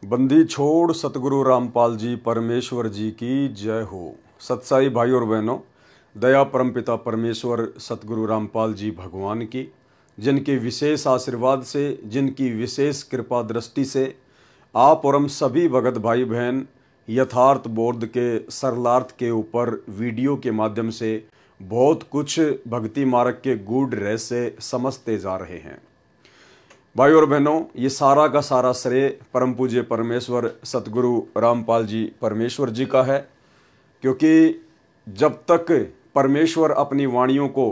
बंदी छोड़ सतगुरु रामपाल जी परमेश्वर जी की जय हो। सत्साई भाई और बहनों, दया परमपिता परमेश्वर सतगुरु रामपाल जी भगवान की, जिनके विशेष आशीर्वाद से, जिनकी विशेष कृपा दृष्टि से आप और हम सभी भगत भाई बहन यथार्थ बोध के सरलार्थ के ऊपर वीडियो के माध्यम से बहुत कुछ भक्ति मार्ग के गूढ़ रहस्य समझते जा रहे हैं। भाई और बहनों, ये सारा का सारा श्रेय परम पूज्य परमेश्वर सतगुरु रामपाल जी परमेश्वर जी का है, क्योंकि जब तक परमेश्वर अपनी वाणियों को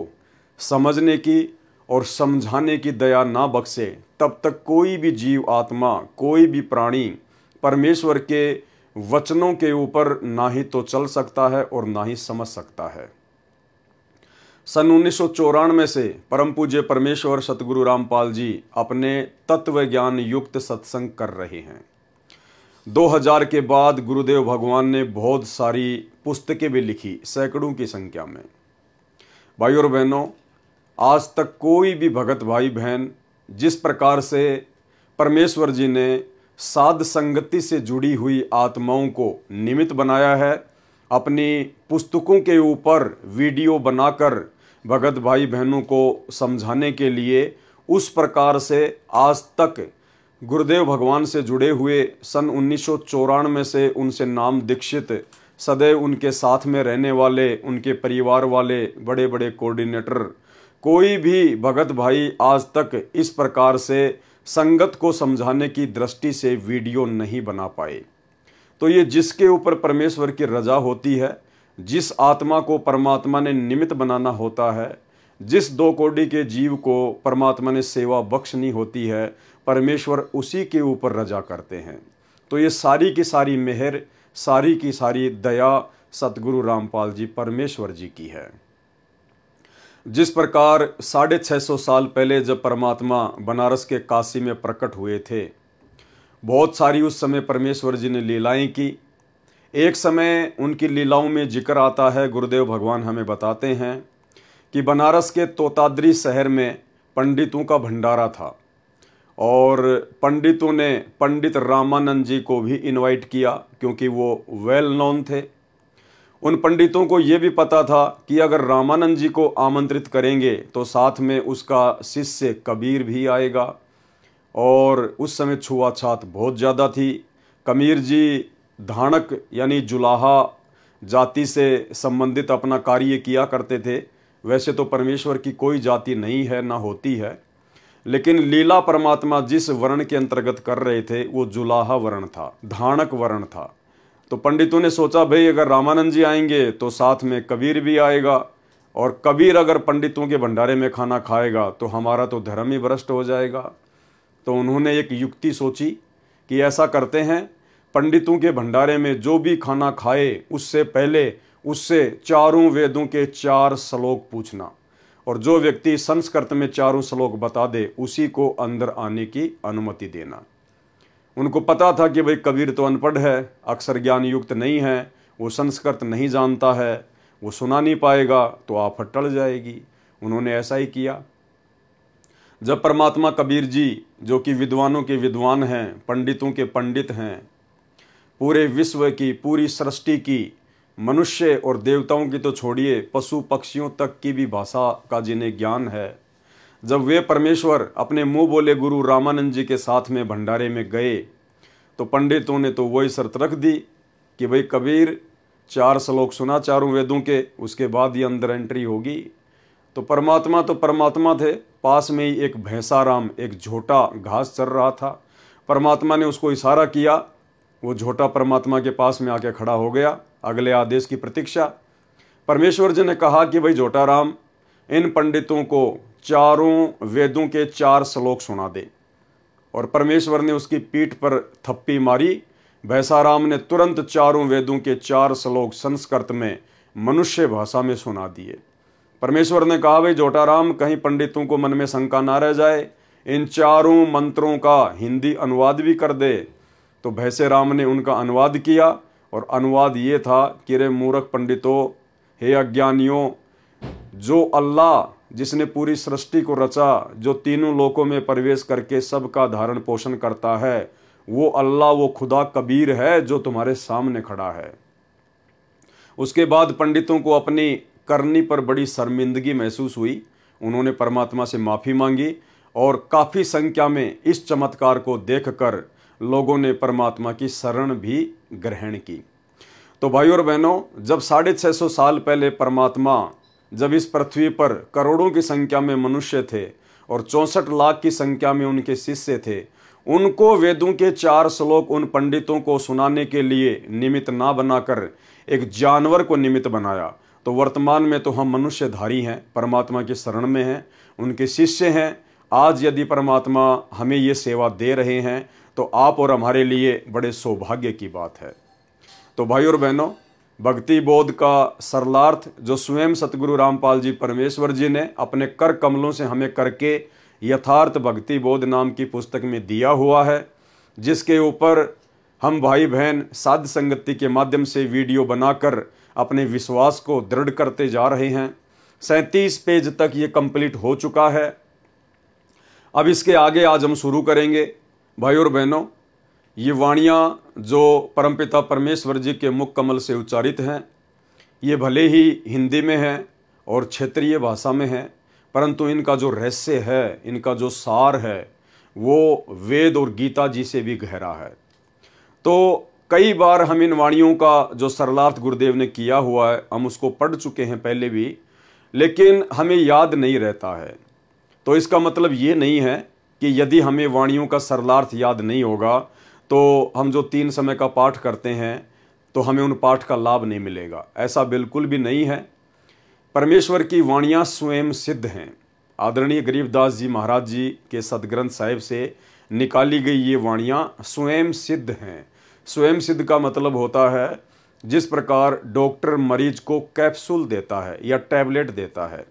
समझने की और समझाने की दया ना बख्शे, तब तक कोई भी जीव आत्मा, कोई भी प्राणी परमेश्वर के वचनों के ऊपर ना ही तो चल सकता है और ना ही समझ सकता है। सन 1994 से परम पूज्य परमेश्वर सतगुरु रामपाल जी अपने तत्व ज्ञान युक्त सत्संग कर रहे हैं। 2000 के बाद गुरुदेव भगवान ने बहुत सारी पुस्तकें भी लिखी, सैकड़ों की संख्या में। भाई और बहनों, आज तक कोई भी भगत भाई बहन जिस प्रकार से परमेश्वर जी ने साध संगति से जुड़ी हुई आत्माओं को निमित्त बनाया है, अपनी पुस्तकों के ऊपर वीडियो बनाकर भगत भाई बहनों को समझाने के लिए, उस प्रकार से आज तक गुरुदेव भगवान से जुड़े हुए सन 1994 से उनसे नाम दीक्षित, सदैव उनके साथ में रहने वाले, उनके परिवार वाले बड़े बड़े कोऑर्डिनेटर, कोई भी भगत भाई आज तक इस प्रकार से संगत को समझाने की दृष्टि से वीडियो नहीं बना पाए। तो ये जिसके ऊपर परमेश्वर की रजा होती है, जिस आत्मा को परमात्मा ने निमित्त बनाना होता है, जिस दो कोटि के जीव को परमात्मा ने सेवा बख्शनी होती है, परमेश्वर उसी के ऊपर रजा करते हैं। तो ये सारी की सारी मेहर, सारी की सारी दया सतगुरु रामपाल जी परमेश्वर जी की है। जिस प्रकार 650 साल पहले जब परमात्मा बनारस के काशी में प्रकट हुए थे, बहुत सारी उस समय परमेश्वर जी ने लीलाएं की। एक समय उनकी लीलाओं में जिक्र आता है, गुरुदेव भगवान हमें बताते हैं कि बनारस के तोताद्री शहर में पंडितों का भंडारा था और पंडितों ने पंडित रामानंद जी को भी इनवाइट किया, क्योंकि वो वेल नोन थे। उन पंडितों को ये भी पता था कि अगर रामानंद जी को आमंत्रित करेंगे तो साथ में उसका शिष्य कबीर भी आएगा, और उस समय छुआछात बहुत ज़्यादा थी। कबीर जी धाणक यानी जुलाहा जाति से संबंधित अपना कार्य किया करते थे। वैसे तो परमेश्वर की कोई जाति नहीं है, ना होती है, लेकिन लीला परमात्मा जिस वर्ण के अंतर्गत कर रहे थे वो जुलाहा वर्ण था, धाणक वर्ण था। तो पंडितों ने सोचा, भाई अगर रामानंद जी आएंगे तो साथ में कबीर भी आएगा, और कबीर अगर पंडितों के भंडारे में खाना खाएगा तो हमारा तो धर्म ही भ्रष्ट हो जाएगा। तो उन्होंने एक युक्ति सोची कि ऐसा करते हैं, पंडितों के भंडारे में जो भी खाना खाए उससे पहले उससे चारों वेदों के 4 श्लोक पूछना, और जो व्यक्ति संस्कृत में चारों श्लोक बता दे उसी को अंदर आने की अनुमति देना। उनको पता था कि भाई कबीर तो अनपढ़ है, अक्षर ज्ञान युक्त नहीं है, वो संस्कृत नहीं जानता है, वो सुना नहीं पाएगा, तो आफत टल जाएगी। उन्होंने ऐसा ही किया। जब परमात्मा कबीर जी, जो कि विद्वानों के विद्वान हैं, पंडितों के पंडित हैं, पूरे विश्व की, पूरी सृष्टि की, मनुष्य और देवताओं की तो छोड़िए, पशु पक्षियों तक की भी भाषा का जिन्हें ज्ञान है, जब वे परमेश्वर अपने मुंह बोले गुरु रामानंद जी के साथ में भंडारे में गए, तो पंडितों ने तो वही शर्त रख दी कि भाई कबीर 4 श्लोक सुना चारों वेदों के, उसके बाद ही अंदर एंट्री होगी। तो परमात्मा थे। पास में ही एक भैंसाराम, एक झोटा घास चर रहा था। परमात्मा ने उसको इशारा किया, वो झोटा परमात्मा के पास में आके खड़ा हो गया, अगले आदेश की प्रतीक्षा। परमेश्वर जी ने कहा कि भाई झोटा राम, इन पंडितों को चारों वेदों के 4 श्लोक सुना दे। और परमेश्वर ने उसकी पीठ पर थप्पी मारी। भैंसाराम ने तुरंत चारों वेदों के 4 श्लोक संस्कृत में, मनुष्य भाषा में सुना दिए। परमेश्वर ने कहा, भाई झोटा राम, कहीं पंडितों को मन में शंका ना रह जाए, इन चारों मंत्रों का हिंदी अनुवाद भी कर दे। तो भैंसे राम ने उनका अनुवाद किया, और अनुवाद ये था कि रे मूर्ख पंडितों, हे अज्ञानियों, जो अल्लाह जिसने पूरी सृष्टि को रचा, जो तीनों लोकों में प्रवेश करके सबका धारण पोषण करता है, वो अल्लाह, वो खुदा कबीर है जो तुम्हारे सामने खड़ा है। उसके बाद पंडितों को अपनी करनी पर बड़ी शर्मिंदगी महसूस हुई। उन्होंने परमात्मा से माफ़ी मांगी और काफ़ी संख्या में इस चमत्कार को देखकर लोगों ने परमात्मा की शरण भी ग्रहण की। तो भाइयों और बहनों, जब 650 साल पहले परमात्मा जब इस पृथ्वी पर करोड़ों की संख्या में मनुष्य थे और 64 लाख की संख्या में उनके शिष्य थे, उनको वेदों के 4 श्लोक उन पंडितों को सुनाने के लिए निमित्त ना बनाकर एक जानवर को निमित्त बनाया। तो वर्तमान में तो हम मनुष्यधारी हैं, परमात्मा की शरण में हैं, उनके शिष्य हैं। आज यदि परमात्मा हमें ये सेवा दे रहे हैं तो आप और हमारे लिए बड़े सौभाग्य की बात है। तो भाई और बहनों, भक्ति बोध का सरलार्थ जो स्वयं सतगुरु रामपाल जी परमेश्वर जी ने अपने कर कमलों से हमें करके यथार्थ भक्ति बोध नाम की पुस्तक में दिया हुआ है, जिसके ऊपर हम भाई बहन साध संगति के माध्यम से वीडियो बनाकर अपने विश्वास को दृढ़ करते जा रहे हैं। 37 पेज तक ये कंप्लीट हो चुका है। अब इसके आगे आज हम शुरू करेंगे। भाई और बहनों, ये वाणियाँ जो परमपिता परमेश्वर जी के मुख कमल से उच्चारित हैं, ये भले ही हिंदी में हैं और क्षेत्रीय भाषा में हैं, परंतु इनका जो रहस्य है, इनका जो सार है, वो वेद और गीता जी से भी गहरा है। तो कई बार हम इन वाणियों का जो सरलार्थ गुरुदेव ने किया हुआ है, हम उसको पढ़ चुके हैं पहले भी, लेकिन हमें याद नहीं रहता है। तो इसका मतलब ये नहीं है कि यदि हमें वाणियों का सरलार्थ याद नहीं होगा तो हम जो 3 समय का पाठ करते हैं तो हमें उन पाठ का लाभ नहीं मिलेगा। ऐसा बिल्कुल भी नहीं है। परमेश्वर की वाणियाँ स्वयं सिद्ध हैं। आदरणीय गरीबदास जी महाराज जी के सदग्रंथ साहिब से निकाली गई ये वाणियाँ स्वयं सिद्ध हैं। स्वयं सिद्ध का मतलब होता है जिस प्रकार डॉक्टर मरीज को कैप्सूल देता है या टैबलेट देता है,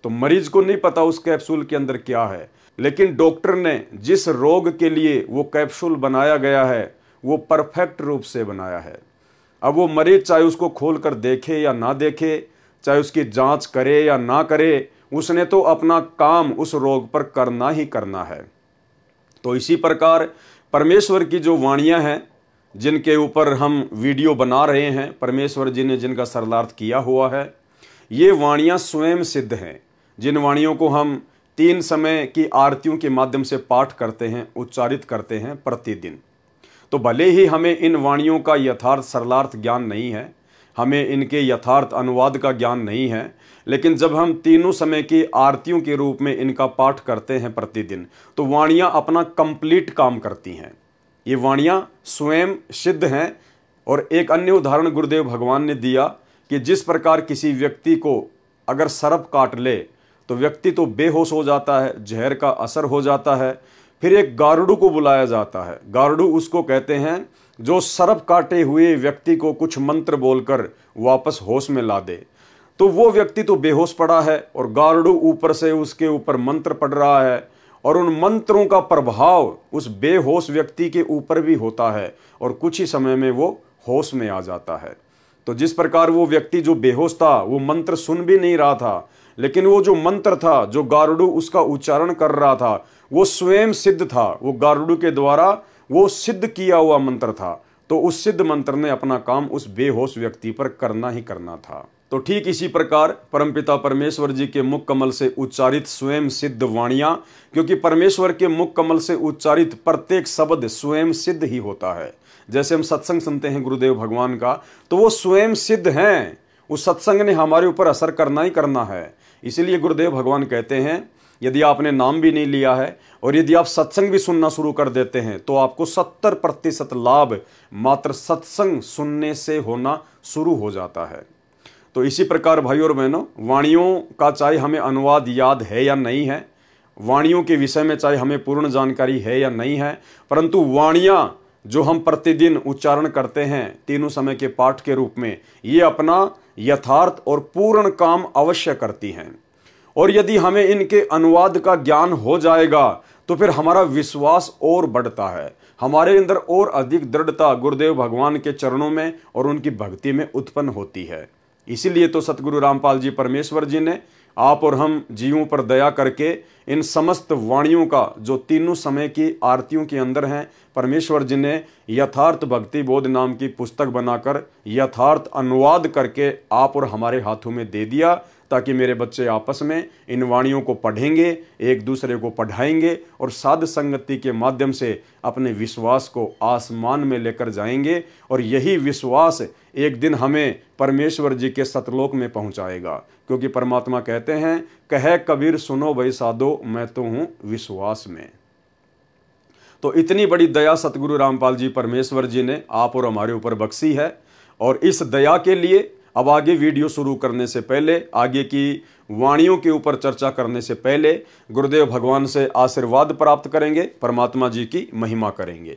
तो मरीज को नहीं पता उस कैप्सूल के अंदर क्या है, लेकिन डॉक्टर ने जिस रोग के लिए वो कैप्सूल बनाया गया है वो परफेक्ट रूप से बनाया है। अब वो मरीज चाहे उसको खोल कर देखे या ना देखे, चाहे उसकी जांच करे या ना करे, उसने तो अपना काम उस रोग पर करना ही करना है। तो इसी प्रकार परमेश्वर की जो वाणियाँ हैं, जिनके ऊपर हम वीडियो बना रहे हैं, परमेश्वर जी ने जिनका सरलार्थ किया हुआ है, ये वाणियाँ स्वयं सिद्ध हैं। जिन वाणियों को हम 3 समय की आरतियों के माध्यम से पाठ करते हैं, उच्चारित करते हैं प्रतिदिन, तो भले ही हमें इन वाणियों का यथार्थ सरलार्थ ज्ञान नहीं है, हमें इनके यथार्थ अनुवाद का ज्ञान नहीं है, लेकिन जब हम 3 समय की आरतियों के रूप में इनका पाठ करते हैं प्रतिदिन, तो वाणियाँ अपना कंप्लीट काम करती हैं। ये वाणियाँ स्वयं सिद्ध हैं। और एक अन्य उदाहरण गुरुदेव भगवान ने दिया कि जिस प्रकार किसी व्यक्ति को अगर सर्प काट ले तो व्यक्ति तो बेहोश हो जाता है, जहर का असर हो जाता है, फिर एक गारुड़ को बुलाया जाता है। गारुड़ उसको कहते हैं जो सर्प काटे हुए व्यक्ति को कुछ मंत्र बोलकर वापस होश में ला दे। तो वो व्यक्ति तो बेहोश पड़ा है और गारुड़ ऊपर से उसके ऊपर मंत्र पढ़ रहा है और उन मंत्रों का प्रभाव उस बेहोश व्यक्ति के ऊपर भी होता है और कुछ ही समय में वो होश में आ जाता है। तो जिस प्रकार वो व्यक्ति जो बेहोश था वो मंत्र सुन भी नहीं रहा था, लेकिन वो जो मंत्र था, जो गारुड़ उसका उच्चारण कर रहा था, वो स्वयं सिद्ध था। वो गारुड़ के द्वारा वो सिद्ध किया हुआ मंत्र था। तो उस सिद्ध मंत्र ने अपना काम उस बेहोश व्यक्ति पर करना ही करना था। तो ठीक इसी प्रकार परमपिता परमेश्वर जी के मुख कमल से उच्चारित स्वयं सिद्ध वाणियाँ, क्योंकि परमेश्वर के मुख कमल से उच्चारित प्रत्येक शब्द स्वयं सिद्ध ही होता है। जैसे हम सत्संग सुनते हैं गुरुदेव भगवान का, तो वो स्वयं सिद्ध हैं। उस सत्संग ने हमारे ऊपर असर करना ही करना है। इसीलिए गुरुदेव भगवान कहते हैं यदि आपने नाम भी नहीं लिया है और यदि आप सत्संग भी सुनना शुरू कर देते हैं तो आपको 70% लाभ मात्र सत्संग सुनने से होना शुरू हो जाता है। तो इसी प्रकार भाई और बहनों, वाणियों का चाहे हमें अनुवाद याद है या नहीं है, वाणियों के विषय में चाहे हमें पूर्ण जानकारी है या नहीं है, परंतु वाणियाँ जो हम प्रतिदिन उच्चारण करते हैं 3 समय के पाठ के रूप में, ये अपना यथार्थ और पूर्ण काम अवश्य करती हैं। और यदि हमें इनके अनुवाद का ज्ञान हो जाएगा तो फिर हमारा विश्वास और बढ़ता है, हमारे अंदर और अधिक दृढ़ता गुरुदेव भगवान के चरणों में और उनकी भक्ति में उत्पन्न होती है। इसीलिए तो सतगुरु रामपाल जी परमेश्वर जी ने आप और हम जीवों पर दया करके इन समस्त वाणियों का जो तीनों समय की आरतियों के अंदर हैं, परमेश्वर जी ने यथार्थ भक्ति बोध नाम की पुस्तक बनाकर यथार्थ अनुवाद करके आप और हमारे हाथों में दे दिया, ताकि मेरे बच्चे आपस में इन वाणियों को पढ़ेंगे, एक दूसरे को पढ़ाएंगे और साध संगति के माध्यम से अपने विश्वास को आसमान में लेकर जाएंगे। और यही विश्वास एक दिन हमें परमेश्वर जी के सतलोक में पहुंचाएगा, क्योंकि परमात्मा कहते हैं, कहे कबीर सुनो भाई साधो, मैं तो हूं विश्वास में। तो इतनी बड़ी दया सतगुरु रामपाल जी परमेश्वर जी ने आप और हमारे ऊपर बख्शी है। और इस दया के लिए अब आगे वीडियो शुरू करने से पहले, आगे की वाणियों के ऊपर चर्चा करने से पहले गुरुदेव भगवान से आशीर्वाद प्राप्त करेंगे, परमात्मा जी की महिमा करेंगे।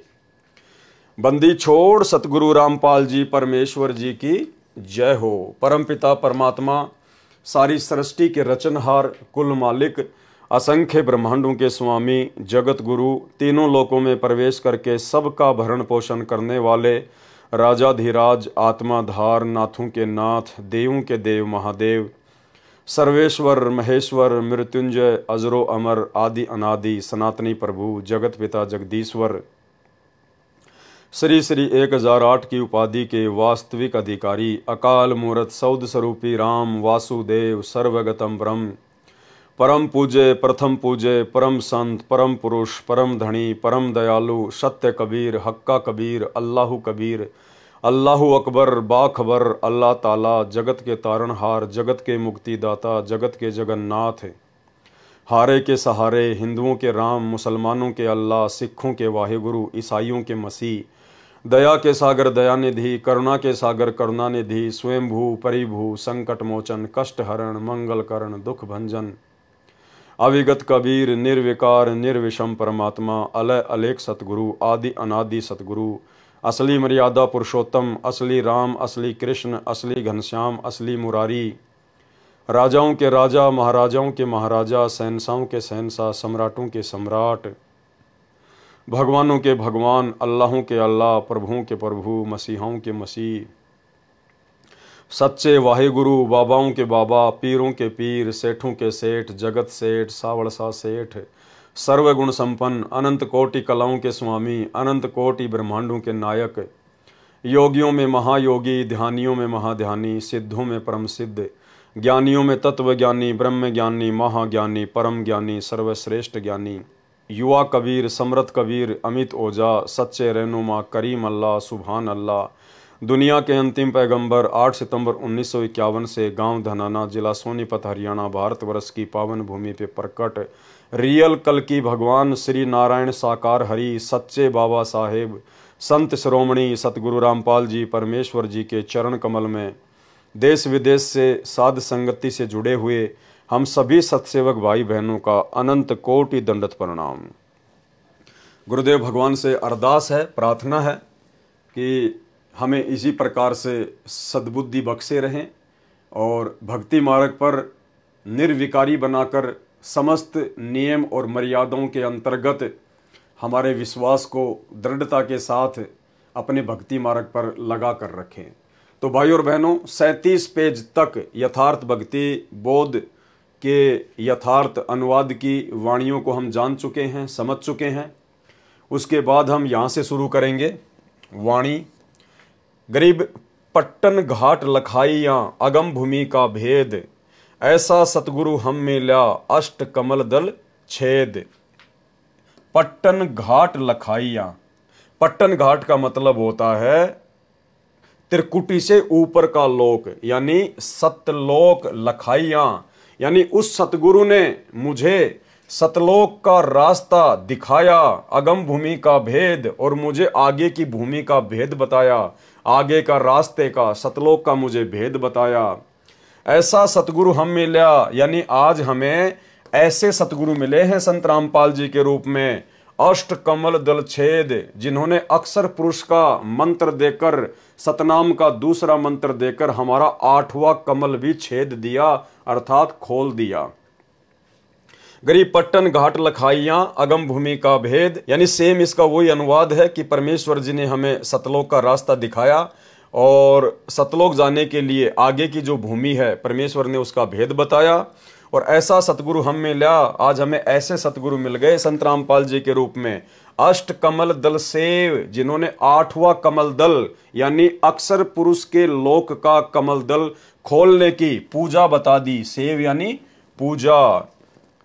बंदी छोड़ सतगुरु रामपाल जी परमेश्वर जी की जय हो। परमपिता परमात्मा, सारी सृष्टि के रचनहार, कुल मालिक, असंख्य ब्रह्मांडों के स्वामी, जगत गुरु, तीनों लोकों में प्रवेश करके सबका भरण पोषण करने वाले राजाधिराज, आत्माधार, नाथों के नाथ, देवों के देव महादेव, सर्वेश्वर महेश्वर, मृत्युंजय, अजरो अमर, आदि अनादि, सनातनी प्रभु, जगत पिता जगदीश्वर, श्री श्री 1008 की उपाधि के वास्तविक अधिकारी, अकाल मूर्त सौद स्वरूपी राम वासुदेव, सर्वगतम ब्रह्म, परम पूज्य, प्रथम पूज्य, परम संत, परम पुरुष, परम धनी, परम दयालु, सत्य कबीर, हक्का कबीर, अल्लाहु कबीर, अल्लाहु अकबर, बाखबर, अल्लाह ताला, जगत के तारणहार, जगत के मुक्तिदाता, जगत के जगन्नाथ, हारे के सहारे, हिंदुओं के राम, मुसलमानों के अल्लाह, सिखों के वाहेगुरु, ईसाइयों के मसीह, दया के सागर दयानिधि, करुणा के सागर करुणानिधि, स्वयंभू परिभू, संकट मोचन, कष्ट हरण, मंगल करण, दुख भंजन, अविगत कबीर, निर्विकार निर्विषम परमात्मा, अलय अलेख सतगुरु, आदि अनादि सतगुरु, असली मर्यादा पुरुषोत्तम, असली राम, असली कृष्ण, असली घनश्याम, असली मुरारी, राजाओं के राजा, महाराजाओं के महाराजा, शहंशाहों के शहंशाह, सम्राटों के सम्राट, भगवानों के भगवान, अल्लाहों के अल्लाह, प्रभुओं के प्रभु, मसीहाओं के मसीह, सच्चे वाहेगुरु, बाबाओं के बाबा, पीरों के पीर, सेठों के सेठ, जगत सेठ, सावड़सा सेठ, सर्वगुण संपन्न, अनंत कोटि कलाओं के स्वामी, अनंत कोटि ब्रह्मांडों के नायक, योगियों में महायोगी, ध्यानियों में महाध्यानी, सिद्धों में परम सिद्ध, ज्ञानियों में तत्व ज्ञानी, ब्रह्म ज्ञानी, महाज्ञानी, परम ज्ञानी, सर्वश्रेष्ठ ज्ञानी, युवा कबीर, समृत कबीर, अमित ओझा, सच्चे रहनुमा, करीम अल्लाह, सुभान अल्लाह, दुनिया के अंतिम पैगंबर, 8 सितंबर 1951 से गांव धनाना, जिला सोनीपत, हरियाणा, भारतवर्ष की पावन भूमि पे प्रकट रियल कल की भगवान श्री नारायण साकार हरि, सच्चे बाबा साहेब, संत श्रोमणी सतगुरु रामपाल जी परमेश्वर जी के चरण कमल में देश विदेश से साध संगति से जुड़े हुए हम सभी सत्सेवक भाई बहनों का अनंत कोटि दंडत प्रणाम। गुरुदेव भगवान से अरदास है, प्रार्थना है कि हमें इसी प्रकार से सद्बुद्धि बख्शे रहें और भक्ति मार्ग पर निर्विकारी बनाकर समस्त नियम और मर्यादाओं के अंतर्गत हमारे विश्वास को दृढ़ता के साथ अपने भक्ति मार्ग पर लगा कर रखें। तो भाई और बहनों, 37 पेज तक यथार्थ भक्ति बोध के यथार्थ अनुवाद की वाणियों को हम जान चुके हैं, समझ चुके हैं। उसके बाद हम यहाँ से शुरू करेंगे वाणी। गरीब पट्टन घाट लखाइयाँ अगम भूमि का भेद, ऐसा सतगुरु हम मिला अष्ट कमल दल छेद। पट्टन घाट लखाइयाँ, पट्टन घाट का मतलब होता है त्रिकुटी से ऊपर का लोक, यानी सतलोक। लखाइयाँ यानी उस सतगुरु ने मुझे सतलोक का रास्ता दिखाया, अगम भूमि का भेद, और मुझे आगे की भूमि का भेद बताया, आगे का रास्ते का, सतलोक का मुझे भेद बताया। ऐसा सतगुरु हम मिला, यानी आज हमें ऐसे सतगुरु मिले हैं संत रामपाल जी के रूप में, अष्ट कमल दल छेद, जिन्होंने अक्षर पुरुष का मंत्र देकर, सतनाम का दूसरा मंत्र देकर हमारा 8वां कमल भी छेद दिया, अर्थात खोल दिया। गरीब पट्टन घाट लखाइयाँ अगम भूमि का भेद, यानी सेम इसका वही अनुवाद है कि परमेश्वर जी ने हमें सतलोक का रास्ता दिखाया और सतलोक जाने के लिए आगे की जो भूमि है परमेश्वर ने उसका भेद बताया। और ऐसा सतगुरु हम मिला, आज हमें ऐसे सतगुरु मिल गए संत रामपाल जी के रूप में। अष्ट कमल दल सेव, जिन्होंने 8वां कमल दल यानी अक्षर पुरुष के लोक का कमल दल खोलने की पूजा बता दी। सेव यानी पूजा,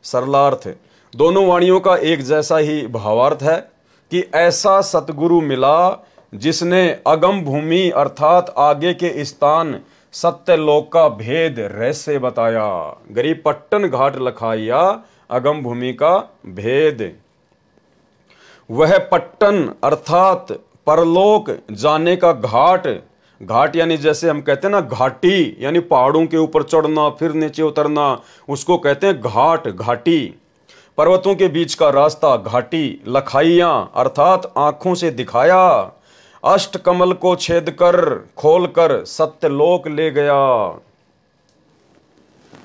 सरलार्थ। दोनों वाणियों का एक जैसा ही भावार्थ है कि ऐसा सतगुरु मिला जिसने अगम भूमि अर्थात आगे के स्थान सत्यलोक का भेद रहस्य बताया। गरीब पट्टन घाट लखाइया, अगम भूमि का भेद। वह पट्टन अर्थात परलोक जाने का घाट, घाट यानी जैसे हम कहते हैं ना घाटी, यानी पहाड़ों के ऊपर चढ़ना फिर नीचे उतरना, उसको कहते हैं घाट, घाटी। पर्वतों के बीच का रास्ता घाटी। लखाइयां अर्थात आंखों से दिखाया। अष्ट कमल को छेद कर खोल कर सत्यलोक ले गया।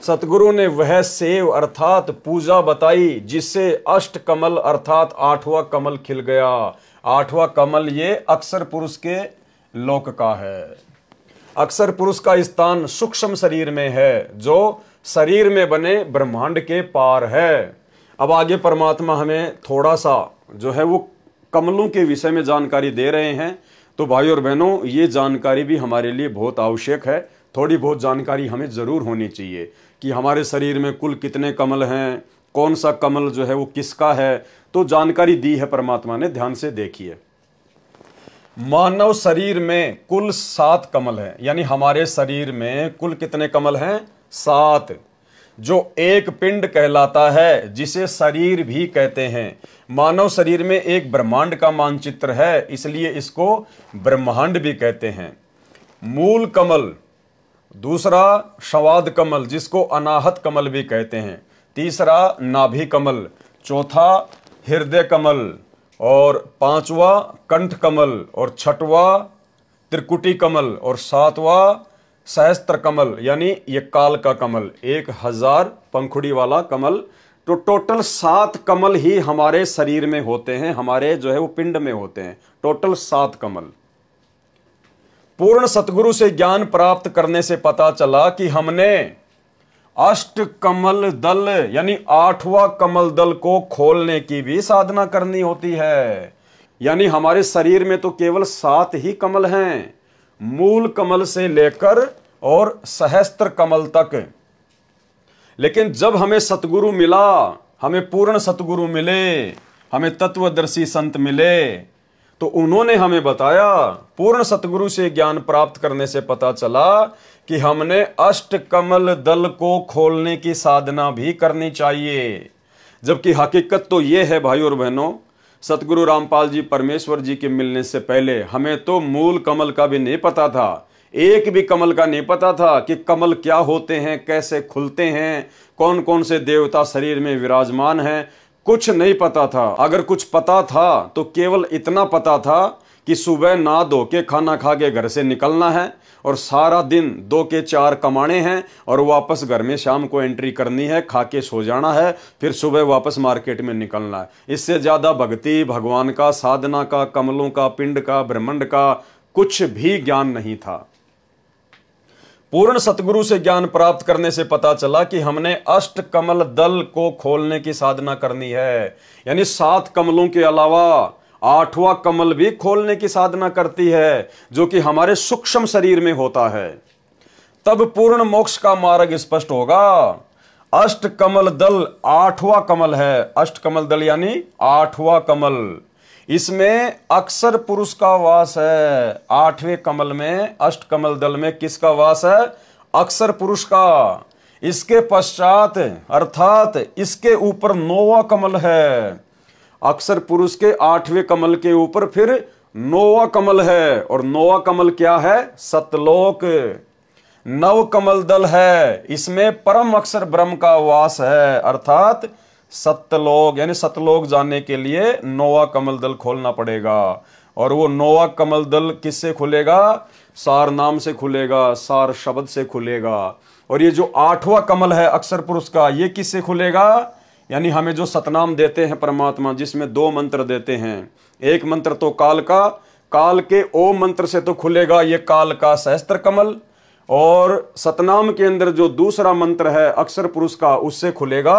सतगुरु ने वह सेव अर्थात पूजा बताई जिससे अष्ट कमल अर्थात 8वां कमल खिल गया। 8वां कमल ये अक्षर पुरुष के लोक का है। अक्षर पुरुष का स्थान सूक्ष्म शरीर में है, जो शरीर में बने ब्रह्मांड के पार है। अब आगे परमात्मा हमें थोड़ा सा जो है वो कमलों के विषय में जानकारी दे रहे हैं। तो भाई और बहनों, ये जानकारी भी हमारे लिए बहुत आवश्यक है। थोड़ी बहुत जानकारी हमें जरूर होनी चाहिए कि हमारे शरीर में कुल कितने कमल हैं, कौन सा कमल जो है वो किसका है। तो जानकारी दी है परमात्मा ने, ध्यान से देखिए। मानव शरीर में कुल 7 कमल हैं, यानी हमारे शरीर में कुल कितने कमल हैं? 7, जो एक पिंड कहलाता है, जिसे शरीर भी कहते हैं। मानव शरीर में एक ब्रह्मांड का मानचित्र है, इसलिए इसको ब्रह्मांड भी कहते हैं। मूल कमल, दूसरा शवाद कमल जिसको अनाहत कमल भी कहते हैं, तीसरा नाभि कमल, चौथा हृदय कमल, और 5वां कंठ कमल, और 6वां त्रिकुटी कमल, और 7वां सहस्त्र कमल यानी ये काल का कमल, 1000 पंखुड़ी वाला कमल। तो टोटल 7 कमल ही हमारे शरीर में होते हैं, हमारे जो है वो पिंड में होते हैं। टोटल 7 कमल। पूर्ण सतगुरु से ज्ञान प्राप्त करने से पता चला कि हमने अष्ट कमल दल यानी 8वां कमल दल को खोलने की भी साधना करनी होती है। यानी हमारे शरीर में तो केवल 7 ही कमल हैं, मूल कमल से लेकर और सहस्त्र कमल तक। लेकिन जब हमें सतगुरु मिला, हमें पूर्ण सतगुरु मिले, हमें तत्वदर्शी संत मिले, तो उन्होंने हमें बताया, पूर्ण सतगुरु से ज्ञान प्राप्त करने से पता चला कि हमने अष्ट कमल दल को खोलने की साधना भी करनी चाहिए। जबकि हकीकत तो ये है भाई और बहनों, सतगुरु रामपाल जी परमेश्वर जी के मिलने से पहले हमें तो मूल कमल का भी नहीं पता था, एक भी कमल का नहीं पता था कि कमल क्या होते हैं, कैसे खुलते हैं, कौन कौन से देवता शरीर में विराजमान हैं, कुछ नहीं पता था। अगर कुछ पता था तो केवल इतना पता था कि सुबह नहा धो के खाना खा के घर से निकलना है और सारा दिन 2 के 4 कमाने हैं और वापस घर में शाम को एंट्री करनी है, खा के सो जाना है, फिर सुबह वापस मार्केट में निकलना है। इससे ज्यादा भक्ति, भगवान का, साधना का, कमलों का, पिंड का, ब्रह्मांड का कुछ भी ज्ञान नहीं था। पूर्ण सतगुरु से ज्ञान प्राप्त करने से पता चला कि हमने अष्ट कमल दल को खोलने की साधना करनी है। यानी 7 कमलों के अलावा 8वां कमल भी खोलने की साधना करती है, जो कि हमारे सूक्ष्म शरीर में होता है। तब पूर्ण मोक्ष का मार्ग स्पष्ट होगा। अष्ट कमल दल 8वां कमल है। अष्ट कमल दल यानी 8वां कमल, इसमें अक्षर पुरुष का वास है। 8वें कमल में, अष्ट कमल दल में किसका वास है? अक्षर पुरुष का। इसके पश्चात अर्थात इसके ऊपर 9वां कमल है। अक्षर पुरुष के 8वें कमल के ऊपर फिर 9वां कमल है, और 9वां कमल क्या है? सतलोक। 9 कमल दल है, इसमें परम अक्षर ब्रह्म का वास है, अर्थात सत्यलोक। यानी सतलोक जाने के लिए 9वां कमल दल खोलना पड़ेगा। और वो 9वां कमल दल किससे खुलेगा? सार नाम से खुलेगा, सार शब्द से खुलेगा। और ये जो 8वां कमल है अक्षर पुरुष का, ये किससे खुलेगा? यानी हमें जो सतनाम देते हैं परमात्मा, जिसमें 2 मंत्र देते हैं। एक मंत्र तो काल का, काल के ओम मंत्र से तो खुलेगा ये काल का सहस्त्र कमल, और सतनाम के अंदर जो दूसरा मंत्र है अक्षर पुरुष का, उससे खुलेगा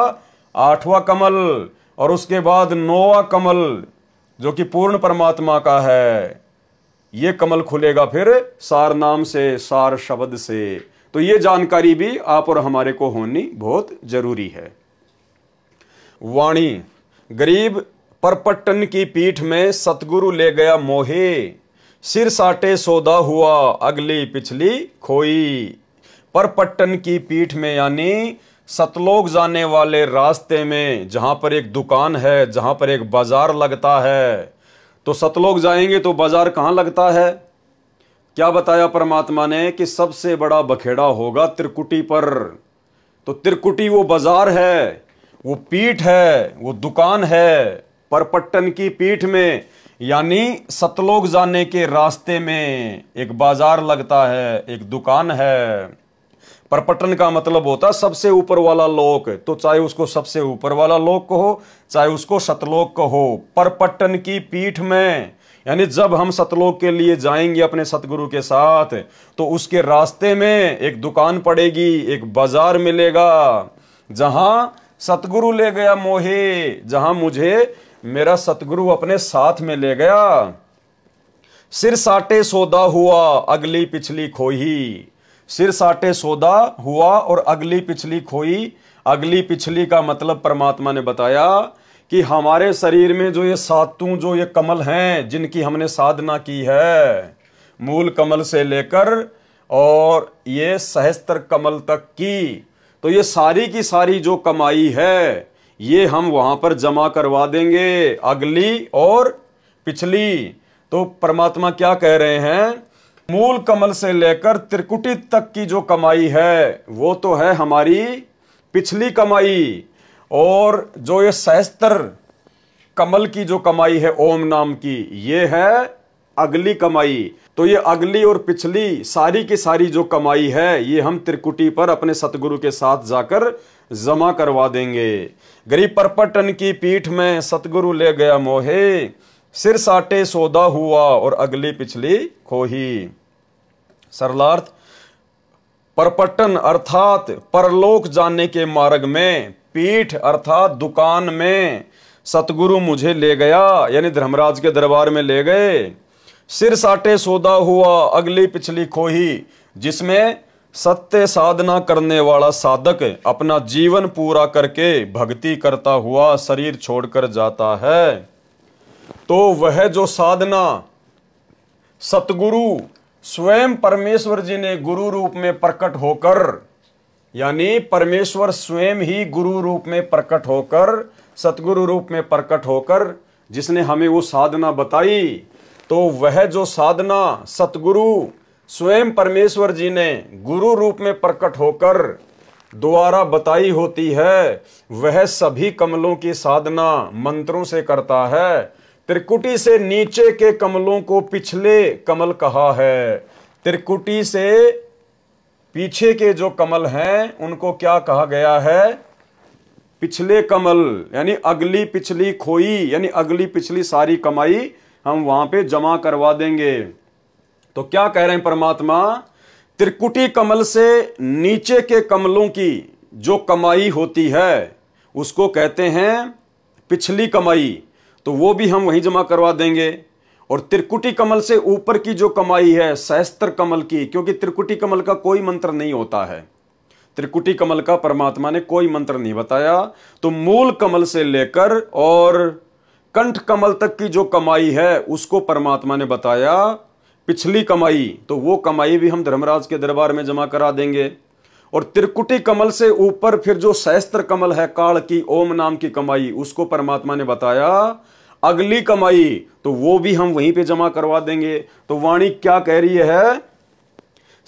8वां कमल, और उसके बाद 9वां कमल जो कि पूर्ण परमात्मा का है, ये कमल खुलेगा फिर सार नाम से, सार शब्द से। तो ये जानकारी भी आप और हमारे को होनी बहुत जरूरी है। वाणी, गरीब परपट्टन की पीठ में सतगुरु ले गया मोहे, सिर साटे सौदा हुआ अगली पिछली खोई। परपट्टन की पीठ में यानी सतलोक जाने वाले रास्ते में, जहां पर एक दुकान है, जहां पर एक बाजार लगता है। तो सतलोक जाएंगे तो बाजार कहां लगता है? क्या बताया परमात्मा ने कि सबसे बड़ा बखेड़ा होगा त्रिकुटी पर। तो त्रिकुटी वो बाजार है, वो पीठ है, वो दुकान है। परपट्टन की पीठ में यानी सतलोक जाने के रास्ते में एक बाजार लगता है, एक दुकान है। परपट्टन का मतलब होता है सबसे ऊपर वाला लोक, तो चाहे उसको सबसे ऊपर वाला लोक कहो, चाहे उसको सतलोक कहो। परपट्टन की पीठ में यानी जब हम सतलोक के लिए जाएंगे अपने सतगुरु के साथ, तो उसके रास्ते में एक दुकान पड़ेगी, एक बाजार मिलेगा, जहां सतगुरु ले गया मोहे, जहां मुझे मेरा सतगुरु अपने साथ में ले गया। सिर साटे सौदा हुआ अगली पिछली खोई। सिर साटे सौदा हुआ और अगली पिछली खोई। अगली पिछली का मतलब परमात्मा ने बताया कि हमारे शरीर में जो ये सातों जो ये कमल हैं, जिनकी हमने साधना की है, मूल कमल से लेकर और ये सहस्त्र कमल तक की, तो ये सारी की सारी जो कमाई है ये हम वहां पर जमा करवा देंगे, अगली और पिछली। तो परमात्मा क्या कह रहे हैं? मूल कमल से लेकर त्रिकुटी तक की जो कमाई है वो तो है हमारी पिछली कमाई, और जो ये सहस्त्र कमल की जो कमाई है ओम नाम की, ये है अगली कमाई। तो ये अगली और पिछली सारी की सारी जो कमाई है ये हम त्रिकुटी पर अपने सतगुरु के साथ जाकर जमा करवा देंगे। गरीब परपट्टन की पीठ में सतगुरु ले गया मोहे, सिर साटे सौदा हुआ और अगली पिछली खोही। सरलार्थ, परपट्टन अर्थात परलोक जाने के मार्ग में, पीठ अर्थात दुकान में सतगुरु मुझे ले गया, यानी धर्मराज के दरबार में ले गए। सिर साटे सौदा हुआ अगली पिछली खोही, जिसमें सत्य साधना करने वाला साधक अपना जीवन पूरा करके भक्ति करता हुआ शरीर छोड़कर जाता है। तो वह जो साधना सतगुरु स्वयं परमेश्वर जी ने गुरु रूप में प्रकट होकर, यानी परमेश्वर स्वयं ही गुरु रूप में प्रकट होकर, सतगुरु रूप में प्रकट होकर जिसने हमें वो साधना बताई, तो वह जो साधना सतगुरु स्वयं परमेश्वर जी ने गुरु रूप में प्रकट होकर द्वारा बताई होती है, वह सभी कमलों की साधना मंत्रों से करता है। त्रिकुटी से नीचे के कमलों को पिछले कमल कहा है। त्रिकुटी से पीछे के जो कमल हैं उनको क्या कहा गया है? पिछले कमल, यानी अगली पिछली खोई, यानी अगली पिछली सारी कमाई हम वहां पे जमा करवा देंगे। तो क्या कह रहे हैं परमात्मा? त्रिकुटी कमल से नीचे के कमलों की जो कमाई होती है उसको कहते हैं पिछली कमाई, तो वो भी हम वहीं जमा करवा देंगे। और त्रिकुटी कमल से ऊपर की जो कमाई है सहस्त्र कमल की, क्योंकि त्रिकुटी कमल का कोई मंत्र नहीं होता है, त्रिकुटी कमल का परमात्मा ने कोई मंत्र नहीं बताया। तो मूल कमल से लेकर और कंठ कमल तक की जो कमाई है उसको परमात्मा ने बताया पिछली कमाई, तो वो कमाई भी हम धर्मराज के दरबार में जमा करा देंगे। और त्रिकुटी कमल से ऊपर फिर जो सहस्त्र कमल है काल की ओम नाम की कमाई, उसको परमात्मा ने बताया अगली कमाई, तो वो भी हम वहीं पे जमा करवा देंगे। तो वाणी क्या कह रही है?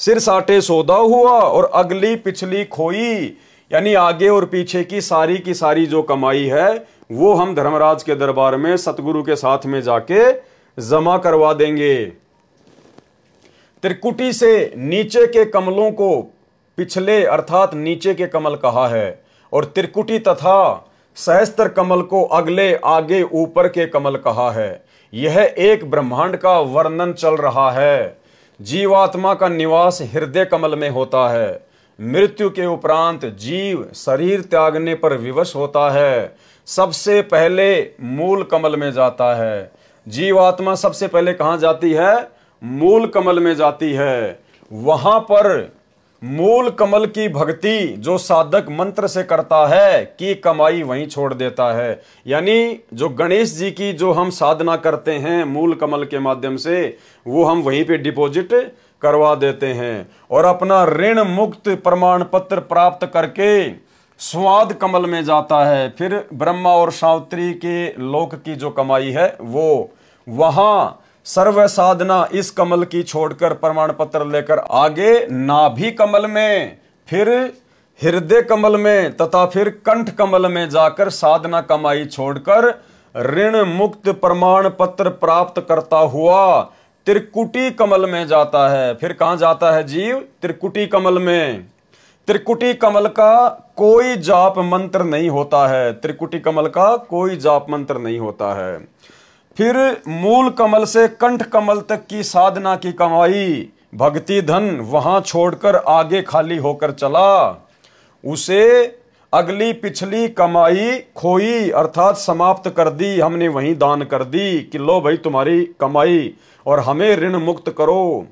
सिर साटे सौदा हुआ और अगली पिछली खोई, यानी आगे और पीछे की सारी जो कमाई है वो हम धर्मराज के दरबार में सतगुरु के साथ में जाके जमा करवा देंगे। त्रिकुटी से नीचे के कमलों को पिछले अर्थात नीचे के कमल कहा है, और त्रिकुटी तथा सहस्त्र कमल को अगले आगे ऊपर के कमल कहा है। यह एक ब्रह्मांड का वर्णन चल रहा है। जीवात्मा का निवास हृदय कमल में होता है। मृत्यु के उपरांत जीव शरीर त्यागने पर विवश होता है, सबसे पहले मूल कमल में जाता है। जीवात्मा सबसे पहले कहां जाती है? मूल कमल में जाती है। वहां पर मूल कमल की भक्ति जो साधक मंत्र से करता है कि कमाई वहीं छोड़ देता है। यानी जो गणेश जी की जो हम साधना करते हैं मूल कमल के माध्यम से, वो हम वहीं पे डिपॉजिट करवा देते हैं और अपना ऋण मुक्त प्रमाण पत्र प्राप्त करके स्वाद कमल में जाता है। फिर ब्रह्मा और सावित्री के लोक की जो कमाई है वो वहां सर्व साधना इस कमल की छोड़कर प्रमाण पत्र लेकर आगे नाभि कमल में, फिर हृदय कमल में तथा फिर कंठ कमल में जाकर साधना कमाई छोड़कर ऋण मुक्त प्रमाण पत्र प्राप्त करता हुआ त्रिकुटी कमल में जाता है। फिर कहां जाता है जीव? त्रिकुटी कमल में। त्रिकुटी कमल का कोई जाप मंत्र नहीं होता है। त्रिकुटी कमल का कोई जाप मंत्र नहीं होता है। फिर मूल कमल से कंठ कमल तक की साधना की कमाई भक्ति धन वहां छोड़कर आगे खाली होकर चला, उसे अगली पिछली कमाई खोई अर्थात समाप्त कर दी, हमने वहीं दान कर दी कि लो भाई तुम्हारी कमाई और हमें ऋण मुक्त करो।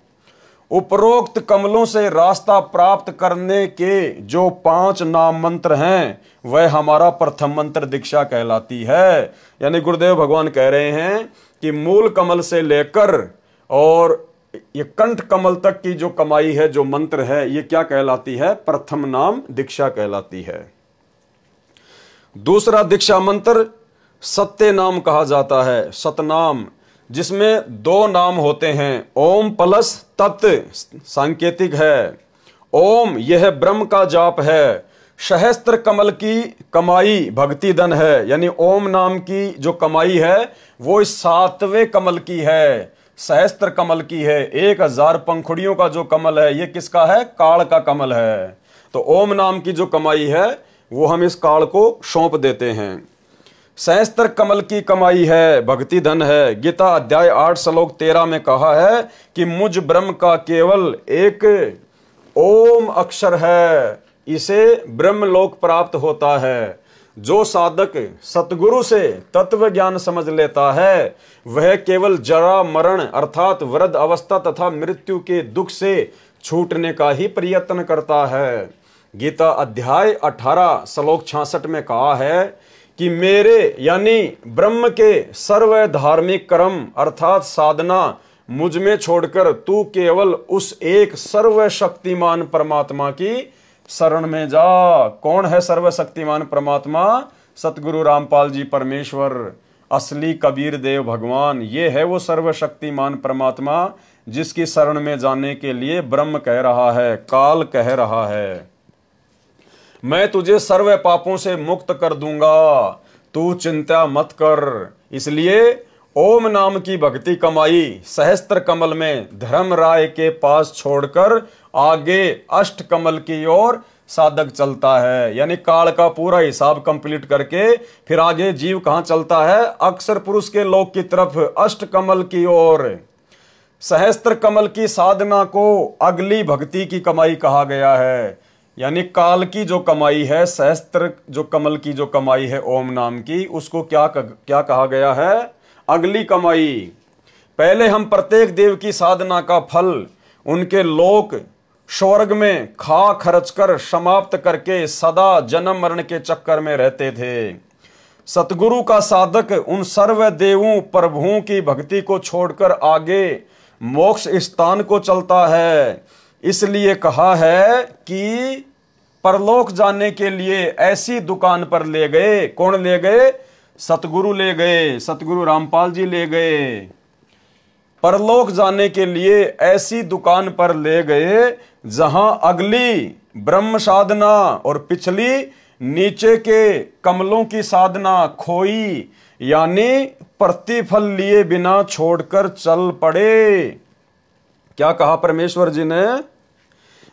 उपरोक्त कमलों से रास्ता प्राप्त करने के जो 5 नाम मंत्र हैं वह हमारा प्रथम मंत्र दीक्षा कहलाती है। यानी गुरुदेव भगवान कह रहे हैं कि मूल कमल से लेकर और ये कंठ कमल तक की जो कमाई है, जो मंत्र है, ये क्या कहलाती है? प्रथम नाम दीक्षा कहलाती है। दूसरा दीक्षा मंत्र सत्य नाम कहा जाता है, सतनाम, जिसमें 2 नाम होते हैं। ओम प्लस तत् सांकेतिक है। ओम यह ब्रह्म का जाप है। सहस्त्र कमल की कमाई भक्ति धन है। यानी ओम नाम की जो कमाई है वो 7वें कमल की है, सहस्त्र कमल की है। 1000 पंखुड़ियों का जो कमल है ये किसका है? काल का कमल है। तो ओम नाम की जो कमाई है वो हम इस काल को सौंप देते हैं। सहस्त्र कमल की कमाई है, भक्ति धन है। गीता अध्याय 8 श्लोक 13 में कहा है कि मुझ ब्रह्म का केवल एक ओम अक्षर है, इसे ब्रह्मलोक प्राप्त होता है। जो साधक सतगुरु से तत्व ज्ञान समझ लेता है वह केवल जरा मरण अर्थात वृद्ध अवस्था तथा मृत्यु के दुख से छूटने का ही प्रयत्न करता है। गीता अध्याय 18 श्लोक 66 में कहा है कि मेरे यानी ब्रह्म के सर्व धार्मिक कर्म अर्थात साधना मुझ में छोड़कर तू केवल उस एक सर्वशक्तिमान परमात्मा की शरण में जा। कौन है सर्वशक्तिमान परमात्मा? सतगुरु रामपाल जी परमेश्वर, असली कबीर देव भगवान। ये है वो सर्वशक्तिमान परमात्मा जिसकी शरण में जाने के लिए ब्रह्म कह रहा है, काल कह रहा है, मैं तुझे सर्व पापों से मुक्त कर दूंगा, तू चिंता मत कर। इसलिए ओम नाम की भक्ति कमाई सहस्त्र कमल में धर्मराय के पास छोड़कर आगे अष्ट कमल की ओर साधक चलता है। यानी काल का पूरा हिसाब कंप्लीट करके फिर आगे जीव कहां चलता है? अक्षर पुरुष के लोक की तरफ, अष्ट कमल की ओर। सहस्त्र कमल की साधना को अगली भक्ति की कमाई कहा गया है। यानी काल की जो कमाई है, सहस्त्र जो कमल की जो कमाई है ओम नाम की, उसको क्या कहा गया है? अगली कमाई। पहले हम प्रत्येक देव की साधना का फल उनके लोक स्वर्ग में खा खर्च कर समाप्त करके सदा जन्म मरण के चक्कर में रहते थे। सतगुरु का साधक उन सर्व देवों प्रभुओं की भक्ति को छोड़कर आगे मोक्ष स्थान को चलता है। इसलिए कहा है कि परलोक जाने के लिए ऐसी दुकान पर ले गए। कौन ले गए? सतगुरु ले गए, सतगुरु रामपाल जी ले गए। परलोक जाने के लिए ऐसी दुकान पर ले गए जहां अगली ब्रह्म साधना और पिछली नीचे के कमलों की साधना खोई, यानी प्रतिफल लिए बिना छोड़कर चल पड़े। क्या कहा परमेश्वर जी ने?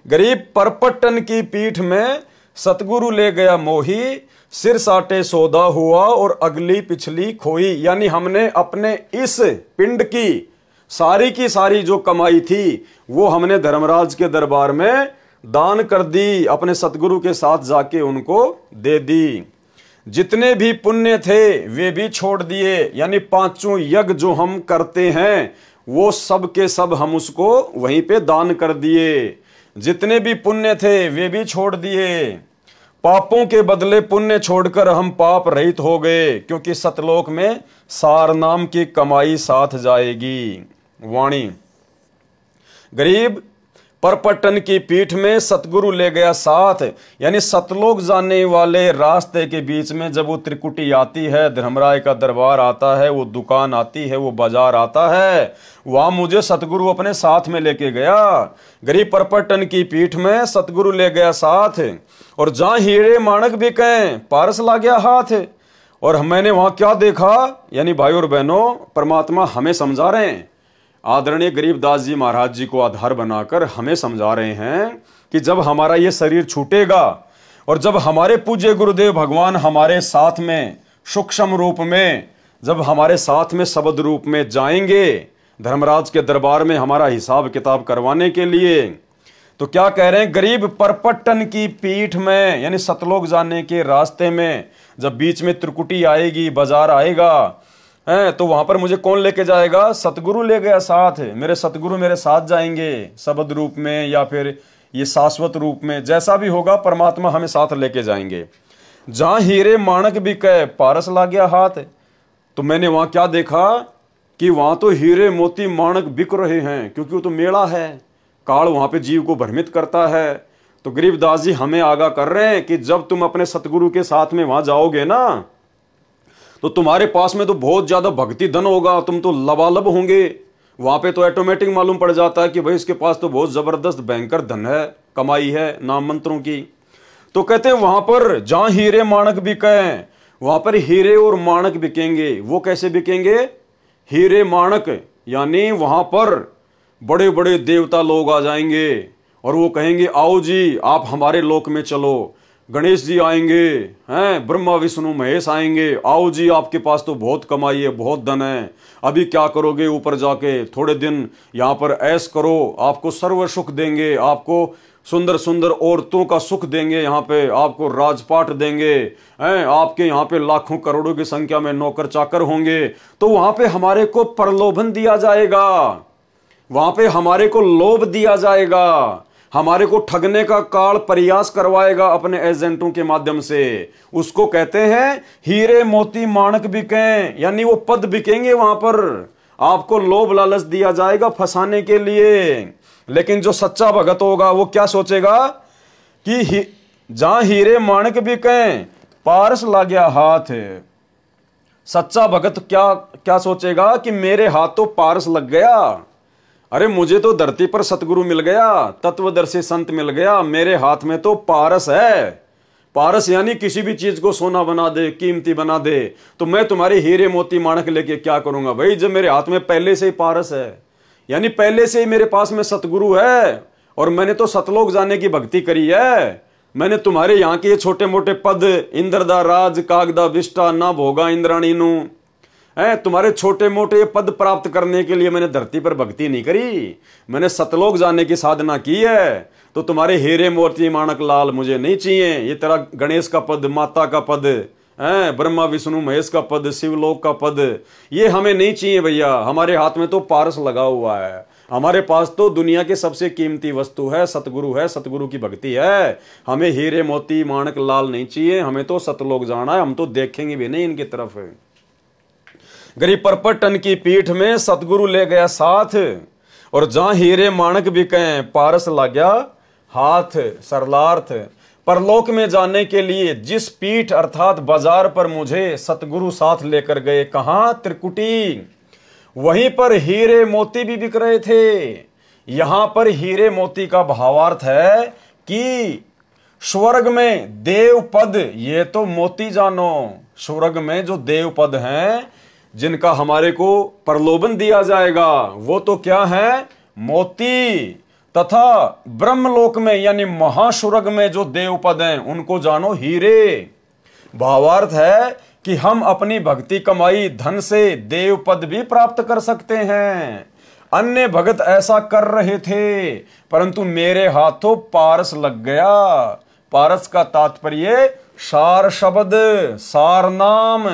गरीब परपट्टन की पीठ में सतगुरु ले गया मोही, सिर साटे सौदा हुआ और अगली पिछली खोई। यानी हमने अपने इस पिंड की सारी की सारी जो कमाई थी वो हमने धर्मराज के दरबार में दान कर दी, अपने सतगुरु के साथ जाके उनको दे दी। जितने भी पुण्य थे वे भी छोड़ दिए, यानी पांचों यज्ञ जो हम करते हैं वो सब के सब हम उसको वहीं पे दान कर दिए। जितने भी पुण्य थे वे भी छोड़ दिए। पापों के बदले पुण्य छोड़कर हम पाप रहित हो गए, क्योंकि सतलोक में सार नाम की कमाई साथ जाएगी। वाणी। गरीब परपट्टन की पीठ में सतगुरु ले गया साथ, यानी सतलोक जाने वाले रास्ते के बीच में जब वो त्रिकुटी आती है, धर्मराय का दरबार आता है, वो दुकान आती है, वो बाजार आता है, वहां मुझे सतगुरु अपने साथ में लेके गया। गरीब परपट्टन की पीठ में सतगुरु ले गया साथ, और जहां हीरे माणक बिके पारस ला गया हाथ। और मैंने वहां क्या देखा, यानी भाई और बहनों, परमात्मा हमें समझा रहे हैं, आदरणीय गरीबदास जी महाराज जी को आधार बनाकर हमें समझा रहे हैं कि जब हमारा ये शरीर छूटेगा और जब हमारे पूज्य गुरुदेव भगवान हमारे साथ में सूक्ष्म रूप में, जब हमारे साथ में शब्द रूप में जाएंगे धर्मराज के दरबार में हमारा हिसाब किताब करवाने के लिए, तो क्या कह रहे हैं, गरीब परपट्टन की पीठ में, यानी सतलोक जाने के रास्ते में जब बीच में त्रिकुटी आएगी, बाजार आएगा, तो वहां पर मुझे कौन लेके जाएगा, सतगुरु ले गया साथ। मेरे सतगुरु मेरे साथ जाएंगे, शब्द रूप में या फिर ये शाश्वत रूप में, जैसा भी होगा परमात्मा हमें साथ लेके जाएंगे। जहां हीरे माणक बिके पारस ला गया हाथ। तो मैंने वहां क्या देखा कि वहां तो हीरे मोती माणक बिक रहे हैं, क्योंकि वो तो मेला है, काल वहां पे जीव को भ्रमित करता है। तो गरीबदास जी हमें आगाह कर रहे हैं कि जब तुम अपने सतगुरु के साथ में वहां जाओगे ना, तो तुम्हारे पास में तो बहुत ज्यादा भक्ति धन होगा, तुम तो लबालब होंगे। वहां पे तो ऑटोमेटिक मालूम पड़ जाता है कि भाई इसके पास तो बहुत जबरदस्त भयंकर धन है, कमाई है नाम मंत्रों की। तो कहते हैं वहां पर जहां हीरे माणक बिके, वहां पर हीरे और माणक बिकेंगे। वो कैसे बिकेंगे, हीरे माणक, यानी वहां पर बड़े बड़े देवता लोग आ जाएंगे और वो कहेंगे आओ जी आप हमारे लोक में चलो, गणेश जी आएंगे, हैं, ब्रह्मा विष्णु महेश आएंगे, आओ जी आपके पास तो बहुत कमाई है, बहुत धन है, अभी क्या करोगे, ऊपर जाके थोड़े दिन यहाँ पर ऐश करो, आपको सर्व सुख देंगे, आपको सुंदर सुंदर औरतों का सुख देंगे, यहाँ पे आपको राजपाट देंगे, हैं, आपके यहाँ पे लाखों करोड़ों की संख्या में नौकर चाकर होंगे। तो वहां पे हमारे को प्रलोभन दिया जाएगा, वहां पे हमारे को लोभ दिया जाएगा, हमारे को ठगने का काल प्रयास करवाएगा अपने एजेंटों के माध्यम से। उसको कहते हैं हीरे मोती माणक बिके, यानी वो पद बिकेंगे वहां पर, आपको लोभ लालच दिया जाएगा फंसाने के लिए। लेकिन जो सच्चा भगत होगा वो क्या सोचेगा कि जहां हीरे माणक बिके पारस ला गया हाथ। सच्चा भगत क्या क्या सोचेगा कि मेरे हाथ तो पारस लग गया, अरे मुझे तो धरती पर सतगुरु मिल गया, तत्वदर्शी संत मिल गया, मेरे हाथ में तो पारस है। पारस यानी किसी भी चीज को सोना बना दे, कीमती बना दे, तो मैं तुम्हारे हीरे मोती माणक लेके क्या करूंगा भाई, जब मेरे हाथ में पहले से ही पारस है, यानी पहले से ही मेरे पास में सतगुरु है, और मैंने तो सतलोक जाने की भक्ति करी है। मैंने तुम्हारे यहाँ के छोटे मोटे पद, इंद्रदा राज कागदा विष्टा ना भोगा इंद्राणी नु, तुम्हारे छोटे मोटे पद प्राप्त करने के लिए मैंने धरती पर भक्ति नहीं करी, मैंने सतलोक जाने की साधना की है। तो तुम्हारे हीरे मोती माणक लाल मुझे नहीं चाहिए, ये तेरा गणेश का पद, माता का पद, ब्रह्मा विष्णु महेश का पद, शिवलोक का पद, ये हमें नहीं चाहिए भैया। हमारे हाथ में तो पारस लगा हुआ है, हमारे पास तो दुनिया के सबसे कीमती वस्तु है, सतगुरु है, सतगुरु की भक्ति है। हमें हीरे मोती माणक लाल नहीं चाहिए, हमें तो सतलोक जाना है, हम तो देखेंगे भी नहीं इनकी तरफ। गरीब परपट्टन की पीठ में सतगुरु ले गया साथ, और जहां हीरे माणक बिके पारस ला गया हाथ। सरलार्थ, परलोक में जाने के लिए जिस पीठ अर्थात बाजार पर मुझे सतगुरु साथ लेकर गए, कहां, त्रिकुटी, वहीं पर हीरे मोती भी बिक रहे थे। यहां पर हीरे मोती का भावार्थ है कि स्वर्ग में देव पद, ये तो मोती जानो, स्वर्ग में जो देव पद हैं जिनका हमारे को प्रलोभन दिया जाएगा, वो तो क्या है, मोती। तथा ब्रह्मलोक में यानी महास्वर्ग में जो देव पद हैं उनको जानो हीरे। भावार्थ है कि हम अपनी भक्ति कमाई धन से देव पद भी प्राप्त कर सकते हैं। अन्य भगत ऐसा कर रहे थे, परंतु मेरे हाथों पारस लग गया। पारस का तात्पर्य सार शब्द, सार नाम,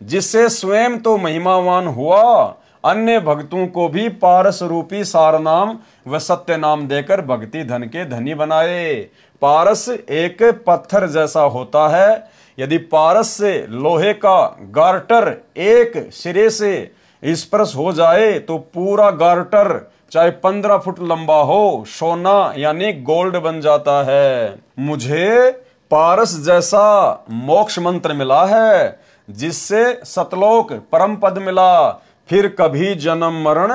जिससे स्वयं तो महिमावान हुआ, अन्य भक्तों को भी पारस रूपी सार नाम व सत्य नाम देकर भक्ति धन के धनी बनाए। पारस एक पत्थर जैसा होता है। यदि पारस से लोहे का गार्टर एक सिरे से स्पर्श हो जाए तो पूरा गार्टर चाहे 15 फुट लंबा हो, सोना यानी गोल्ड बन जाता है। मुझे पारस जैसा मोक्ष मंत्र मिला है, जिससे सतलोक परम पद मिला, फिर कभी जन्म मरण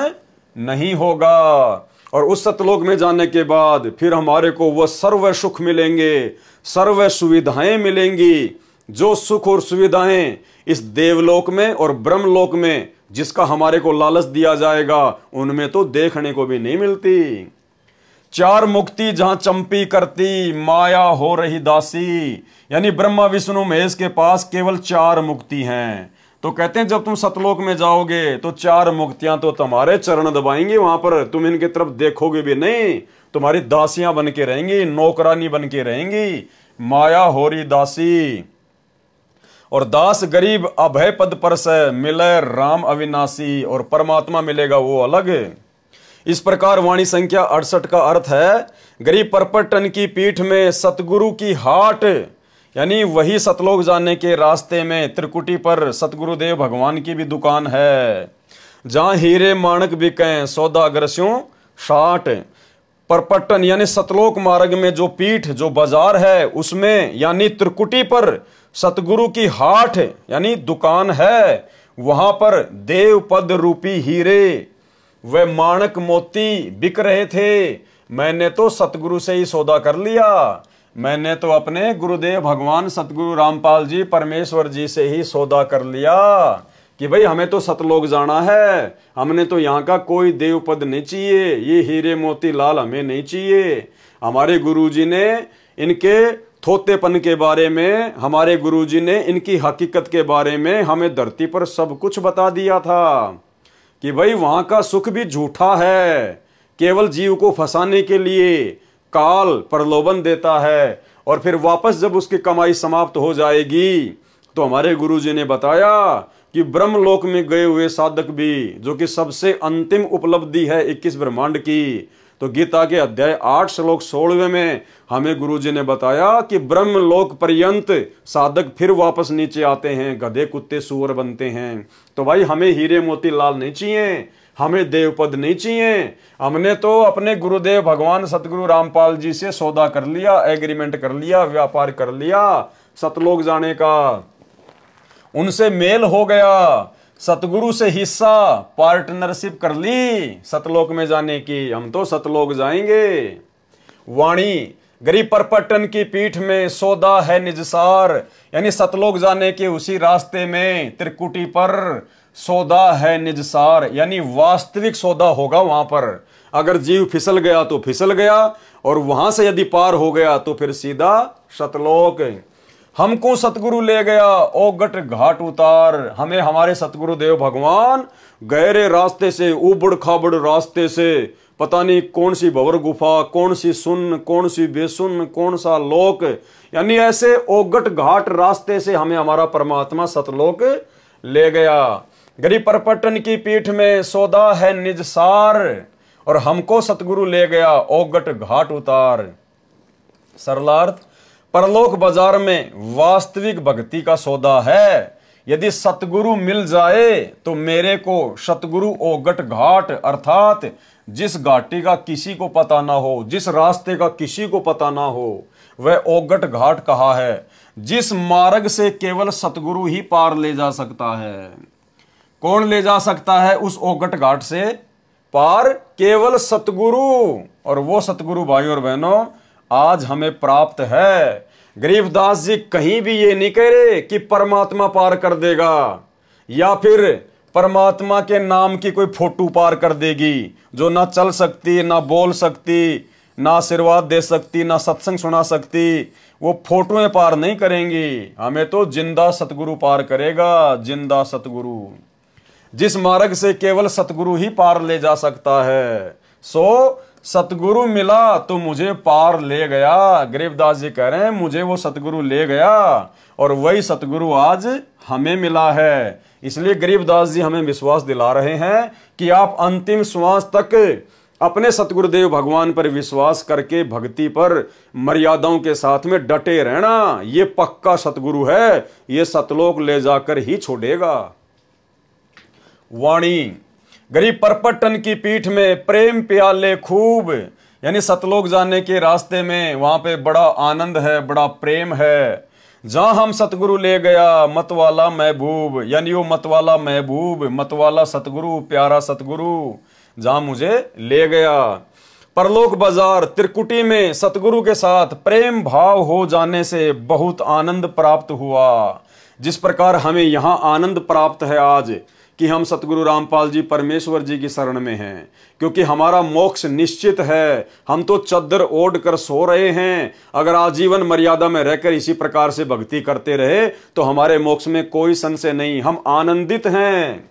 नहीं होगा। और उस सतलोक में जाने के बाद फिर हमारे को वह सर्व सुख मिलेंगे, सर्व सुविधाएं मिलेंगी। जो सुख और सुविधाएं इस देवलोक में और ब्रह्मलोक में जिसका हमारे को लालच दिया जाएगा, उनमें तो देखने को भी नहीं मिलती। चार मुक्ति जहां चंपी करती, माया हो रही दासी, यानी ब्रह्मा विष्णु महेश के पास केवल 4 मुक्ति हैं। तो कहते हैं जब तुम सतलोक में जाओगे तो 4 मुक्तियां तो तुम्हारे चरण दबाएंगे, वहां पर तुम इनकी तरफ देखोगे भी नहीं, तुम्हारी दासियां बन के रहेंगी, नौकरानी बन के रहेंगी। माया हो रही दासी और दास गरीब अभय पद पर से मिले राम अविनाशी, और परमात्मा मिलेगा वो अलग। इस प्रकार वाणी संख्या 68 का अर्थ है, गरीब परपटन की पीठ में सतगुरु की हाट, यानी वही सतलोक जाने के रास्ते में त्रिकुटी पर सतगुरुदेव भगवान की भी दुकान है, जहां हीरे माणक बिकें सौदागर शाट। परपटन यानी सतलोक मार्ग में जो पीठ, जो बाजार है, उसमें यानी त्रिकुटी पर सतगुरु की हाट यानी दुकान है। वहां पर देव पद रूपी हीरे व माणक मोती बिक रहे थे। मैंने तो सतगुरु से ही सौदा कर लिया। मैंने तो अपने गुरुदेव भगवान सतगुरु रामपाल जी परमेश्वर जी से ही सौदा कर लिया कि भाई हमें तो सतलोक जाना है, हमने तो यहाँ का कोई देव पद नहीं चाहिए, ये हीरे मोती लाल हमें नहीं चाहिए। हमारे गुरुजी ने इनके थोतेपन के बारे में, हमारे गुरुजी ने इनकी हकीकत के बारे में हमें धरती पर सब कुछ बता दिया था कि भाई वहां का सुख भी झूठा है, केवल जीव को फंसाने के लिए काल प्रलोभन देता है, और फिर वापस जब उसकी कमाई समाप्त हो जाएगी तो हमारे गुरुजी ने बताया कि ब्रह्मलोक में गए हुए साधक भी, जो कि सबसे अंतिम उपलब्धि है 21 ब्रह्मांड की, तो गीता के अध्याय 8 श्लोक 16 में हमें गुरुजी ने बताया कि ब्रह्मलोक पर्यंत साधक फिर वापस नीचे आते हैं, गधे कुत्ते सूअर बनते हैं। तो भाई हमें हीरे मोती लाल नहीं चाहिए, हमें देवपद नहीं चाहिए। हमने तो अपने गुरुदेव भगवान सतगुरु रामपाल जी से सौदा कर लिया, एग्रीमेंट कर लिया, व्यापार कर लिया सतलोक जाने का, उनसे मेल हो गया, सतगुरु से हिस्सा पार्टनरशिप कर ली सतलोक में जाने की। हम तो सतलोक जाएंगे। वाणी गरीब परपटन की पीठ में सौदा है निजसार, यानी सतलोक जाने के उसी रास्ते में त्रिकुटी पर सौदा है निजसार, यानी वास्तविक सौदा होगा वहां पर। अगर जीव फिसल गया तो फिसल गया, और वहां से यदि पार हो गया तो फिर सीधा सतलोक। हमको सतगुरु ले गया ओगट घाट उतार, हमें हमारे सतगुरु देव भगवान गहरे रास्ते से, उबड़ खाबड़ रास्ते से, पता नहीं कौन सी भंवर गुफा, कौन सी सुन, कौन सी बेसुन, कौन सा लोक, यानी ऐसे ओगट घाट रास्ते से हमें हमारा परमात्मा सतलोक ले गया। गरीब परपटन की पीठ में सौदा है निजसार, और हमको सतगुरु ले गया ओगट घाट उतार। सरलार्थ, परलोक बाजार में वास्तविक भक्ति का सौदा है। यदि सतगुरु मिल जाए तो मेरे को सतगुरु ओगट घाट, अर्थात जिस घाटी का किसी को पता ना हो, जिस रास्ते का किसी को पता ना हो, वह ओगट घाट कहा है, जिस मार्ग से केवल सतगुरु ही पार ले जा सकता है। कौन ले जा सकता है उस ओगट घाट से पार? केवल सतगुरु। और वो सतगुरु भाई और बहनों आज हमें प्राप्त है। गरीबदास जी कहीं भी ये नहीं कह रहे कि परमात्मा पार कर देगा, या फिर परमात्मा के नाम की कोई फोटो पार कर देगी, जो ना चल सकती, ना बोल सकती, ना आशीर्वाद दे सकती, ना सत्संग सुना सकती। वो फोटोएं पार नहीं करेंगी, हमें तो जिंदा सतगुरु पार करेगा, जिंदा सतगुरु। जिस मार्ग से केवल सतगुरु ही पार ले जा सकता है। सो सतगुरु मिला तो मुझे पार ले गया। गरीबदास जी कह रहे हैं मुझे वो सतगुरु ले गया और वही सतगुरु आज हमें मिला है। इसलिए गरीबदास जी हमें विश्वास दिला रहे हैं कि आप अंतिम श्वास तक अपने सतगुरुदेव भगवान पर विश्वास करके भक्ति पर मर्यादाओं के साथ में डटे रहना। ये पक्का सतगुरु है, ये सतलोक ले जाकर ही छोड़ेगा। वाणी गरीब परपटन की पीठ में प्रेम प्याले खूब, यानी सतलोक जाने के रास्ते में वहां पे बड़ा आनंद है, बड़ा प्रेम है। जहां हम सतगुरु ले गया मतवाला महबूब, यानी वो मतवाला महबूब, मतवाला सतगुरु, प्यारा सतगुरु जहां मुझे ले गया। परलोक बाजार त्रिकुटी में सतगुरु के साथ प्रेम भाव हो जाने से बहुत आनंद प्राप्त हुआ। जिस प्रकार हमें यहां आनंद प्राप्त है आज कि हम सतगुरु रामपाल जी परमेश्वर जी की शरण में हैं, क्योंकि हमारा मोक्ष निश्चित है। हम तो चद्दर ओढ़ कर सो रहे हैं। अगर आजीवन मर्यादा में रहकर इसी प्रकार से भक्ति करते रहे तो हमारे मोक्ष में कोई संशय नहीं, हम आनंदित हैं।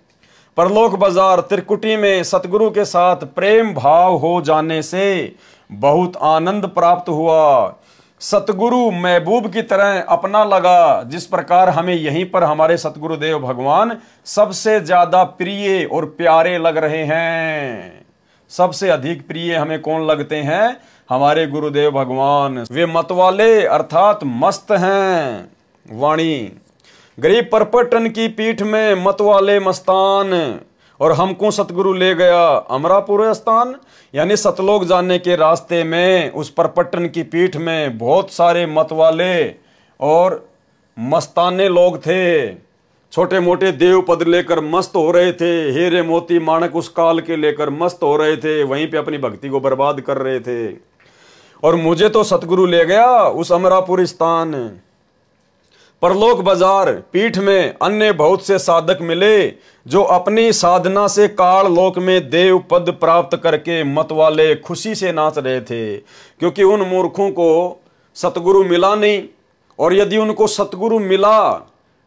परलोक बाजार त्रिकुटी में सतगुरु के साथ प्रेम भाव हो जाने से बहुत आनंद प्राप्त हुआ। सतगुरु महबूब की तरह अपना लगा। जिस प्रकार हमें यहीं पर हमारे सतगुरुदेव भगवान सबसे ज्यादा प्रिय और प्यारे लग रहे हैं। सबसे अधिक प्रिय हमें कौन लगते हैं? हमारे गुरुदेव भगवान। वे मतवाले अर्थात मस्त हैं। वाणी गरीब परपटन की पीठ में मतवाले मस्तान, और हमको सतगुरु ले गया अमरापुर स्थान, यानी सतलोक जाने के रास्ते में उस परपटन की पीठ में बहुत सारे मतवाले और मस्ताने लोग थे। छोटे मोटे देव पद लेकर मस्त हो रहे थे, हीरे मोती माणक उस काल के लेकर मस्त हो रहे थे, वहीं पे अपनी भक्ति को बर्बाद कर रहे थे। और मुझे तो सतगुरु ले गया उस अमरापुर स्थान। परलोक बाजार पीठ में अन्य बहुत से साधक मिले जो अपनी साधना से काल लोक में देव पद प्राप्त करके मतवाले खुशी से नाच रहे थे, क्योंकि उन मूर्खों को सतगुरु मिला नहीं। और यदि उनको सतगुरु मिला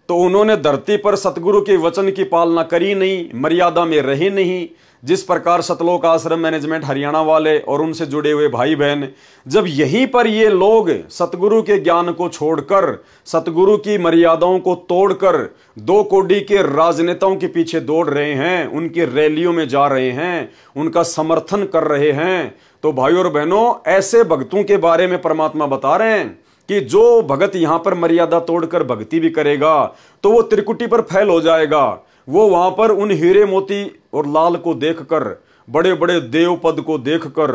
तो उन्होंने धरती पर सतगुरु के वचन की पालना करी नहीं, मर्यादा में रही नहीं। जिस प्रकार सतलोक आश्रम मैनेजमेंट हरियाणा वाले और उनसे जुड़े हुए भाई बहन, जब यहीं पर ये लोग सतगुरु के ज्ञान को छोड़कर, सतगुरु की मर्यादाओं को तोड़कर दो कोडी के राजनेताओं के पीछे दौड़ रहे हैं, उनकी रैलियों में जा रहे हैं, उनका समर्थन कर रहे हैं, तो भाइयों और बहनों, ऐसे भक्तों के बारे में परमात्मा बता रहे हैं कि जो भगत यहां पर मर्यादा तोड़कर भक्ति भी करेगा तो वो त्रिकुटी पर फैल हो जाएगा। वो वहां पर उन हीरे मोती और लाल को देखकर, बड़े बड़े देव पद को देखकर,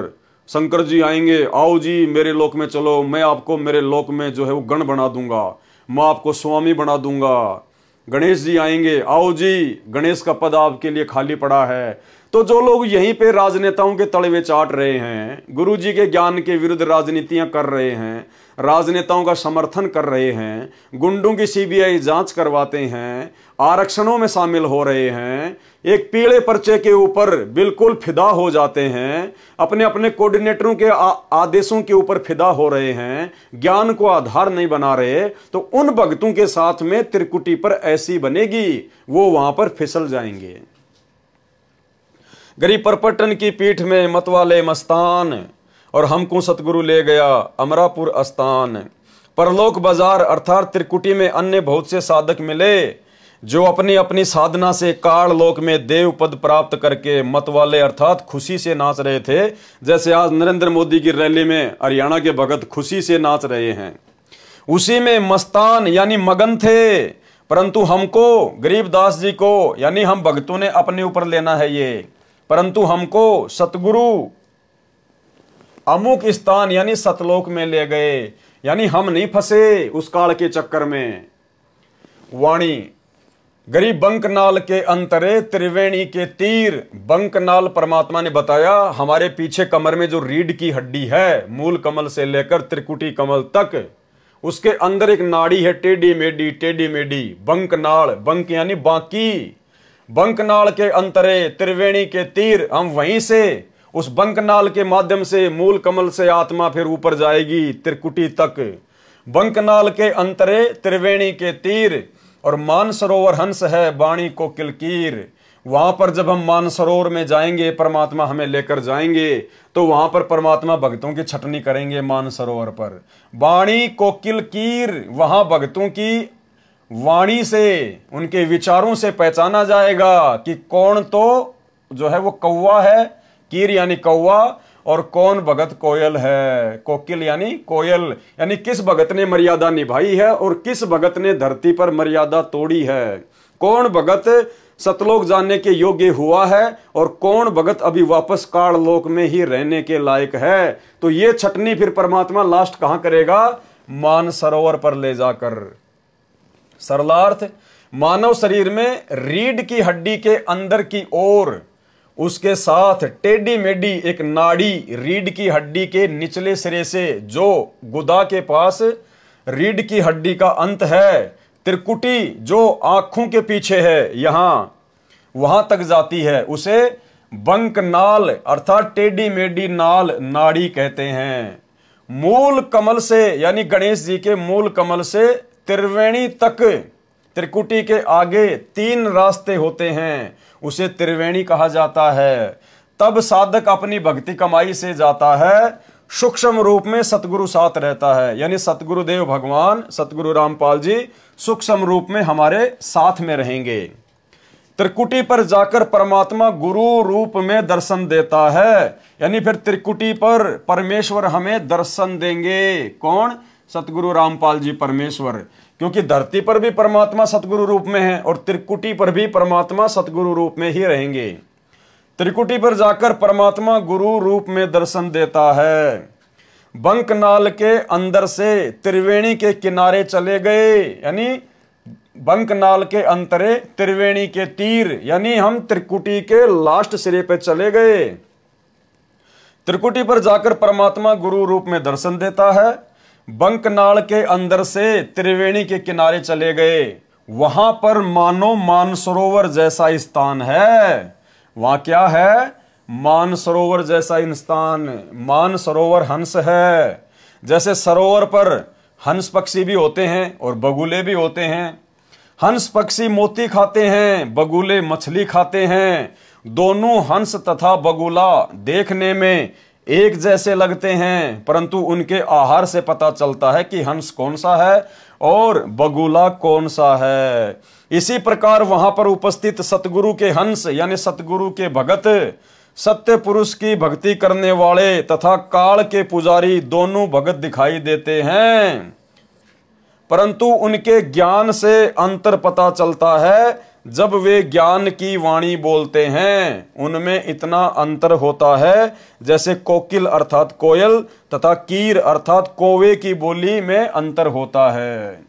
शंकर जी आएंगे, आओ जी मेरे लोक में चलो, मैं आपको मेरे लोक में जो है वो गण बना दूंगा, मैं आपको स्वामी बना दूंगा। गणेश जी आएंगे, आओ जी गणेश का पद आपके लिए खाली पड़ा है। तो जो लोग यहीं पे राजनेताओं के तलवे चाट रहे हैं, गुरु जी के ज्ञान के विरुद्ध राजनीतियां कर रहे हैं, राजनेताओं का समर्थन कर रहे हैं, गुंडों की सीबीआई जांच करवाते हैं, आरक्षणों में शामिल हो रहे हैं, एक पीले पर्चे के ऊपर बिल्कुल फिदा हो जाते हैं, अपने अपने कोऑर्डिनेटरों के आदेशों के ऊपर फिदा हो रहे हैं, ज्ञान को आधार नहीं बना रहे, तो उन भक्तों के साथ में त्रिकुटी पर ऐसी बनेगी, वो वहां पर फिसल जाएंगे। गरीब परपटन की पीठ में मतवाले मस्तान, और हमको सतगुरु ले गया अमरापुर स्थान। परलोक बाजार अर्थात त्रिकुटी में अन्य बहुत से साधक मिले जो अपनी अपनी साधना से काल लोक में देव पद प्राप्त करके मतवाले अर्थात खुशी से नाच रहे थे। जैसे आज नरेंद्र मोदी की रैली में हरियाणा के भगत खुशी से नाच रहे हैं, उसी में मस्तान यानी मगन थे। परंतु हमको, गरीबदास जी को, यानी हम भक्तों ने अपने ऊपर लेना है ये, परंतु हमको सतगुरु अमुक स्थान यानी सतलोक में ले गए, यानी हम नहीं फंसे उस काल के चक्कर में। वाणी गरीब बंकनाल के अंतरे त्रिवेणी के तीर। बंकनाल परमात्मा ने बताया हमारे पीछे कमर में जो रीढ़ की हड्डी है, मूल कमल से लेकर त्रिकुटी कमल तक, उसके अंदर एक नाड़ी है टेढ़ी मेढ़ी, टेढ़ी मेढ़ी, बंकनाल, बंक यानी बाकी। बंकनाल के अंतरे त्रिवेणी के तीर, हम वहीं से उस बंकनाल के माध्यम से मूल कमल से आत्मा फिर ऊपर जाएगी त्रिकुटी तक। बंकनाल के अंतरे त्रिवेणी के तीर, और मानसरोवर हंस है वाणी को किलकीर। वहां पर जब हम मानसरोवर में जाएंगे, परमात्मा हमें लेकर जाएंगे, तो वहां पर परमात्मा भक्तों की छटनी करेंगे मानसरोवर पर। वाणी कोकिल कीर, वहां भक्तों की वाणी से, उनके विचारों से पहचाना जाएगा कि कौन तो जो है वो कौवा है, कीर यानी कौवा, और कौन भगत कोयल है, कोकिल यानी कोयल, यानी किस भगत ने मर्यादा निभाई है और किस भगत ने धरती पर मर्यादा तोड़ी है, कौन भगत सतलोक जाने के योग्य हुआ है और कौन भगत अभी वापस काल लोक में ही रहने के लायक है। तो ये छटनी फिर परमात्मा लास्ट कहां करेगा? मानसरोवर पर ले जाकर। सरलार्थ, मानव शरीर में रीढ़ की हड्डी के अंदर की ओर उसके साथ टेढ़ी मेढ़ी एक नाड़ी रीढ़ की हड्डी के निचले सिरे से, जो गुदा के पास रीढ़ की हड्डी का अंत है, त्रिकुटी जो आंखों के पीछे है, यहां वहां तक जाती है, उसे बंकनाल अर्थात टेढ़ी मेढ़ी नाल नाड़ी कहते हैं। मूल कमल से यानी गणेश जी के मूल कमल से त्रिवेणी तक, त्रिकुटी के आगे 3 रास्ते होते हैं, उसे त्रिवेणी कहा जाता है। तब साधक अपनी भक्ति कमाई से जाता है, सूक्ष्म रूप में सतगुरु साथ रहता है, यानी सतगुरुदेव भगवान सतगुरु रामपाल जी सूक्ष्म रूप में हमारे साथ में रहेंगे। त्रिकुटी पर जाकर परमात्मा गुरु रूप में दर्शन देता है, यानी फिर त्रिकुटी पर परमेश्वर हमें दर्शन देंगे। कौन? सतगुरु रामपाल जी परमेश्वर, क्योंकि धरती पर भी परमात्मा सतगुरु रूप में है और त्रिकुटी पर भी परमात्मा सतगुरु रूप में ही रहेंगे। त्रिकुटी पर जाकर परमात्मा गुरु रूप में दर्शन देता है। बंकनाल के अंदर से त्रिवेणी के किनारे चले गए, यानी बंकनाल के अंतरे त्रिवेणी के तीर, यानी हम त्रिकुटी के लास्ट सिरे पे चले गए। त्रिकुटी पर जाकर परमात्मा गुरु रूप में दर्शन देता है। बंकनाल के अंदर से त्रिवेणी के किनारे चले गए, वहां पर मानो मानसरोवर जैसा स्थान है। वहां क्या है? मानसरोवर जैसा स्थान। मानसरोवर हंस है, जैसे सरोवर पर हंस पक्षी भी होते हैं और बगुले भी होते हैं। हंस पक्षी मोती खाते हैं, बगुले मछली खाते हैं। दोनों हंस तथा बगुला देखने में एक जैसे लगते हैं, परंतु उनके आहार से पता चलता है कि हंस कौन सा है और बगुला कौन सा है। इसी प्रकार वहां पर उपस्थित सतगुरु के हंस यानी सतगुरु के भगत, सत्य पुरुष की भक्ति करने वाले तथा काल के पुजारी दोनों भगत दिखाई देते हैं, परंतु उनके ज्ञान से अंतर पता चलता है। जब वे ज्ञान की वाणी बोलते हैं, उनमें इतना अंतर होता है जैसे कोकिल अर्थात कोयल तथा कीर अर्थात कौवे की बोली में अंतर होता है।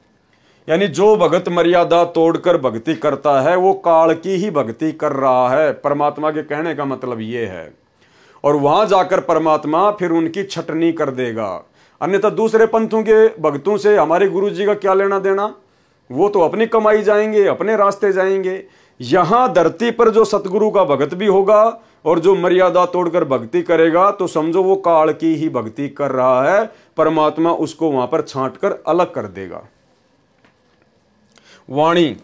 यानी जो भगत मर्यादा तोड़कर भक्ति करता है वो काल की ही भक्ति कर रहा है। परमात्मा के कहने का मतलब ये है। और वहां जाकर परमात्मा फिर उनकी छटनी कर देगा। अन्यथा दूसरे पंथों के भक्तों से हमारे गुरु जी का क्या लेना देना? वो तो अपनी कमाई जाएंगे, अपने रास्ते जाएंगे। यहां धरती पर जो सतगुरु का भगत भी होगा और जो मर्यादा तोड़कर भक्ति करेगा, तो समझो वो काल की ही भक्ति कर रहा है। परमात्मा उसको वहां पर छांट कर अलग कर देगा। वाणी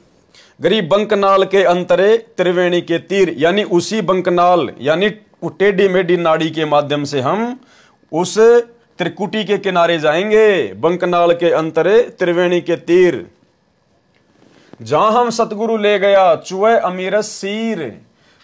गरीब बंकनाल के अंतरे त्रिवेणी के तीर, यानी उसी बंकनाल यानी टेढ़ी मेढ़ी नाड़ी के माध्यम से हम उस त्रिकुटी के किनारे जाएंगे। बंकनाल के अंतरे त्रिवेणी के तीर, जहां हम सतगुरु ले गया चुए अमीरस सीर।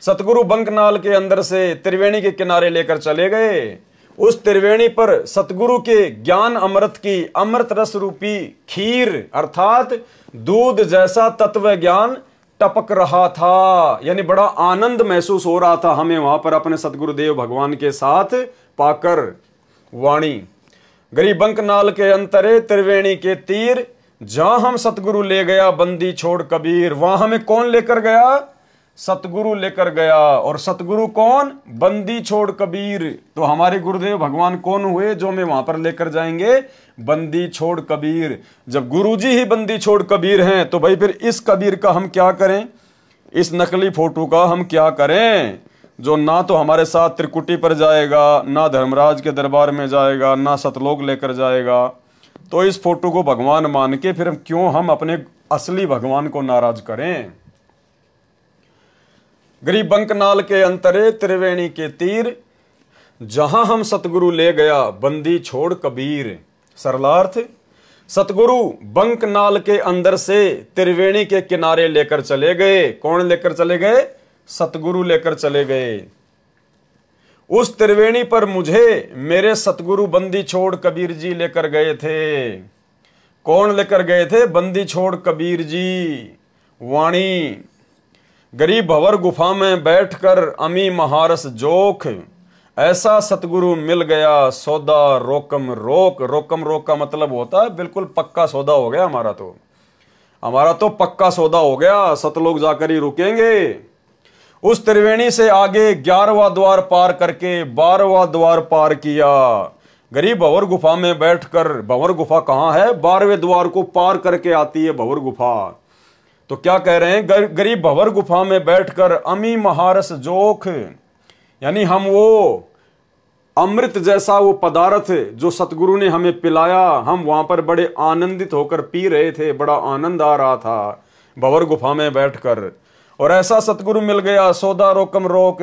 सतगुरु बंकनाल के अंदर से त्रिवेणी के किनारे लेकर चले गए। उस त्रिवेणी पर सतगुरु के ज्ञान अमृत की अमृत रस रूपी खीर अर्थात दूध जैसा तत्व ज्ञान टपक रहा था, यानी बड़ा आनंद महसूस हो रहा था हमें वहां पर अपने सतगुरुदेव भगवान के साथ पाकर। वाणी गरीब बंकनाल के अंतरे त्रिवेणी के तीर, जहां हम सतगुरु ले गया बंदी छोड़ कबीर। वहां हमें कौन लेकर गया? सतगुरु लेकर गया। और सतगुरु कौन? बंदी छोड़ कबीर। तो हमारे गुरुदेव भगवान कौन हुए जो हमें वहां पर लेकर जाएंगे? बंदी छोड़ कबीर। जब गुरुजी ही बंदी छोड़ कबीर हैं, तो भाई फिर इस कबीर का हम क्या करें? इस नकली फोटो का हम क्या करें, जो ना तो हमारे साथ त्रिकुटी पर जाएगा, ना धर्मराज के दरबार में जाएगा, ना सतलोक लेकर जाएगा। तो इस फोटो को भगवान मान के फिर हम क्यों हम अपने असली भगवान को नाराज करें? गरीब बंकनाल के अंतरे त्रिवेणी के तीर, जहां हम सतगुरु ले गया बंदी छोड़ कबीर। सरलार्थ, सतगुरु बंकनाल के अंदर से त्रिवेणी के किनारे लेकर चले गए। कौन लेकर चले गए? सतगुरु लेकर चले गए। उस त्रिवेणी पर मुझे मेरे सतगुरु बंदी छोड़ कबीर जी लेकर गए थे। कौन लेकर गए थे? बंदी छोड़ कबीर जी। वाणी, गरीब भंवर गुफा में बैठकर अमी महारस जोख, ऐसा सतगुरु मिल गया सौदा रोकम रोक। रोकम रोक का मतलब होता है बिल्कुल पक्का सौदा हो गया हमारा तो पक्का सौदा हो गया, सतलोक जाकर ही रुकेंगे। उस त्रिवेणी से आगे 11वां द्वार पार करके 12वां द्वार पार किया। गरीब भंवर गुफा में बैठकर, भंवर गुफा कहां है? 12वें द्वार को पार करके आती है भंवर गुफा। तो क्या कह रहे हैं? गरीब भंवर गुफा में बैठकर अमी महारस जोख, यानी हम वो अमृत जैसा वो पदार्थ जो सतगुरु ने हमें पिलाया, हम वहां पर बड़े आनंदित होकर पी रहे थे, बड़ा आनंद आ रहा था भंवर गुफा में बैठकर। और ऐसा सतगुरु मिल गया सौदा रोकम रोक।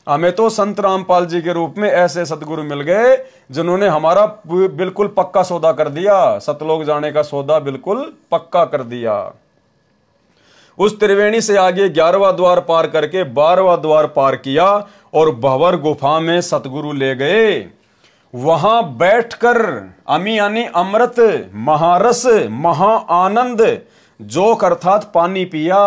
हमें तो संत रामपाल जी के रूप में ऐसे सतगुरु मिल गए जिन्होंने हमारा बिल्कुल पक्का सौदा कर दिया, सतलोक जाने का सौदा बिल्कुल पक्का कर दिया। उस त्रिवेणी से आगे 11वां द्वार पार करके 12वां द्वार पार किया और भंवर गुफा में सतगुरु ले गए। वहां बैठकर अमी यानी अमृत, महारस, महा आनंद, जोक अर्थात पानी पिया।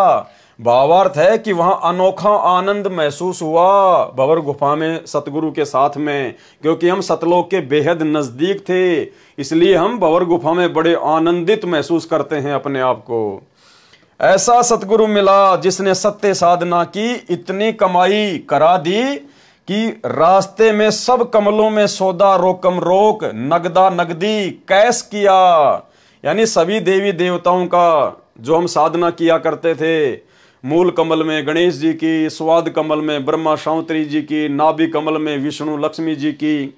भावार्थ है कि वहां अनोखा आनंद महसूस हुआ भंवर गुफा में सतगुरु के साथ में, क्योंकि हम सतलोक के बेहद नजदीक थे, इसलिए हम भंवर गुफा में बड़े आनंदित महसूस करते हैं अपने आप को। ऐसा सतगुरु मिला जिसने सत्य साधना की इतनी कमाई करा दी कि रास्ते में सब कमलों में सौदा रोकम रोक, नगदा नगदी कैश किया। यानी सभी देवी देवताओं का जो हम साधना किया करते थे, मूल कमल में गणेश जी की, स्वाद कमल में ब्रह्मा शांतरी जी की, नाभि कमल में विष्णु लक्ष्मी जी की,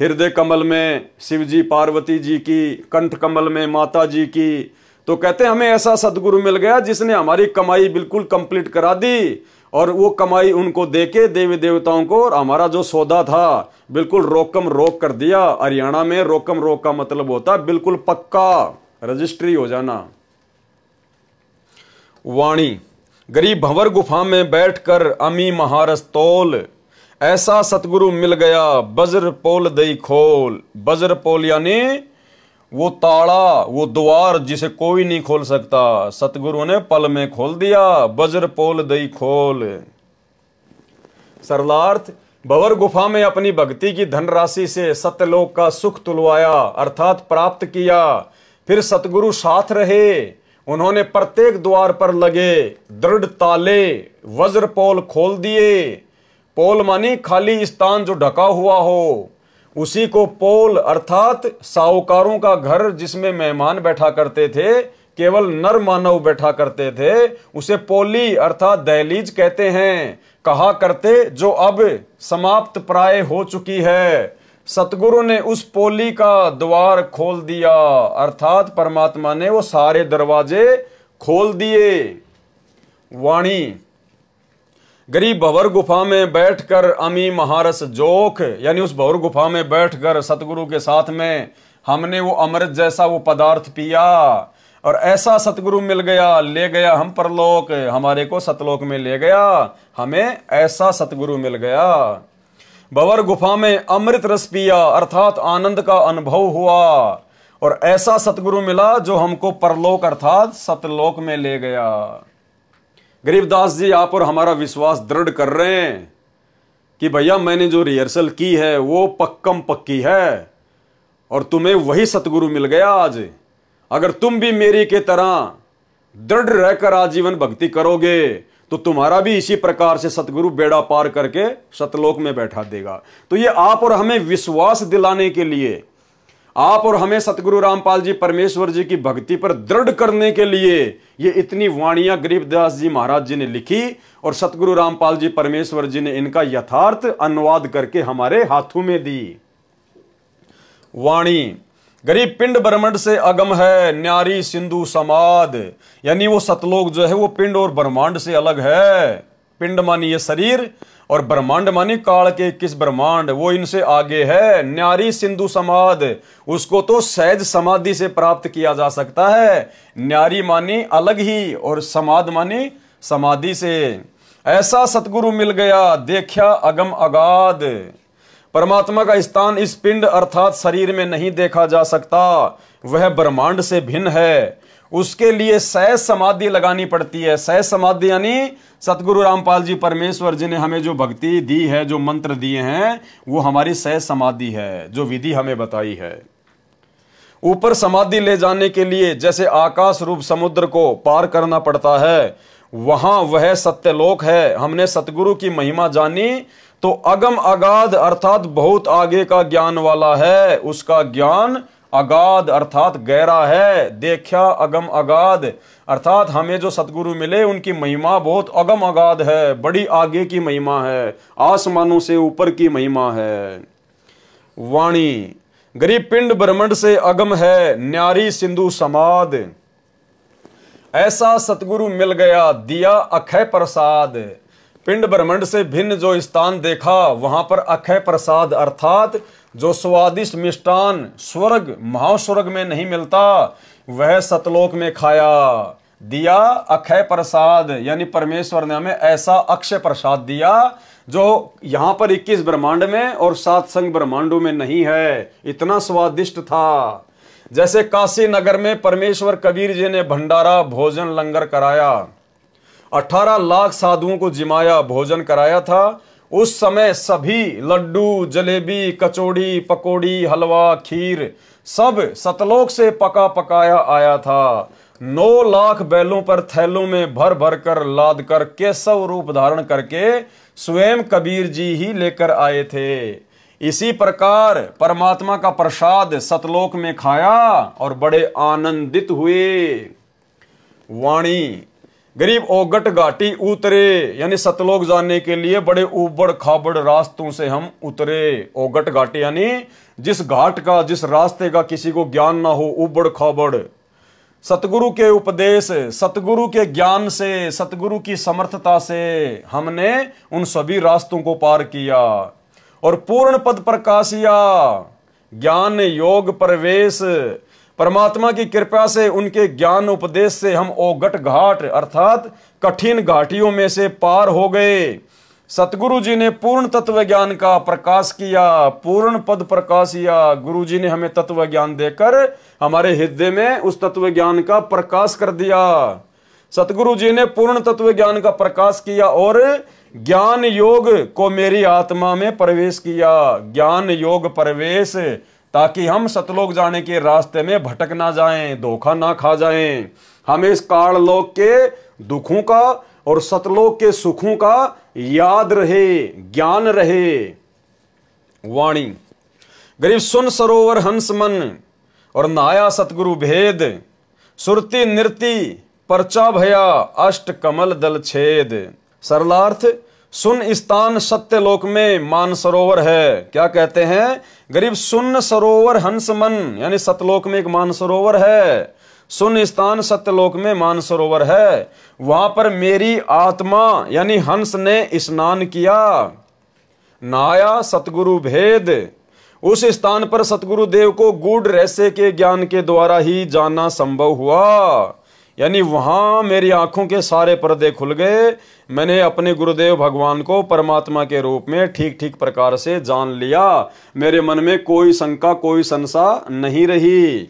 हृदय कमल में शिव जी पार्वती जी की, कंठ कमल में माता जी की। तो कहते हैं हमें ऐसा सदगुरु मिल गया जिसने हमारी कमाई बिल्कुल कंप्लीट करा दी, और वो कमाई उनको देके देवी देवताओं को, और हमारा जो सौदा था बिल्कुल रोकम रोक कर दिया। हरियाणा में रोकम रोक का मतलब होता है बिल्कुल पक्का रजिस्ट्री हो जाना। वाणी, गरीब भंवर गुफा में बैठकर अमी महारस तोल, ऐसा सतगुरु मिल गया बज्र पोल दई खोल। बज्र पोल यानी वो ताला, वो द्वार जिसे कोई नहीं खोल सकता, सतगुरु ने पल में खोल दिया। बज्र पोल दई खोल। सरलार्थ, भंवर गुफा में अपनी भक्ति की धनराशि से सत्यलोक का सुख तुलवाया अर्थात प्राप्त किया। फिर सतगुरु साथ रहे, उन्होंने प्रत्येक द्वार पर लगे दृढ़ ताले वज्र पोल खोल दिए। पोल मानी खाली स्थान जो ढका हुआ हो, उसी को पोल अर्थात साहूकारों का घर जिसमें मेहमान बैठा करते थे, केवल नर मानव बैठा करते थे, उसे पोली अर्थात दहलीज कहते हैं, कहा करते, जो अब समाप्त प्राय हो चुकी है। सतगुरु ने उस पोली का द्वार खोल दिया अर्थात परमात्मा ने वो सारे दरवाजे खोल दिए। वाणी, गरीब भंवर गुफा में बैठकर अमी महारस जोख, यानी उस भंवर गुफा में बैठकर सतगुरु के साथ में हमने वो अमृत जैसा वो पदार्थ पिया, और ऐसा सतगुरु मिल गया, ले गया हम परलोक, हमारे को सतलोक में ले गया, हमें ऐसा सतगुरु मिल गया। भंवर गुफा में अमृत रस पिया अर्थात आनंद का अनुभव हुआ, और ऐसा सतगुरु मिला जो हमको परलोक अर्थात सतलोक में ले गया। गरीबदास जी आप और हमारा विश्वास दृढ़ कर रहे हैं कि भैया मैंने जो रिहर्सल की है वो पक्कम पक्की है, और तुम्हें वही सतगुरु मिल गया आज। अगर तुम भी मेरी के तरह दृढ़ रहकर आजीवन भक्ति करोगे तो तुम्हारा भी इसी प्रकार से सतगुरु बेड़ा पार करके सतलोक में बैठा देगा। तो ये आप और हमें विश्वास दिलाने के लिए, आप और हमें सतगुरु रामपाल जी परमेश्वर जी की भक्ति पर दृढ़ करने के लिए ये इतनी वाणियां गरीबदास जी महाराज जी ने लिखी, और सतगुरु रामपाल जी परमेश्वर जी ने इनका यथार्थ अनुवाद करके हमारे हाथों में दी। वाणी, गरीब पिंड ब्रह्मांड से अगम है न्यारी सिंधु समाद, यानी वो सतलोक जो है वो पिंड और ब्रह्मांड से अलग है। पिंड मानी ये शरीर और ब्रह्मांड मानी काल के 21 ब्रह्मांड, वो इनसे आगे है। न्यारी सिंधु समाध, उसको तो सहज समाधि से प्राप्त किया जा सकता है। न्यारी मानी अलग ही और समाध मानी समाधि से। ऐसा सतगुरु मिल गया देखा अगम अगाध। परमात्मा का स्थान इस पिंड अर्थात शरीर में नहीं देखा जा सकता, वह ब्रह्मांड से भिन्न है। उसके लिए सहज समाधि लगानी पड़ती है। सहज समाधि यानी सतगुरु रामपाल जी परमेश्वर जी ने हमें जो भक्ति दी है, जो मंत्र दिए हैं, वो हमारी सहज समाधि है, जो विधि हमें बताई है। ऊपर समाधि ले जाने के लिए जैसे आकाश रूप समुद्र को पार करना पड़ता है, वहां वह सत्यलोक है। हमने सतगुरु की महिमा जानी तो अगम अगाध अर्थात बहुत आगे का ज्ञान वाला है। उसका ज्ञान अगाध अर्थात गहरा है। देखा अगम अगाध अर्थात हमें जो सतगुरु मिले उनकी महिमा बहुत अगम अगाध है, बड़ी आगे की महिमा है, आसमानों से ऊपर की महिमा है। वाणी गरीब पिंड ब्रह्मांड से अगम है, न्यारी सिंधु समाध। ऐसा सतगुरु मिल गया दिया अक्षय प्रसाद। पिंड ब्रह्मांड से भिन्न जो स्थान देखा, वहां पर अक्षय प्रसाद अर्थात जो स्वादिष्ट मिष्टान स्वर्ग महास्वर्ग में नहीं मिलता, वह सतलोक में खाया। दिया अक्षय प्रसाद यानी परमेश्वर ने हमें ऐसा अक्षय प्रसाद दिया जो यहां पर 21 ब्रह्मांड में और 7 संग ब्रह्मांडों में नहीं है। इतना स्वादिष्ट था। जैसे काशी नगर में परमेश्वर कबीर जी ने भंडारा भोजन लंगर कराया, 18 लाख साधुओं को जिमाया भोजन कराया था। उस समय सभी लड्डू जलेबी कचौड़ी पकौड़ी हलवा खीर सब सतलोक से पका पकाया आया था। 9 लाख बैलों पर थैलों में भर भर कर लाद कर केशव रूप धारण करके स्वयं कबीर जी ही लेकर आए थे। इसी प्रकार परमात्मा का प्रसाद सतलोक में खाया और बड़े आनंदित हुए। वाणी गरीब ओगट घाटी उतरे यानी सतलोक जाने के लिए बड़े उबड़ खाबड़ रास्तों से हम उतरे। ओगट घाटी यानी जिस घाट का जिस रास्ते का किसी को ज्ञान ना हो, उबड़ खाबड़। सतगुरु के उपदेश सतगुरु के ज्ञान से सतगुरु की समर्थता से हमने उन सभी रास्तों को पार किया और पूर्ण पद प्रकाशिया। ज्ञान योग प्रवेश परमात्मा की कृपा से उनके ज्ञान उपदेश से हम ओगट घाट अर्थात कठिन घाटियों में से पार हो गए। सतगुरु जी ने पूर्ण तत्व ज्ञान का प्रकाश किया, पूर्ण पद प्रकाशिया। गुरु जी ने हमें तत्व ज्ञान देकर हमारे हृदय में उस तत्व ज्ञान का प्रकाश कर दिया। सतगुरु जी ने पूर्ण तत्व ज्ञान का प्रकाश किया और ज्ञान योग को मेरी आत्मा में प्रवेश किया। ज्ञान योग प्रवेश ताकि हम सतलोक जाने के रास्ते में भटक ना जाएं, धोखा ना खा जाएं। हमें इस काल लोक के दुखों का और सतलोक के सुखों का याद रहे, ज्ञान रहे। वाणी गरीब सुन सरोवर हंस मन और नाया सतगुरु भेद। सुरती नृति परचा भया अष्ट कमल दल छेद। सरलार्थ सुन स्थान सत्यलोक में मान सरोवर है। क्या कहते हैं? गरीब सुन सरोवर हंस मन यानी सतलोक में एक मान सरोवर है। सुन स्थान सत्यलोक में मान सरोवर है, वहां पर मेरी आत्मा यानी हंस ने स्नान किया। नाया सतगुरु भेद, उस स्थान पर सतगुरु देव को गूढ़ रहस्य के ज्ञान के द्वारा ही जाना संभव हुआ। यानी वहां मेरी आंखों के सारे पर्दे खुल गए। मैंने अपने गुरुदेव भगवान को परमात्मा के रूप में ठीक ठीक प्रकार से जान लिया। मेरे मन में कोई शंका कोई संशय नहीं रही।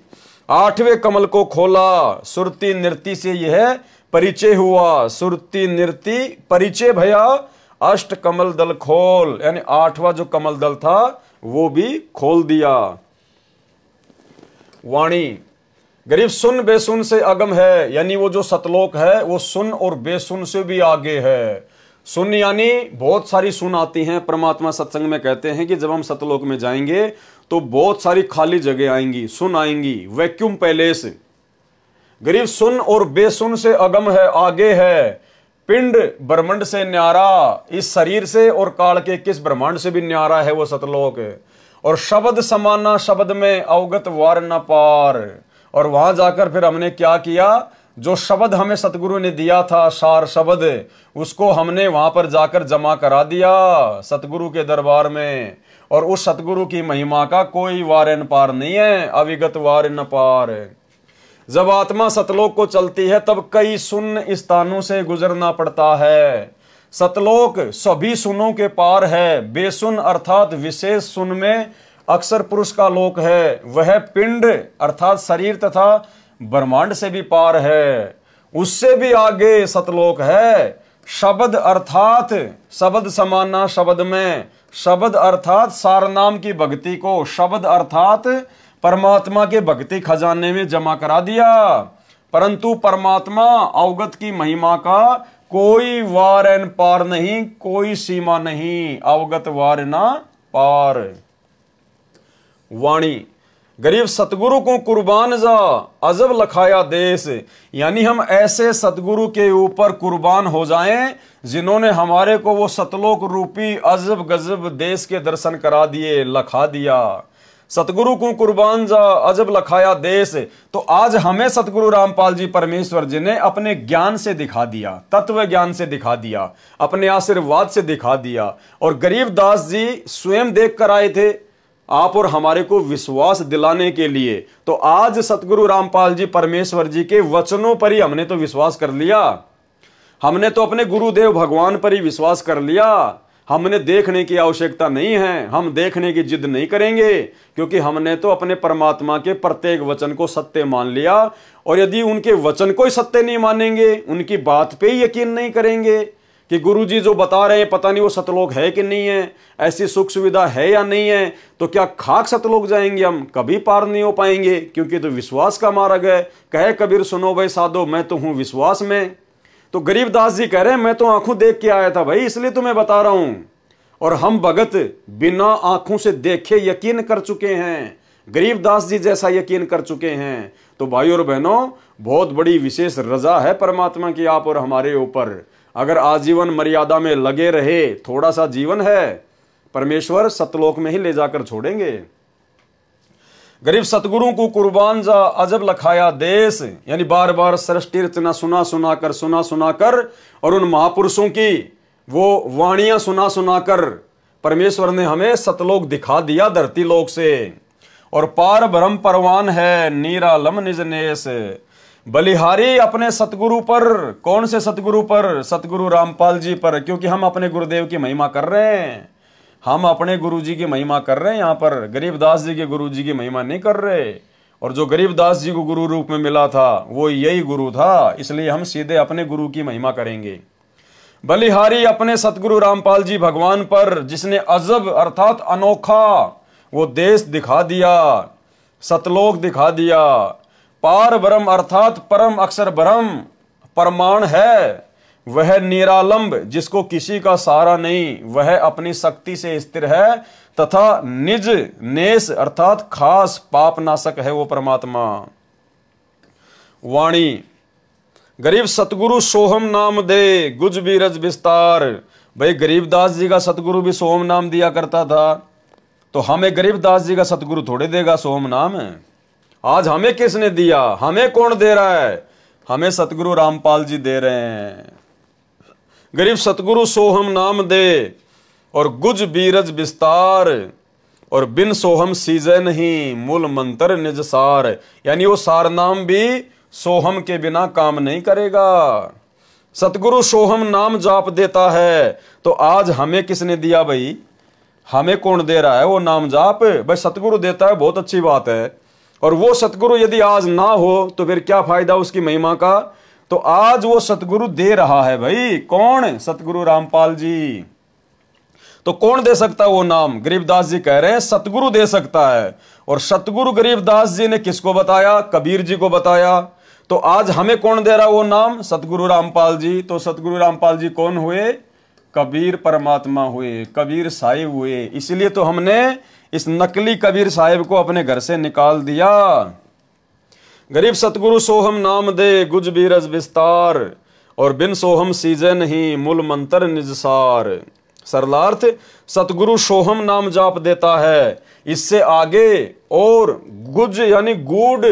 8वें कमल को खोला, सुरती नृति से यह परिचय हुआ। सुरती नृति परिचय भया अष्ट कमल दल खोल, यानी 8वां जो कमल दल था वो भी खोल दिया। वाणी गरीब सुन बेसुन से अगम है, यानी वो जो सतलोक है वो सुन और बेसुन से भी आगे है। सुन यानी बहुत सारी सुन आती हैं। परमात्मा सत्संग में कहते हैं कि जब हम सतलोक में जाएंगे तो बहुत सारी खाली जगह आएंगी, सुन आएंगी, वैक्यूम पैलेस। गरीब सुन और बेसुन से अगम है, आगे है। पिंड ब्रह्मांड से न्यारा, इस शरीर से और काल के किस ब्रह्मांड से भी न्यारा है वो सतलोक। और शब्द समाना शब्द में अवगत वार न पार। और वहां जाकर फिर हमने क्या किया? जो शब्द हमें सतगुरु ने दिया था, सार शब्द, उसको हमने वहां पर जाकर जमा करा दिया सतगुरु के दरबार में। और उस सतगुरु की महिमा का कोई वार न पार नहीं है, अविगत वार न पार। जब आत्मा सतलोक को चलती है तब कई शून्य स्थानों से गुजरना पड़ता है। सतलोक सभी सुनों के पार है, बेसुन अर्थात विशेष सुन में अक्षर पुरुष का लोक है। वह पिंड अर्थात शरीर तथा ब्रह्मांड से भी पार है, उससे भी आगे सतलोक है। शब्द अर्थात शब्द समाना शब्द में, शब्द अर्थात सार नाम की भक्ति को शब्द अर्थात परमात्मा के भक्ति खजाने में जमा करा दिया। परंतु परमात्मा अवगत की महिमा का कोई वार न पार नहीं, कोई सीमा नहीं, अवगत वार ना पार। वाणी गरीब सतगुरु को कुर्बान जा अजब लखाया देश, यानी हम ऐसे सतगुरु के ऊपर कुर्बान हो जाएं जिन्होंने हमारे को वो सतलोक रूपी अजब गजब देश के दर्शन करा दिए, लखा दिया। सतगुरु को कुर्बान जा अजब लखाया देश, तो आज हमें सतगुरु रामपाल जी परमेश्वर जी ने अपने ज्ञान से दिखा दिया, तत्व ज्ञान से दिखा दिया, अपने आशीर्वाद से दिखा दिया। और गरीबदास जी स्वयं देख कर आए थे आप और हमारे को विश्वास दिलाने के लिए। तो आज सतगुरु रामपाल जी परमेश्वर जी के वचनों पर ही हमने तो विश्वास कर लिया, हमने तो अपने गुरुदेव भगवान पर ही विश्वास कर लिया। हमने देखने की आवश्यकता नहीं है, हम देखने की जिद नहीं करेंगे, क्योंकि हमने तो अपने परमात्मा के प्रत्येक वचन को सत्य मान लिया। और यदि उनके वचन को ही सत्य नहीं मानेंगे, उनकी बात पे ही यकीन नहीं करेंगे कि गुरुजी जो बता रहे हैं पता नहीं वो सतलोक है कि नहीं है, ऐसी सुख सुविधा है या नहीं है, तो क्या खाक सतलोक जाएंगे हम? कभी पार नहीं हो पाएंगे, क्योंकि तो विश्वास का मार्ग है। कहे कबीर सुनो भाई साधो, मैं तो हूं विश्वास में। तो गरीबदास जी कह रहे हैं मैं तो आंखों देख के आया था भाई, इसलिए तुम्हें बता रहा हूं। और हम भगत बिना आंखों से देखे यकीन कर चुके हैं, गरीबदास जी जैसा यकीन कर चुके हैं। तो भाई और बहनों, बहुत बड़ी विशेष रजा है परमात्मा की आप और हमारे ऊपर। अगर आजीवन मर्यादा में लगे रहे, थोड़ा सा जीवन है, परमेश्वर सतलोक में ही ले जाकर छोड़ेंगे। गरीब सतगुरु को कुर्बान जा अजब लखाया देश, यानी बार बार सृष्टि रचना सुना सुना कर और उन महापुरुषों की वो वाणियां सुना सुना कर परमेश्वर ने हमें सतलोक दिखा दिया धरती लोक से। और पार ब्रह्म परवान है निरालम निज नेस, बलिहारी अपने सतगुरु पर। कौन से सतगुरु पर? सतगुरु रामपाल जी पर, क्योंकि हम अपने गुरुदेव की महिमा कर रहे हैं, हम अपने गुरुजी की महिमा कर रहे हैं। यहाँ पर गरीबदास जी के गुरुजी की महिमा नहीं कर रहे। और जो गरीबदास जी को गुरु रूप में मिला था वो यही गुरु था, इसलिए हम सीधे अपने गुरु की महिमा करेंगे। बलिहारी अपने सतगुरु रामपाल जी भगवान पर, जिसने अजब अर्थात अनोखा वो देश दिखा दिया, सतलोक दिखा दिया। पार ब्रह्म अर्थात परम अक्षर ब्रह्म परमाण है, वह निरालंब जिसको किसी का सहारा नहीं, वह अपनी शक्ति से स्थिर है, तथा निज नेस अर्थात खास पाप नाशक है वो परमात्मा। वाणी गरीब सतगुरु सोहम नाम दे गुज बीरज विस्तार। भाई गरीबदास जी का सतगुरु भी सोहम नाम दिया करता था, तो हमें गरीबदास जी का सतगुरु थोड़े देगा सोहम नाम? आज हमें किसने दिया? हमें कौन दे रहा है? हमें सतगुरु रामपाल जी दे रहे हैं। गरीब सतगुरु सोहम नाम दे और गुज बीरज विस्तार, और बिन सोहम सीजे नहीं मूल मंत्र निज सार, यानी वो सार नाम भी सोहम के बिना काम नहीं करेगा। सतगुरु सोहम नाम जाप देता है, तो आज हमें किसने दिया भाई? हमें कौन दे रहा है वो नाम जाप? भाई सतगुरु देता है, बहुत अच्छी बात है। और वो सतगुरु यदि आज ना हो तो फिर क्या फायदा उसकी महिमा का? तो आज वो सतगुरु दे रहा है भाई। कौन? सतगुरु रामपाल जी। तो कौन दे सकता है वो नाम? गरीबदास जी कह रहे हैं सतगुरु दे सकता है। और सतगुरु गरीबदास जी ने किसको बताया? कबीर जी को बताया। तो आज हमें कौन दे रहा वो नाम? सतगुरु रामपाल जी। तो सतगुरु रामपाल जी कौन हुए? कबीर परमात्मा हुए, कबीर साहिब हुए। इसलिए तो हमने इस नकली कबीर साहिब को अपने घर से निकाल दिया। गरीब सतगुरु सोहम नाम दे गुज बीरज विस्तार, और बिन सोहम सीजे नहीं मूल मंत्र निजसार। सरलार्थ सतगुरु सोहम नाम जाप देता है, इससे आगे और गुज यानी गूढ़,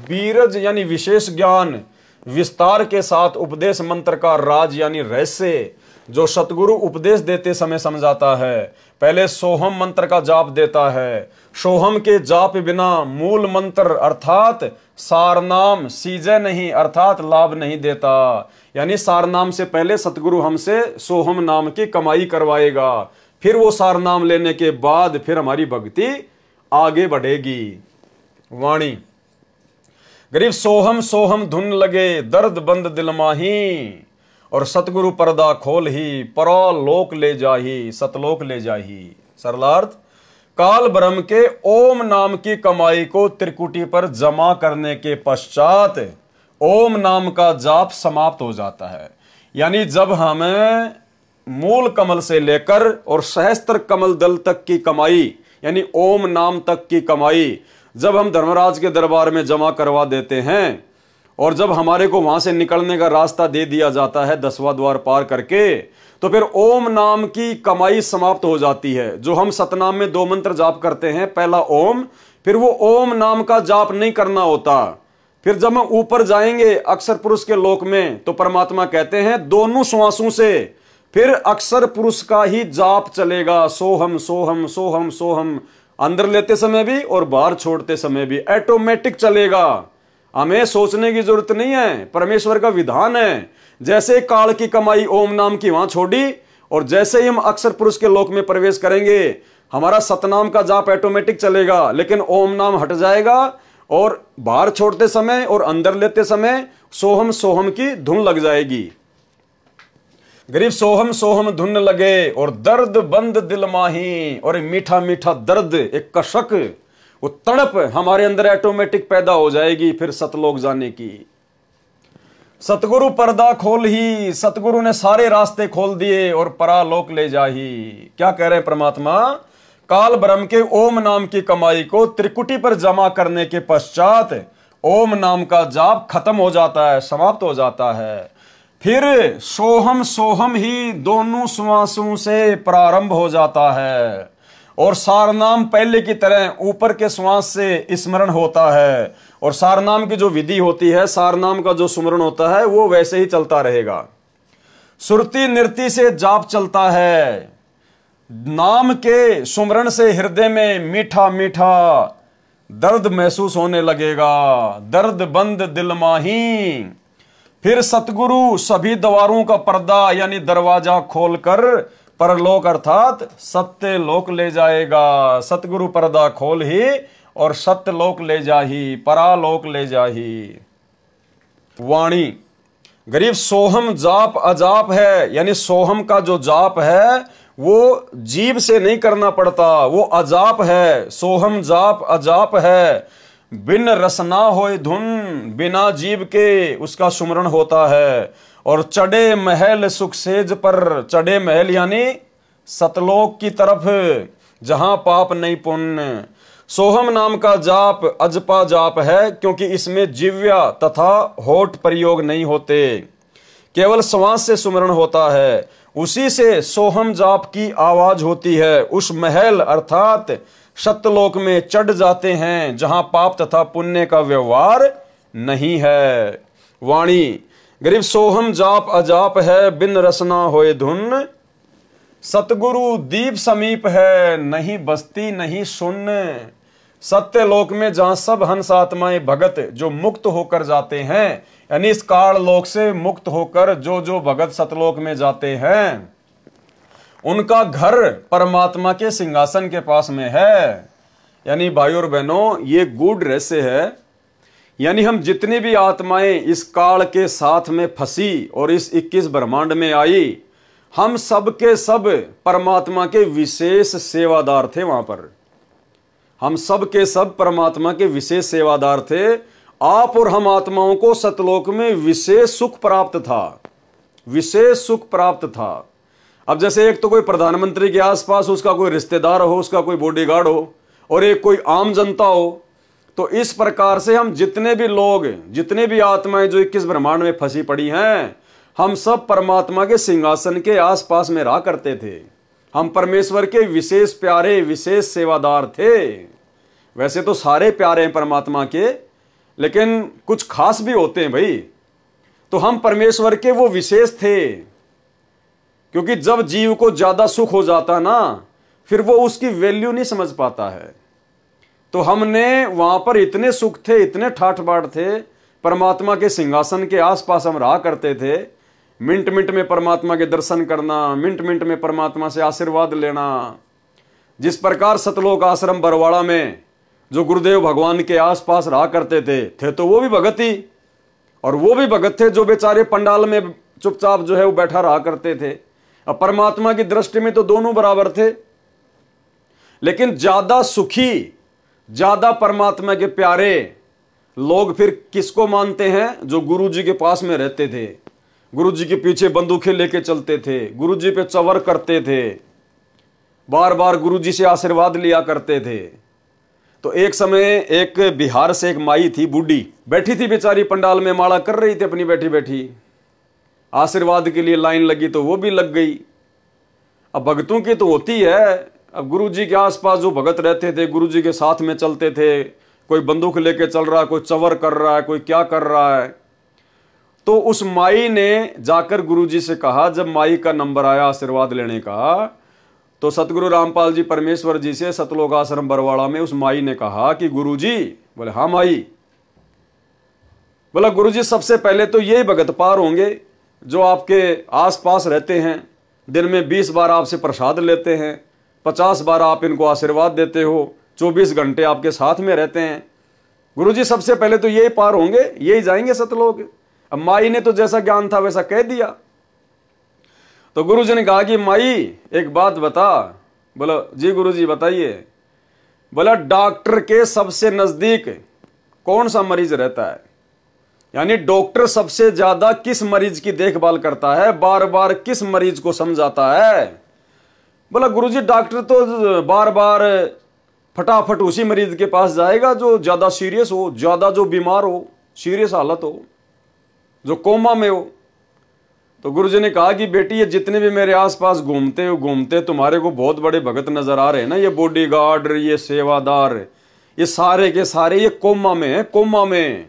बीरज यानी विशेष ज्ञान, विस्तार के साथ उपदेश मंत्र का राज यानी रहस्य जो सतगुरु उपदेश देते समय समझाता है। पहले सोहम मंत्र का जाप देता है। सोहम के जाप बिना मूल मंत्र अर्थात सारनाम सीजे नहीं अर्थात लाभ नहीं देता। यानी सारनाम से पहले सतगुरु हमसे सोहम नाम की कमाई करवाएगा, फिर वो सारनाम लेने के बाद फिर हमारी भक्ति आगे बढ़ेगी। वाणी गरीब सोहम सोहम धुन लगे दर्द बंद दिल माही, और सतगुरु पर्दा खोल ही परलोक ले जाही सतलोक ले जाही। सरलार्थ काल ब्रह्म के ओम नाम की कमाई को त्रिकुटी पर जमा करने के पश्चात ओम नाम का जाप समाप्त हो जाता है। यानी जब हमें मूल कमल से लेकर और सहस्त्र कमल दल तक की कमाई यानी ओम नाम तक की कमाई जब हम धर्मराज के दरबार में जमा करवा देते हैं और जब हमारे को वहां से निकलने का रास्ता दे दिया जाता है 10वां द्वार पार करके, तो फिर ओम नाम की कमाई समाप्त हो जाती है। जो हम सतनाम में 2 मंत्र जाप करते हैं, पहला ओम, फिर वो ओम नाम का जाप नहीं करना होता। फिर जब हम ऊपर जाएंगे अक्षर पुरुष के लोक में, तो परमात्मा कहते हैं दोनों श्वासों से फिर अक्षर पुरुष का ही जाप चलेगा। सोहम सोहम सोहम सोहम, अंदर लेते समय भी और बाहर छोड़ते समय भी ऑटोमेटिक चलेगा। हमें सोचने की जरूरत नहीं है, परमेश्वर का विधान है। जैसे काल की कमाई ओम नाम की वहां छोड़ी और जैसे ही हम अक्षर पुरुष के लोक में प्रवेश करेंगे हमारा सतनाम का जाप ऑटोमेटिक चलेगा, लेकिन ओम नाम हट जाएगा और बाहर छोड़ते समय और अंदर लेते समय सोहम सोहम की धुन लग जाएगी। गरीब सोहम सोहम धुन लगे और दर्द बंद दिल माही, और मीठा मीठा दर्द एक कशक वो तड़प हमारे अंदर ऑटोमेटिक पैदा हो जाएगी फिर सतलोक जाने की। सतगुरु पर्दा खोल ही, सतगुरु ने सारे रास्ते खोल दिए और परालोक ले जाही। क्या कह रहे हैं परमात्मा? काल ब्रह्म के ओम नाम की कमाई को त्रिकुटी पर जमा करने के पश्चात ओम नाम का जाप खत्म हो जाता है, समाप्त हो जाता है। फिर सोहम सोहम ही दोनों श्वासों से प्रारंभ हो जाता है और सारनाम पहले की तरह ऊपर के श्वास से स्मरण होता है। और सारनाम की जो विधि होती है, सारनाम का जो सुमरण होता है, वो वैसे ही चलता रहेगा। सुरती नृत्य से जाप चलता है। नाम के सुमरण से हृदय में मीठा मीठा दर्द महसूस होने लगेगा। दर्द बंद दिल माही। फिर सतगुरु सभी द्वारों का पर्दा यानी दरवाजा खोलकर परलोक अर्थात सत्य लोक ले जाएगा। सतगुरु पर्दा खोल ही और सत्य लोक ले जाही, परालोक ले जाही। वाणी गरीब सोहम जाप अजाप है, यानी सोहम का जो जाप है वो जीभ से नहीं करना पड़ता, वो अजाप है। सोहम जाप अजाप है, बिन रसना होए धुन, बिना जीव के उसका सुमरण होता है। और चढ़े महल सुख सेज पर, चढ़े महल यानी सतलोक की तरफ जहां पाप नहीं पुण्य। सोहम नाम का जाप अजपा जाप है क्योंकि इसमें जिव्या तथा होठ प्रयोग नहीं होते, केवल श्वास से सुमरण होता है। उसी से सोहम जाप की आवाज होती है। उस महल अर्थात सत्यलोक में चढ़ जाते हैं जहां पाप तथा पुण्य का व्यवहार नहीं है। वाणी गरीब सोहम जाप अजाप है, बिन रसना होए धुन। सतगुरु दीप समीप है, नहीं बस्ती नहीं शून्य। सत्यलोक में जहां सब हंस आत्माएं भगत जो मुक्त होकर जाते हैं, यानी इस काल लोक से मुक्त होकर जो भगत सतलोक में जाते हैं, उनका घर परमात्मा के सिंहासन के पास में है। यानी भाइयों और बहनों, ये गूढ़ रहस्य है। यानी हम जितनी भी आत्माएं इस काल के साथ में फंसी और इस 21 ब्रह्मांड में आई, हम सब के सब परमात्मा के विशेष सेवादार थे। वहां पर हम सब के सब परमात्मा के विशेष सेवादार थे। आप और हम आत्माओं को सतलोक में विशेष सुख प्राप्त था, विशेष सुख प्राप्त था। अब जैसे एक तो कोई प्रधानमंत्री के आसपास उसका कोई रिश्तेदार हो, उसका कोई बॉडीगार्ड हो, और एक कोई आम जनता हो, तो इस प्रकार से हम जितने भी लोग, जितने भी आत्माएं जो 21 ब्रह्मांड में फंसी पड़ी हैं, हम सब परमात्मा के सिंहासन के आसपास में रहा करते थे। हम परमेश्वर के विशेष प्यारे, विशेष सेवादार थे। वैसे तो सारे प्यारे हैं परमात्मा के, लेकिन कुछ खास भी होते हैं भाई। तो हम परमेश्वर के वो विशेष थे, क्योंकि जब जीव को ज्यादा सुख हो जाता ना, फिर वो उसकी वैल्यू नहीं समझ पाता है। तो हमने वहां पर इतने सुख थे, इतने ठाठ बाट थे, परमात्मा के सिंहासन के आसपास हम रहा करते थे। मिनट मिनट में परमात्मा के दर्शन करना, मिनट मिनट में परमात्मा से आशीर्वाद लेना। जिस प्रकार सतलोक आश्रम बरवाड़ा में जो गुरुदेव भगवान के आसपास रहा करते थे तो वो भी भगत ही, और वो भी भगत थे जो बेचारे पंडाल में चुपचाप जो है वो बैठा रहा करते थे। अब परमात्मा की दृष्टि में तो दोनों बराबर थे, लेकिन ज्यादा सुखी, ज्यादा परमात्मा के प्यारे लोग फिर किसको मानते हैं? जो गुरु जी के पास में रहते थे, गुरु जी के पीछे बंदूकें लेके चलते थे, गुरु जी पे चवर करते थे, बार बार गुरु जी से आशीर्वाद लिया करते थे। तो एक समय एक बिहार से एक माई थी, बूढ़ी बैठी थी बेचारी, पंडाल में माला कर रही थी अपनी बैठी बैठी, आशीर्वाद के लिए लाइन लगी तो वो भी लग गई। अब भगतों की तो होती है, अब गुरु जी के आसपास जो भगत रहते थे, गुरु जी के साथ में चलते थे, कोई बंदूक लेके चल रहा है, कोई चवर कर रहा है, कोई क्या कर रहा है। तो उस माई ने जाकर गुरु जी से कहा, जब माई का नंबर आया आशीर्वाद लेने का, तो सतगुरु रामपाल जी परमेश्वर जी से सतलोक आश्रम बरवाड़ा में उस माई ने कहा कि गुरु जी, बोले हाँ माई, बोला गुरु जी सबसे पहले तो यही भगत पार होंगे जो आपके आसपास रहते हैं, दिन में 20 बार आपसे प्रसाद लेते हैं, 50 बार आप इनको आशीर्वाद देते हो, 24 घंटे आपके साथ में रहते हैं। गुरु जी सबसे पहले तो यही पार होंगे, यही जाएंगे सतलोक। अब माई ने तो जैसा ज्ञान था वैसा कह दिया। तो गुरु जी ने कहा कि माई एक बात बता। बोला जी गुरु जी बताइए। बोला डॉक्टर के सबसे नजदीक कौन सा मरीज रहता है, यानी डॉक्टर सबसे ज्यादा किस मरीज की देखभाल करता है, बार बार किस मरीज को समझाता है। बोला गुरुजी डॉक्टर तो बार बार फटाफट उसी मरीज के पास जाएगा जो ज्यादा सीरियस हो, ज्यादा जो बीमार हो, सीरियस हालत हो, जो कोमा में हो। तो गुरुजी ने कहा कि बेटी ये जितने भी मेरे आसपास घूमते तुम्हारे को बहुत बड़े भगत नजर आ रहे हैं ना, ये बॉडीगार्ड, ये सेवादार, ये सारे के सारे ये कोमा में है, कोमा में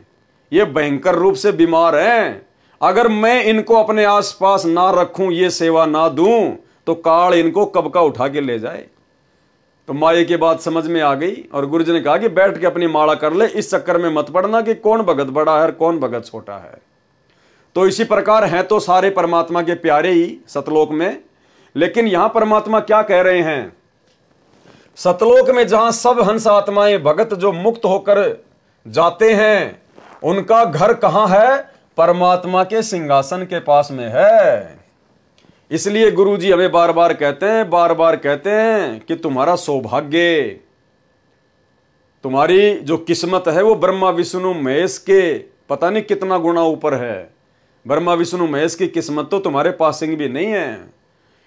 ये भयंकर रूप से बीमार हैं। अगर मैं इनको अपने आसपास ना रखूं, ये सेवा ना दूं, तो काल इनको कब का उठा के ले जाए। तो माई की बात समझ में आ गई और गुरुजी ने कहा कि बैठ के अपनी माला कर ले, इस चक्कर में मत पड़ना कि कौन भगत बड़ा है और कौन भगत छोटा है। तो इसी प्रकार हैं तो सारे परमात्मा के प्यारे ही सतलोक में, लेकिन यहां परमात्मा क्या कह रहे हैं, सतलोक में जहां सब हंस आत्माएं भगत जो मुक्त होकर जाते हैं, उनका घर कहां है? परमात्मा के सिंहासन के पास में है। इसलिए गुरुजी हमें बार बार कहते हैं कि तुम्हारा सौभाग्य, तुम्हारी जो किस्मत है वो ब्रह्मा विष्णु महेश के पता नहीं कितना गुना ऊपर है। ब्रह्मा विष्णु महेश की किस्मत तो तुम्हारे पासिंग भी नहीं है।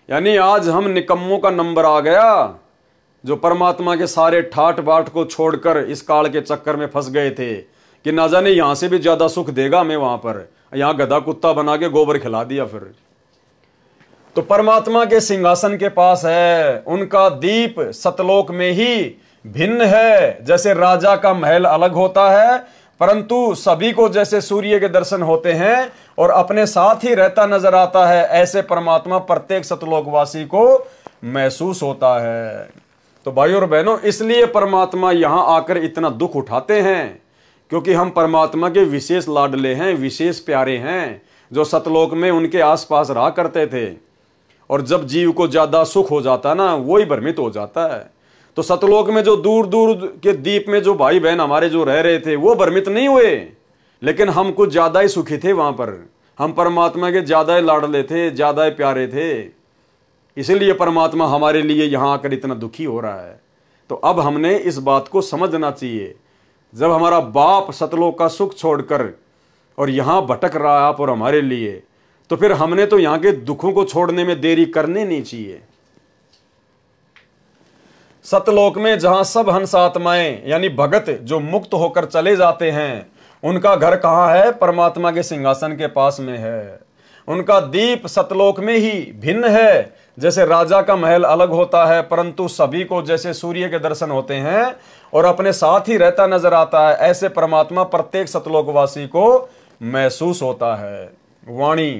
यानी आज हम निकम्मों का नंबर आ गया, जो परमात्मा के सारे ठाट बाट को छोड़कर इस काल के चक्कर में फंस गए थे कि ना जाने यहां से भी ज्यादा सुख देगा हमें, वहां पर यहां गधा कुत्ता बना के गोबर खिला दिया। फिर तो परमात्मा के सिंहासन के पास है, उनका दीप सतलोक में ही भिन्न है। जैसे राजा का महल अलग होता है, परंतु सभी को जैसे सूर्य के दर्शन होते हैं और अपने साथ ही रहता नजर आता है, ऐसे परमात्मा प्रत्येक सतलोकवासी को महसूस होता है। तो भाइयों और बहनों, इसलिए परमात्मा यहां आकर इतना दुख उठाते हैं, क्योंकि हम परमात्मा के विशेष लाडले हैं, विशेष प्यारे हैं, जो सतलोक में उनके आसपास रहा करते थे। और जब जीव को ज्यादा सुख हो जाता ना, वही भ्रमित हो जाता है। तो सतलोक में जो दूर दूर के द्वीप में जो भाई बहन हमारे जो रह रहे थे, वो भ्रमित नहीं हुए, लेकिन हम कुछ ज्यादा ही सुखी थे वहां पर। हम परमात्मा के ज्यादा ही लाडले थे, ज्यादा ही प्यारे थे, इसीलिए परमात्मा हमारे लिए यहां आकर इतना दुखी हो रहा है। तो अब हमने इस बात को समझना चाहिए, जब हमारा बाप सतलोक का सुख छोड़कर और यहां भटक रहा है आप और हमारे लिए, तो फिर हमने तो यहां के दुखों को छोड़ने में देरी करनी नहीं चाहिए। सतलोक में जहां सब हंस आत्माएं यानी भगत जो मुक्त होकर चले जाते हैं, उनका घर कहां है? परमात्मा के सिंहासन के पास में है। उनका दीप सतलोक में ही भिन्न है। जैसे राजा का महल अलग होता है, परंतु सभी को जैसे सूर्य के दर्शन होते हैं और अपने साथ ही रहता नजर आता है, ऐसे परमात्मा प्रत्येक सतलोकवासी को महसूस होता है। वाणी।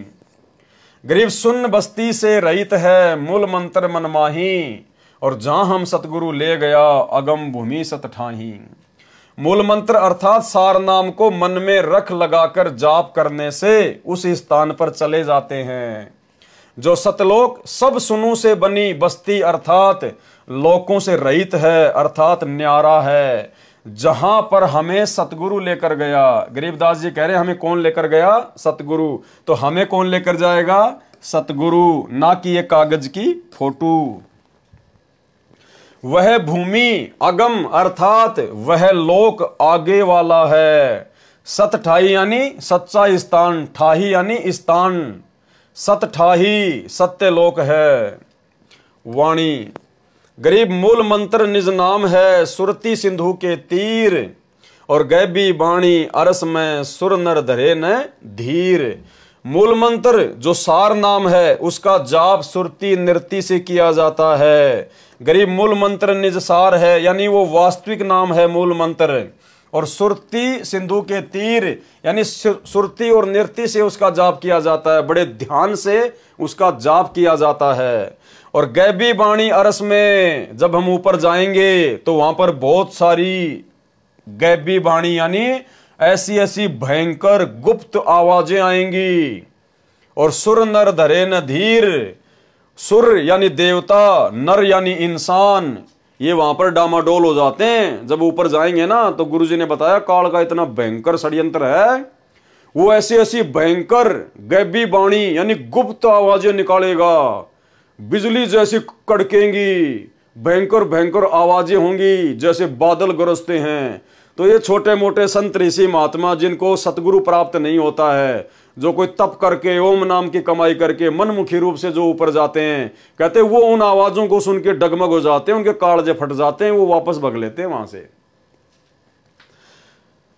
गरीब सुन बस्ती से रहित है, मूल मंत्र मनमाही, और जहां हम सतगुरु ले गया, अगम भूमि सत ठाही। मूल मंत्र अर्थात सार नाम को मन में रख लगाकर जाप करने से उस स्थान पर चले जाते हैं। जो सतलोक सब सुनू से बनी बस्ती अर्थात लोकों से रहित है, अर्थात न्यारा है, जहां पर हमें सतगुरु लेकर गया। गरीबदास जी कह रहे हमें कौन लेकर गया? सतगुरु। तो हमें कौन लेकर जाएगा? सतगुरु, ना कि ये कागज की फोटो। वह भूमि अगम अर्थात वह लोक आगे वाला है। सत ठाही यानी सच्चा स्थान, ठाही यानी स्थान, सत ठाही सत्य लोक है। वाणी। गरीब मूल मंत्र निज नाम है, सुरती सिंधु के तीर, और गैबी बाणी अरस में सुर नर धरे न धीर। मूल मंत्र जो सार नाम है उसका जाप सुरती नृत्य से किया जाता है। गरीब मूल मंत्र निज सार है यानी वो वास्तविक नाम है मूल मंत्र, और सुरती सिंधु के तीर यानी सुरती और नृत्य से उसका जाप किया जाता है, बड़े ध्यान से उसका जाप किया जाता है। और गैबी बाणी अरस में जब हम ऊपर जाएंगे तो वहां पर बहुत सारी गैबी बाणी यानी ऐसी ऐसी भयंकर गुप्त आवाजें आएंगी। और सुर नर धरे न धीर, सुर यानी देवता, नर यानी इंसान, ये वहां पर डामाडोल हो जाते हैं। जब ऊपर जाएंगे ना तो गुरुजी ने बताया काल का इतना भयंकर षड्यंत्र है, वो ऐसी ऐसी भयंकर गैबी बाणी यानी गुप्त आवाजें निकालेगा, बिजली जैसी कड़केंगी, भयंकर भयंकर आवाजें होंगी जैसे बादल गरजते हैं। तो ये छोटे मोटे संत ऋषि महात्मा जिनको सतगुरु प्राप्त नहीं होता है, जो कोई तप करके ओम नाम की कमाई करके मनमुखी रूप से जो ऊपर जाते हैं, कहते वो उन आवाजों को सुन के डगमग हो जाते हैं, उनके कालजे फट जाते हैं, वो वापस भग लेते हैं वहां से।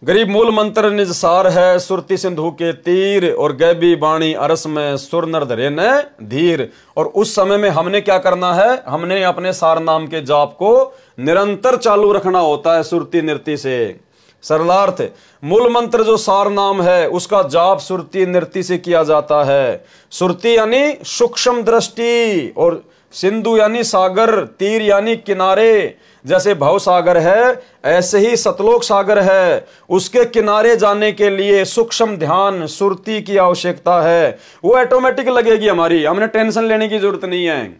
गरीब मूल मंत्र निज सार है, सुरती सिंधु के तीर, और गैबी बाणी अरस में सुर नर धरे न धीर। और उस समय में हमने क्या करना है? हमने अपने सार नाम के जाप को निरंतर चालू रखना होता है सुरती नृत्य से। सरलार्थ, मूल मंत्र जो सार नाम है उसका जाप सुरती नृत्य से किया जाता है। सुरती यानी सूक्ष्म दृष्टि, और सिंधु यानी सागर, तीर यानी किनारे। जैसे भव सागर है ऐसे ही सतलोक सागर है, उसके किनारे जाने के लिए सूक्ष्म ध्यान सुरती की आवश्यकता है। वो ऑटोमेटिक लगेगी हमारी, हमने टेंशन लेने की जरूरत नहीं है।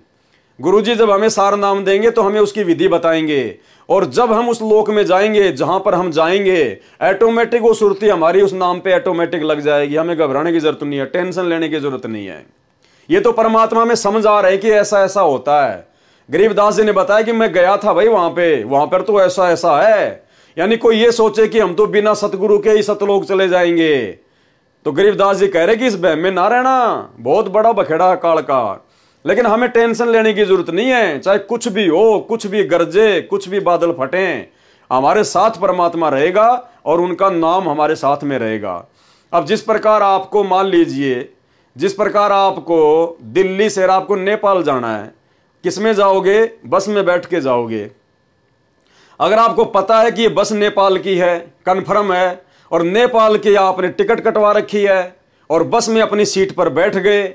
गुरुजी जब हमें सार नाम देंगे तो हमें उसकी विधि बताएंगे, और जब हम उस लोक में जाएंगे जहां पर हम जाएंगे ऑटोमेटिक वो सुरती हमारी उस नाम पे ऑटोमेटिक लग जाएगी। हमें घबराने की जरूरत नहीं है, टेंशन लेने की जरूरत नहीं है। ये तो परमात्मा में समझ आ रहा है कि ऐसा ऐसा होता है। गरीबदास जी ने बताया कि मैं गया था भाई वहां पर तो ऐसा ऐसा है, यानी कोई ये सोचे कि हम तो बिना सतगुरु के ही सतलोक चले जाएंगे। तो गरीबदास जी कह रहे कि इस बहम में ना रहना, बहुत बड़ा बखेड़ा है काल का। लेकिन हमें टेंशन लेने की जरूरत नहीं है, चाहे कुछ भी हो, कुछ भी गरजे, कुछ भी बादल फटे, हमारे साथ परमात्मा रहेगा और उनका नाम हमारे साथ में रहेगा। अब जिस प्रकार आपको मान लीजिए, जिस प्रकार आपको दिल्ली से आपको नेपाल जाना है, किसमें जाओगे? बस में बैठ के जाओगे। अगर आपको पता है कि ये बस नेपाल की है, कन्फर्म है, और नेपाल की आपने टिकट कटवा रखी है और बस में अपनी सीट पर बैठ गए,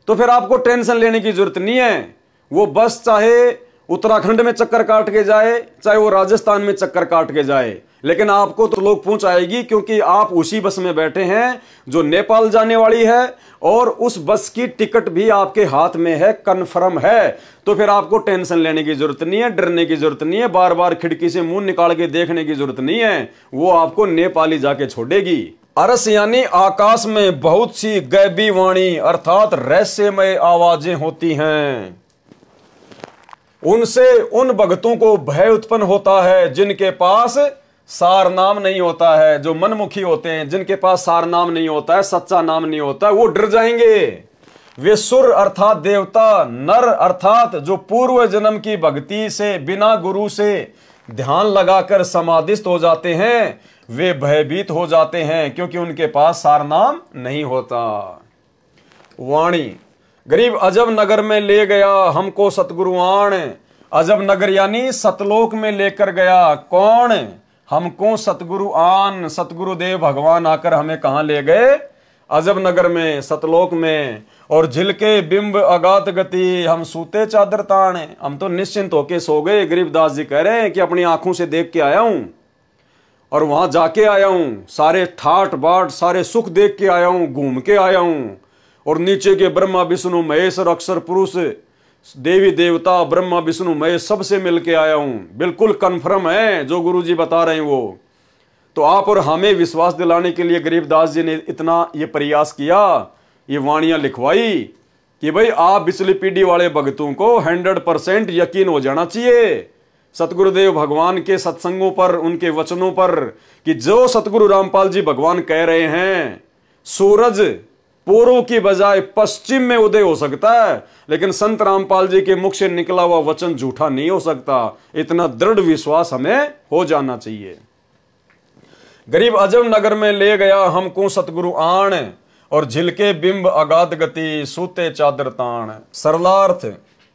तो फिर आपको टेंशन लेने की जरूरत नहीं है। वो बस चाहे उत्तराखंड में चक्कर काट के जाए, चाहे वो राजस्थान में चक्कर काट के जाए, लेकिन आपको तो लोग पहुंचाएगी, क्योंकि आप उसी बस में बैठे हैं जो नेपाल जाने वाली है, और उस बस की टिकट भी आपके हाथ में है, कन्फर्म है। तो फिर आपको टेंशन लेने की जरूरत नहीं है, डरने की जरूरत नहीं है, बार बार खिड़की से मुंह निकाल के देखने की जरूरत नहीं है। वो आपको नेपाली जाके छोड़ेगी। अरस यानी आकाश में बहुत सी गैबी वाणी अर्थात रहस्यमय आवाजें होती हैं। उनसे उन भक्तों को भय उत्पन्न होता है जिनके पास सार नाम नहीं होता है, जो मनमुखी होते हैं, जिनके पास सार नाम नहीं होता है, सच्चा नाम नहीं होता है, वो डर जाएंगे। वे सुर अर्थात देवता, नर अर्थात जो पूर्व जन्म की भक्ति से बिना गुरु से ध्यान लगाकर समाधिस्थ हो जाते हैं, वे भयभीत हो जाते हैं क्योंकि उनके पास सार नाम नहीं होता। वाणी। गरीब अजब नगर में ले गया हमको सतगुरुआण, अजब नगर यानी सतलोक में लेकर गया कौन? हमको सतगुरु आन, सतगुरुदेव भगवान आकर हमें कहां ले गए? अजब नगर में, सतलोक में, और झिलके बिंब अगात गति, हम सूते चादर तान। हम तो निश्चिंत होके सो गए। गरीबदास जी कह रहे हैं कि अपनी आंखों से देख के आया हूं और वहां जाके आया हूं, सारे ठाट बाट सारे सुख देख के आया हूं, घूम के आया हूं, और नीचे के ब्रह्मा विष्णु महेश और अक्षर पुरुष, देवी देवता ब्रह्मा विष्णु महेश सबसे मिलके आया हूं। बिल्कुल कन्फर्म है जो गुरुजी बता रहे हैं वो। तो आप और हमें विश्वास दिलाने के लिए गरीबदास जी ने इतना ये प्रयास किया, ये वाणियां लिखवाई कि भाई आप पिछली पीढ़ी वाले भक्तों को 100% यकीन हो जाना चाहिए सतगुरुदेव भगवान के सत्संगों पर, उनके वचनों पर, कि जो सतगुरु रामपाल जी भगवान कह रहे हैं, सूरज पूर्व की बजाय पश्चिम में उदय हो सकता है, लेकिन संत रामपाल जी के मुख से निकला हुआ वचन झूठा नहीं हो सकता। इतना दृढ़ विश्वास हमें हो जाना चाहिए। गरीब अजब नगर में ले गया हमको सतगुरु आण, और झिलके बिंब अगाध गति, सूते चादर ताण। सरलार्थ,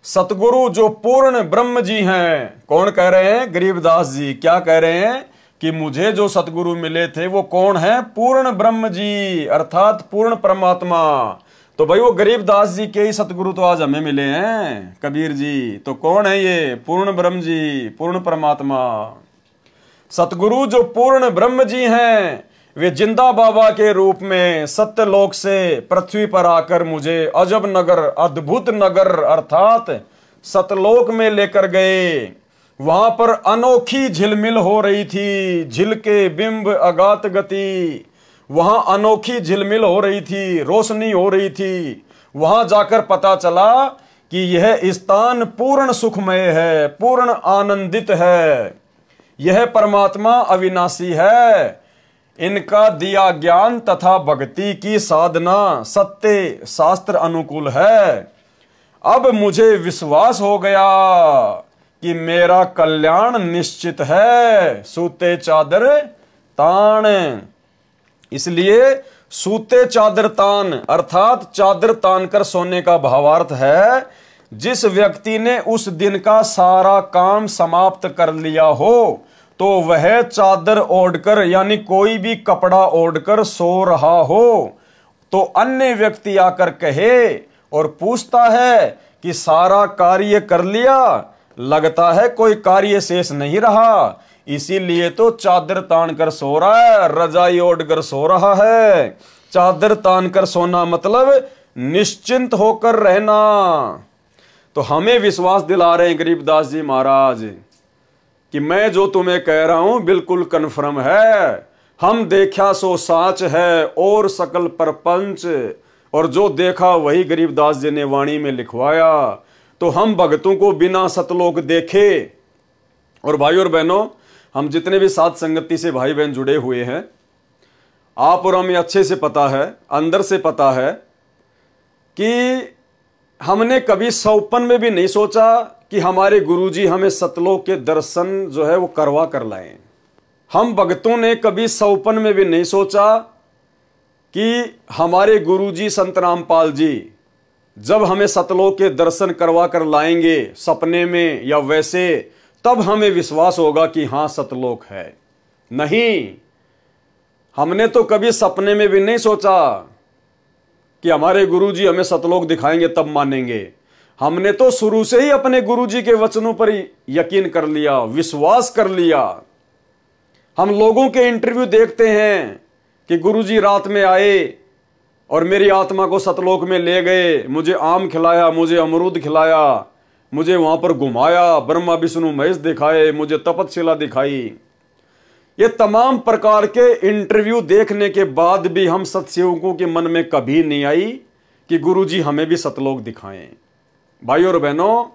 सतगुरु जो पूर्ण ब्रह्म जी हैं। कौन कह रहे हैं? गरीबदास जी। क्या कह रहे हैं? कि मुझे जो सतगुरु मिले थे वो कौन है? पूर्ण ब्रह्म जी, अर्थात पूर्ण परमात्मा। तो भाई वो गरीबदास जी के ही सतगुरु तो आज हमें मिले हैं, कबीर जी। तो कौन है ये? पूर्ण ब्रह्म जी, पूर्ण परमात्मा। सतगुरु जो पूर्ण ब्रह्म जी हैं, वे जिंदा बाबा के रूप में सत्यलोक से पृथ्वी पर आकर मुझे अजब नगर, अद्भुत नगर अर्थात सतलोक में लेकर गए। वहां पर अनोखी झिलमिल हो रही थी, झिलके बिंब अगात गति। वहां अनोखी झिलमिल हो रही थी, रोशनी हो रही थी। वहां जाकर पता चला कि यह स्थान पूर्ण सुखमय है, पूर्ण आनंदित है। यह परमात्मा अविनाशी है। इनका दिया ज्ञान तथा भक्ति की साधना सत्य शास्त्र अनुकूल है। अब मुझे विश्वास हो गया कि मेरा कल्याण निश्चित है। सूते चादर तान, इसलिए सूते चादर तान अर्थात चादर तान कर सोने का भावार्थ है जिस व्यक्ति ने उस दिन का सारा काम समाप्त कर लिया हो तो वह चादर ओढ़कर यानी कोई भी कपड़ा ओढ़कर सो रहा हो तो अन्य व्यक्ति आकर कहे और पूछता है कि सारा कार्य कर लिया, लगता है कोई कार्य शेष नहीं रहा, इसीलिए तो चादर तान कर सो रहा है, रजाई ओढ़ कर सो रहा है। चादर तान कर सोना मतलब निश्चिंत होकर रहना। तो हमें विश्वास दिला रहे हैं गरीबदास जी महाराज कि मैं जो तुम्हें कह रहा हूं बिल्कुल कन्फर्म है। हम देखा सो साच है और सकल परपंच, और जो देखा वही गरीबदास जी ने वाणी में लिखवाया। तो हम भक्तों को बिना सतलोक देखे, और भाई और बहनों हम जितने भी साथ संगति से भाई बहन जुड़े हुए हैं, आप और हमें अच्छे से पता है, अंदर से पता है कि हमने कभी सौपन में भी नहीं सोचा कि हमारे गुरुजी हमें सतलोक के दर्शन जो है वो करवा कर लाएं। हम भक्तों ने कभी सौपन में भी नहीं सोचा कि हमारे गुरुजी संत रामपाल जी जब हमें सतलोक के दर्शन करवा कर लाएंगे सपने में या वैसे, तब हमें विश्वास होगा कि हाँ सतलोक है। नहीं, हमने तो कभी सपने में भी नहीं सोचा कि हमारे गुरुजी हमें सतलोक दिखाएंगे तब मानेंगे। हमने तो शुरू से ही अपने गुरुजी के वचनों पर यकीन कर लिया, विश्वास कर लिया। हम लोगों के इंटरव्यू देखते हैं कि गुरुजी रात में आए और मेरी आत्मा को सतलोक में ले गए, मुझे आम खिलाया, मुझे अमरूद खिलाया, मुझे वहां पर घुमाया, ब्रह्मा विष्णु महेश दिखाए, मुझे तपतशिला दिखाई। ये तमाम प्रकार के इंटरव्यू देखने के बाद भी हम सत्सेवकों के मन में कभी नहीं आई कि गुरुजी हमें भी सतलोक दिखाएं। भाई और बहनों,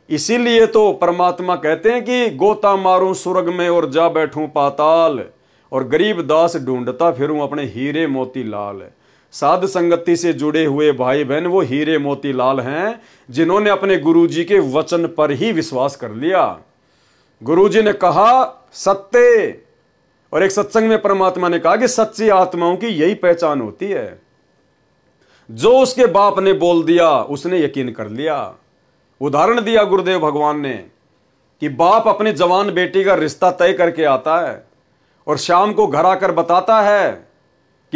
इसीलिए तो परमात्मा कहते हैं कि गोता मारूं स्वर्ग में और जा बैठूं पाताल, और गरीब दास ढूंढता फिरूं अपने हीरे मोती लाल। साध संगति से जुड़े हुए भाई बहन वो हीरे मोती लाल हैं जिन्होंने अपने गुरुजी के वचन पर ही विश्वास कर लिया। गुरुजी ने कहा सत्य, और एक सत्संग में परमात्मा ने कहा कि सच्ची आत्माओं की यही पहचान होती है। जो उसके बाप ने बोल दिया उसने यकीन कर लिया। उदाहरण दिया गुरुदेव भगवान ने कि बाप अपनी जवान बेटी का रिश्ता तय करके आता है और शाम को घर आकर बताता है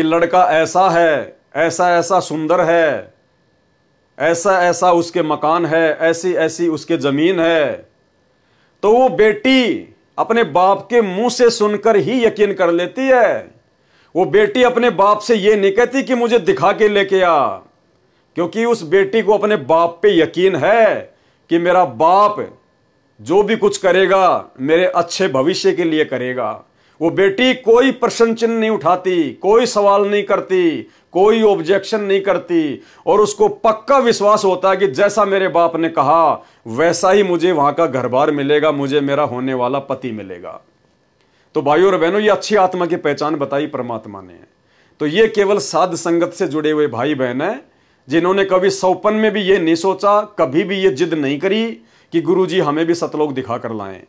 कि लड़का ऐसा है, ऐसा ऐसा सुंदर है, ऐसा ऐसा उसके मकान है, ऐसी ऐसी उसके जमीन है, तो वो बेटी अपने बाप के मुंह से सुनकर ही यकीन कर लेती है। वो बेटी अपने बाप से ये नहीं कहती कि मुझे दिखा के लेके आ, क्योंकि उस बेटी को अपने बाप पे यकीन है कि मेरा बाप जो भी कुछ करेगा मेरे अच्छे भविष्य के लिए करेगा। वो बेटी कोई प्रश्न चिन्ह नहीं उठाती, कोई सवाल नहीं करती, कोई ऑब्जेक्शन नहीं करती, और उसको पक्का विश्वास होता है कि जैसा मेरे बाप ने कहा वैसा ही मुझे वहां का घर बार मिलेगा, मुझे मेरा होने वाला पति मिलेगा। तो भाइयों और बहनों, ये अच्छी आत्मा की पहचान बताई परमात्मा ने। तो ये केवल साध संगत से जुड़े हुए भाई बहन हैं, जिन्होंने कभी सौपन में भी ये नहीं सोचा, कभी भी ये जिद नहीं करी कि गुरुजी हमें भी सतलोक दिखा कर लाएं।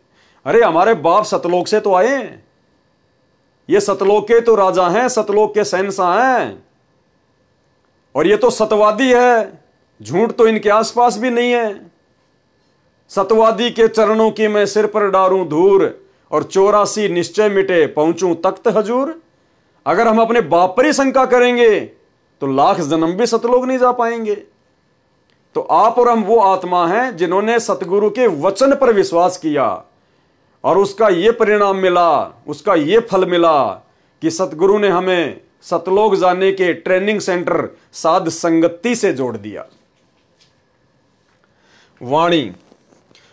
अरे हमारे बाप सतलोक से तो आए, ये सतलोक के तो राजा हैं, सतलोक के शहंशाह हैं, और ये तो सतवादी है, झूठ तो इनके आसपास भी नहीं है। सतवादी के चरणों की मैं सिर पर डारूं धूर, और 84 निश्चय मिटे पहुंचूं तख्त हजूर। अगर हम अपने बाप पर ही शंका करेंगे तो लाख जन्म भी सतलोक नहीं जा पाएंगे। तो आप और हम वो आत्मा हैं जिन्होंने सतगुरु के वचन पर विश्वास किया, और उसका ये परिणाम मिला, उसका ये फल मिला कि सतगुरु ने हमें सतलोक जाने के ट्रेनिंग सेंटर साध संगति से जोड़ दिया। वाणी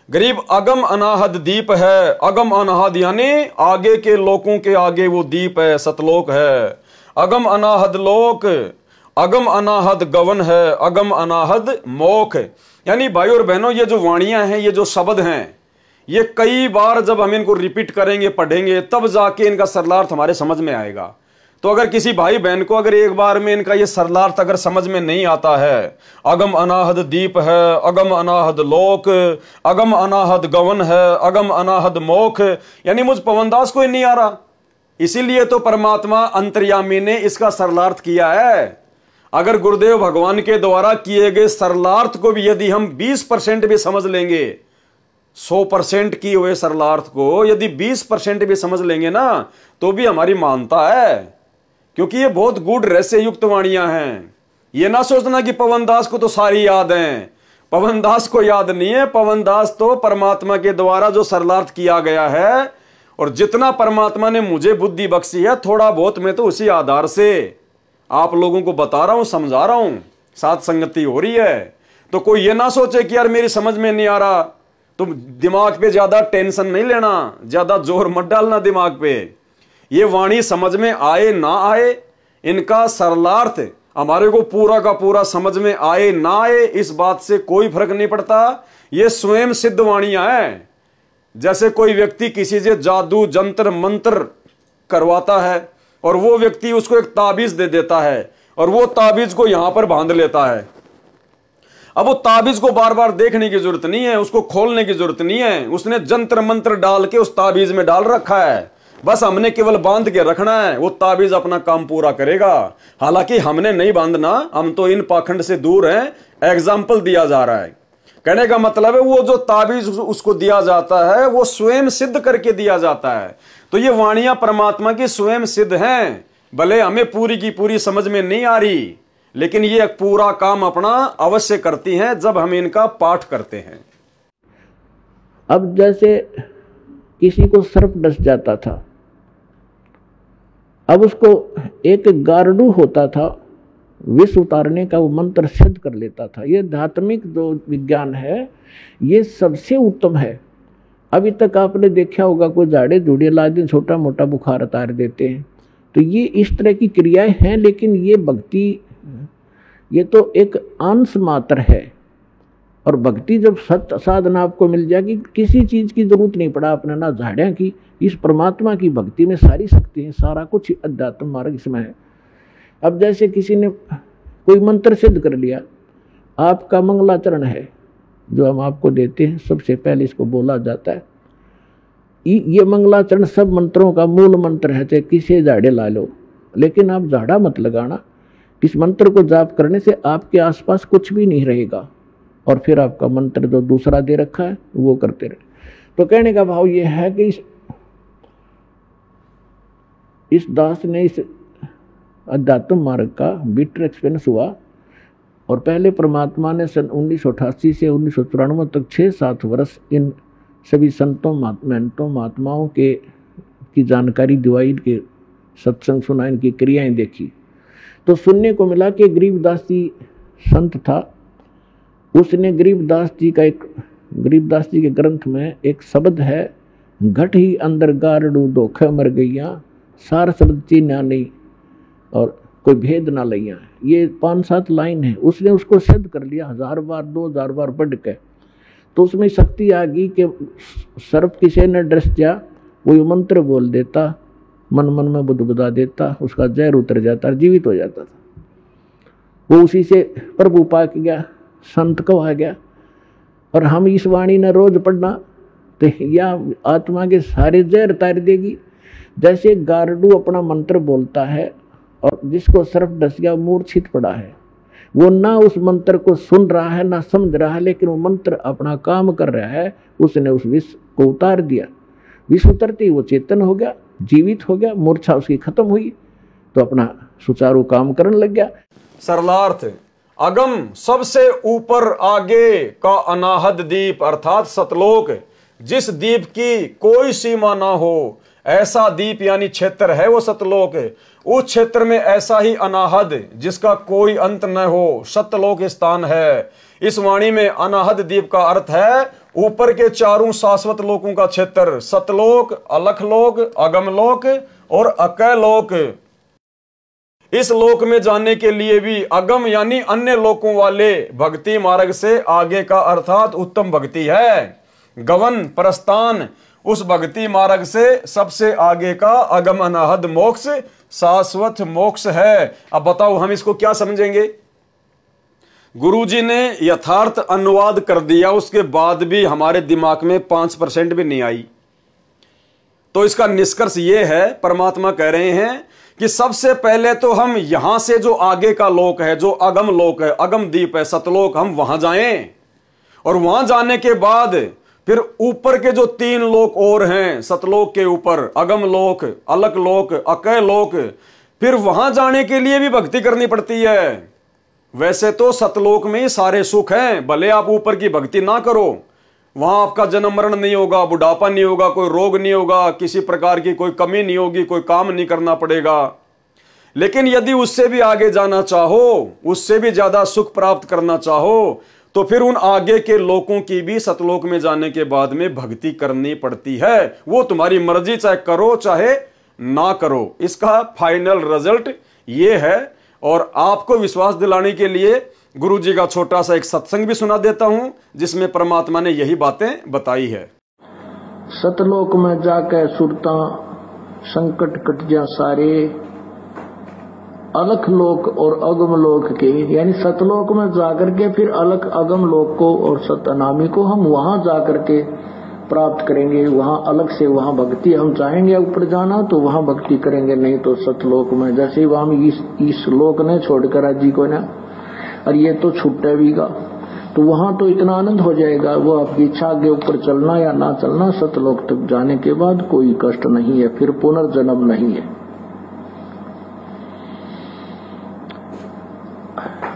गरीब अगम अनाहद दीप है, अगम अनाहद यानी आगे के लोगों के आगे वो दीप है, सतलोक है। अगम अनाहद लोक, अगम अनाहद गवन है, अगम अनाहद मोख। यानी भाई और बहनों, ये जो वाणियां हैं, ये जो शब्द हैं, ये कई बार जब हम इनको रिपीट करेंगे, पढ़ेंगे, तब जाके इनका सरलार्थ हमारे समझ में आएगा। तो अगर किसी भाई बहन को अगर एक बार में इनका ये सरलार्थ अगर समझ में नहीं आता है, अगम अनाहद दीप है, अगम अनाहद लोक, अगम अनाहद गवन है, अगम अनाहद मोख, यानी मुझ पवनदास को ही नहीं आ रहा। इसीलिए तो परमात्मा अंतर्यामी ने इसका सरलार्थ किया है। अगर गुरुदेव भगवान के द्वारा किए गए सरलार्थ को भी यदि हम 20% भी समझ लेंगे, 100% किए हुए सरलार्थ को यदि 20% भी समझ लेंगे ना, तो भी हमारी मानता है, क्योंकि ये बहुत गूढ़ रहस्य युक्त वाणियां हैं। ये ना सोचना कि पवनदास को तो सारी याद हैं, पवनदास को याद नहीं है। पवनदास तो परमात्मा के द्वारा जो सरलार्थ किया गया है, और जितना परमात्मा ने मुझे बुद्धि बख्शी है, थोड़ा बहुत मैं तो उसी आधार से आप लोगों को बता रहा हूं, समझा रहा हूं, साथ संगति हो रही है। तो कोई ये ना सोचे कि यार मेरी समझ में नहीं आ रहा, तुम दिमाग पे ज्यादा टेंशन नहीं लेना, ज्यादा जोर मत डालना दिमाग पे। ये वाणी समझ में आए ना आए, इनका सरलार्थ हमारे को पूरा का पूरा समझ में आए ना आए, इस बात से कोई फर्क नहीं पड़ता। ये स्वयं सिद्ध वाणियां हैं। जैसे कोई व्यक्ति किसी से जादू जंत्र मंत्र करवाता है, और वो व्यक्ति उसको एक ताबीज दे देता है, और वो ताबीज को यहां पर बांध लेता है। अब वो ताबीज को बार बार देखने की जरूरत नहीं है, उसको खोलने की जरूरत नहीं है, उसने जंत्र मंत्र डाल के उस ताबीज में डाल रखा है। बस हमने केवल बांध के रखना है, वो ताबीज अपना काम पूरा करेगा। हालांकि हमने नहीं बांधना, हम तो इन पाखंड से दूर हैं। एग्जाम्पल दिया जा रहा है, कहने का मतलब है वो जो ताबीज उसको दिया जाता है वो स्वयं सिद्ध करके दिया जाता है। तो ये वाणियां परमात्मा की स्वयं सिद्ध हैं, भले हमें पूरी की पूरी समझ में नहीं आ रही, लेकिन ये पूरा काम अपना अवश्य करती हैं जब हम इनका पाठ करते हैं। अब जैसे किसी को सर्प डस जाता था, अब उसको एक गारडू होता था, विष उतारने का वो मंत्र सिद्ध कर लेता था। ये धात्मिक जो विज्ञान है ये सबसे उत्तम है। अभी तक आपने देखा होगा कोई झाड़े झूड़े ला दिन छोटा मोटा बुखार उतार देते हैं, तो ये इस तरह की क्रियाएं हैं। लेकिन ये भक्ति, ये तो एक अंश मात्र है। और भक्ति जब सत्य साधना आपको मिल जाएगी, किसी चीज़ की जरूरत नहीं पड़ा अपने, ना झाड़ियाँ की। इस परमात्मा की भक्ति में सारी शक्ति है, सारा कुछ अध्यात्म मार्ग इसमें है। अब जैसे किसी ने कोई मंत्र सिद्ध कर लिया, आपका मंगलाचरण है जो हम आपको देते हैं, सबसे पहले इसको बोला जाता है। ये मंगलाचरण सब मंत्रों का मूल मंत्र है, चाहे किसी झाड़े ला लो, लेकिन आप झाड़ा मत लगाना। इस मंत्र को जाप करने से आपके आसपास कुछ भी नहीं रहेगा, और फिर आपका मंत्र जो दूसरा दे रखा है वो करते रहे। तो कहने का भाव ये है कि इस दास ने इस अध्यात्म मार्ग का बिटर एक्सपीरियंस हुआ। और पहले परमात्मा ने सन 1988 से 1994 तक 6-7 वर्ष इन सभी संतों महंतों महात्माओं की जानकारी दिवाई, के सत्संग सुना, इनकी क्रियाएं देखी, तो सुनने को मिला कि गरीबदास जी संत था। उसने गरीबदास जी के ग्रंथ में एक शब्द है, घट ही अंदर गारडू धोखे मर गईया, सार शब्द चीन्या नहीं और कोई भेद ना लैया। ये 5-7 लाइन है, उसने उसको सिद्ध कर लिया 1000 बार 2000 बार पढ़ के। तो उसमें शक्ति आ गई कि सर्प किसी ने ड्रेस दिया, वो मंत्र बोल देता, मन मन में बुदबुदा देता, उसका जहर उतर जाता, जीवित हो जाता था। वो उसी से प्रभु पाक गया, संत कहा गया। और हम इस वाणी ने रोज पढ़ना तो या आत्मा के सारे जहर तार देगी। जैसे गारडू अपना मंत्र बोलता है और जिसको सर्प डस गया मूर्छित पड़ा है, वो ना उस मंत्र को सुन रहा है ना समझ रहा है, लेकिन वो मंत्र अपना काम कर रहा है। उसने उस विष को उतार दिया, विष उतरते ही वो चेतन हो गया, जीवित हो गया, मूर्छा उसकी खत्म हुई, तो अपना सुचारू काम करने लग गया। सरलार्थ, अगम सबसे ऊपर आगे का अनाहद दीप अर्थात सतलोक, जिस दीप की कोई सीमा ना हो, ऐसा दीप यानी क्षेत्र है वो सतलोक। उस क्षेत्र में ऐसा ही अनाहद जिसका कोई अंत न हो, सतलोक स्थान है। इस वाणी में अनाहद दीप का अर्थ है ऊपर के चारों शाश्वत लोकों का क्षेत्र, सतलोक, अलखलोक, अगमलोक और अकैलोक। इस लोक में जाने के लिए भी अगम यानी अन्य लोकों वाले भक्ति मार्ग से आगे का अर्थात उत्तम भक्ति है। गवन प्रस्थान उस भक्ति मार्ग से सबसे आगे का अगम अनाहद मोक्ष शाश्वत मोक्ष है। अब बताओ हम इसको क्या समझेंगे? गुरुजी ने यथार्थ अनुवाद कर दिया, उसके बाद भी हमारे दिमाग में 5% भी नहीं आई। तो इसका निष्कर्ष यह है, परमात्मा कह रहे हैं कि सबसे पहले तो हम यहां से जो आगे का लोक है, जो अगम लोक है, अगम दीप है, सतलोक, हम वहां जाएं। और वहां जाने के बाद फिर ऊपर के जो 3 लोक और हैं, सतलोक के ऊपर अगम लोक, अलक लोक, अकय लोक, फिर वहां जाने के लिए भी भक्ति करनी पड़ती है। वैसे तो सतलोक में ही सारे सुख हैं, भले आप ऊपर की भक्ति ना करो, वहां आपका जन्म मरण नहीं होगा, बुढ़ापा नहीं होगा, कोई रोग नहीं होगा, किसी प्रकार की कोई कमी नहीं होगी, कोई काम नहीं करना पड़ेगा। लेकिन यदि उससे भी आगे जाना चाहो, उससे भी ज्यादा सुख प्राप्त करना चाहो, तो फिर उन आगे के लोकों की भी सतलोक में जाने के बाद में भक्ति करनी पड़ती है। वो तुम्हारी मर्जी, चाहे करो चाहे ना करो, इसका फाइनल रिजल्ट ये है। और आपको विश्वास दिलाने के लिए गुरुजी का छोटा सा एक सत्संग भी सुना देता हूं, जिसमें परमात्मा ने यही बातें बताई है। सतलोक में जाके सुरता संकट कट जा सारे, अलख लोक और अगम लोक के, यानी सतलोक में जाकर के फिर अलख अगम लोक को और सतनामी को हम वहां जाकर के प्राप्त करेंगे। वहां अलग से वहां भक्ति, हम चाहेंगे ऊपर जाना तो वहां भक्ति करेंगे, नहीं तो सतलोक में। जैसे हम इस लोक ने छोड़कर राजी को ना, और ये तो छुट्टे भी गा, तो वहां तो इतना आनंद हो जाएगा, वो आपकी इच्छा आगे ऊपर चलना या ना चलना, सतलोक तक जाने के बाद कोई कष्ट नहीं है, फिर पुनर्जन्म नहीं है।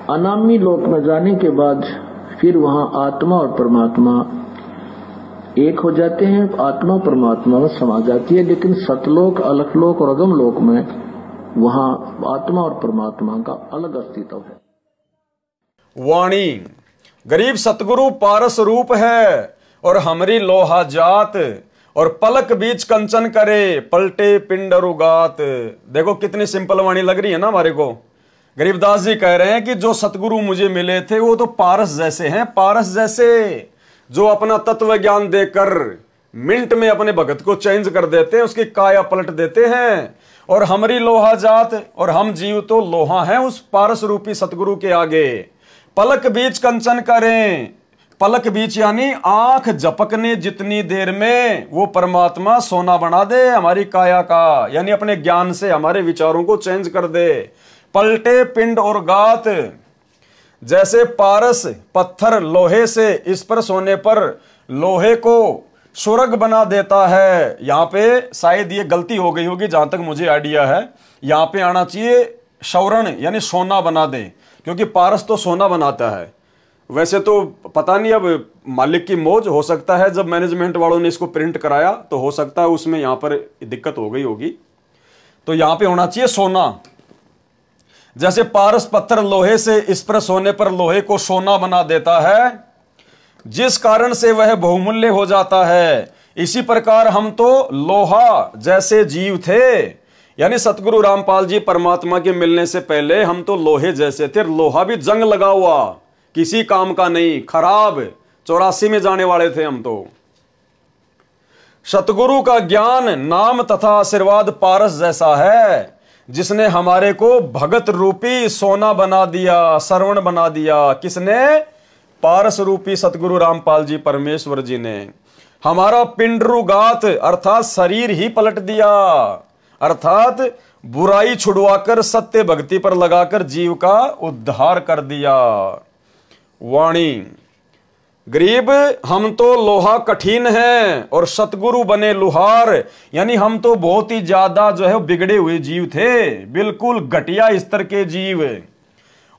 अनामी लोक में जाने के बाद फिर वहां आत्मा और परमात्मा एक हो जाते हैं, आत्मा परमात्मा में समा जाती है। लेकिन सतलोक, अलखलोक और अगम लोक में वहां आत्मा और परमात्मा का अलग अस्तित्व है। वाणी, गरीब सतगुरु पारस रूप है और हमरी लोहा जात, और पलक बीच कंचन करे पलटे पिंड रुगात। देखो कितनी सिंपल वाणी लग रही है ना हमारे को। गरीबदास जी कह रहे हैं कि जो सतगुरु मुझे मिले थे वो तो पारस जैसे हैं, पारस जैसे, जो अपना तत्व ज्ञान देकर मिनट में अपने भगत को चेंज कर देते हैं, उसकी काया पलट देते हैं। और हमरी लोहा जात, और हम जीव तो लोहा हैं उस पारस रूपी सतगुरु के आगे। पलक बीच कंचन करें, पलक बीच यानी आंख झपकने जितनी देर में वो परमात्मा सोना बना दे हमारी काया का, यानी अपने ज्ञान से हमारे विचारों को चेंज कर दे। पलटे पिंड और गात, जैसे पारस पत्थर लोहे से इस पर सोने पर लोहे को सुरग बना देता है। यहां पे शायद ये गलती हो गई होगी, जहां तक मुझे आइडिया है, यहां पे आना चाहिए स्वर्ण यानी सोना बना दे, क्योंकि पारस तो सोना बनाता है। वैसे तो पता नहीं, अब मालिक की मौज, हो सकता है जब मैनेजमेंट वालों ने इसको प्रिंट कराया तो हो सकता है उसमें यहां पर दिक्कत हो गई होगी, तो यहां पे होना चाहिए सोना। जैसे पारस पत्थर लोहे से स्पर्श होने पर लोहे को सोना बना देता है, जिस कारण से वह बहुमूल्य हो जाता है, इसी प्रकार हम तो लोहा जैसे जीव थे। यानी सतगुरु रामपाल जी परमात्मा के मिलने से पहले हम तो लोहे जैसे थे। लोहा भी जंग लगा हुआ, किसी काम का नहीं, खराब, 84 में जाने वाले थे हम तो। सतगुरु का ज्ञान, नाम तथा आशीर्वाद पारस जैसा है, जिसने हमारे को भगत रूपी सोना बना दिया, श्रवण बना दिया। किसने? पारस रूपी सतगुरु रामपाल जी परमेश्वर जी ने हमारा पिंडरुगात अर्थात शरीर ही पलट दिया, अर्थात बुराई छुड़वाकर सत्य भक्ति पर लगाकर जीव का उद्धार कर दिया। वाणी, गरीब हम तो लोहा कठिन है और सतगुरु बने लुहार। यानी हम तो बहुत ही ज्यादा जो है बिगड़े हुए जीव थे, बिल्कुल घटिया स्तर के जीव,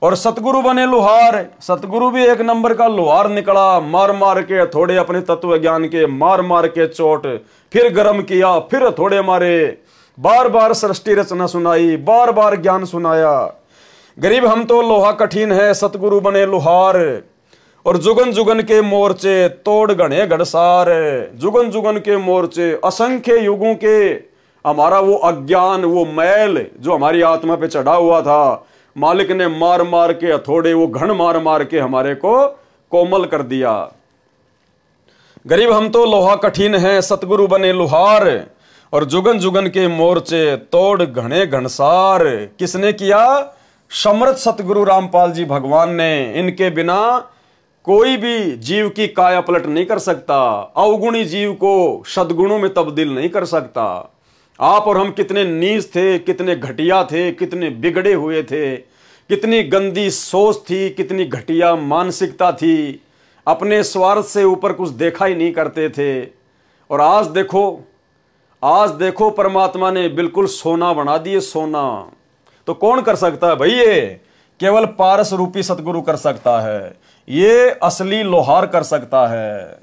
और सतगुरु बने लुहार। सतगुरु भी एक नंबर का लुहार निकला, मार मार के थोड़े अपने तत्व ज्ञान के, मार मार के चोट, फिर गर्म किया, फिर थोड़े मारे, बार बार सृष्टि रचना सुनाई, बार बार ज्ञान सुनाया। गरीब हम तो लोहा कठिन है, सतगुरु बने लुहार, और जुगन जुगन के मोर्चे तोड़ गणे गड़सार। जुगन जुगन के मोर्चे, असंख्य युगों के हमारा वो अज्ञान, वो मैल जो हमारी आत्मा पे चढ़ा हुआ था, मालिक ने मार मार के हथौड़े, वो घण मार मार के हमारे को कोमल कर दिया। गरीब हम तो लोहा कठिन है, सतगुरु बने लुहार, और जुगन जुगन के मोर्चे तोड़ घणे घनसार। किसने किया? समर्थ सतगुरु रामपाल जी भगवान ने। इनके बिना कोई भी जीव की काया पलट नहीं कर सकता, अवगुणी जीव को सद्गुणों में तब्दील नहीं कर सकता। आप और हम कितने नीच थे, कितने घटिया थे, कितने बिगड़े हुए थे, कितनी गंदी सोच थी, कितनी घटिया मानसिकता थी, अपने स्वार्थ से ऊपर कुछ देखा ही नहीं करते थे। और आज देखो परमात्मा ने बिल्कुल सोना बना दिए, सोना। तो कौन कर सकता है भाई? ये केवल पारस रूपी सतगुरु कर सकता है, ये असली लोहार कर सकता है।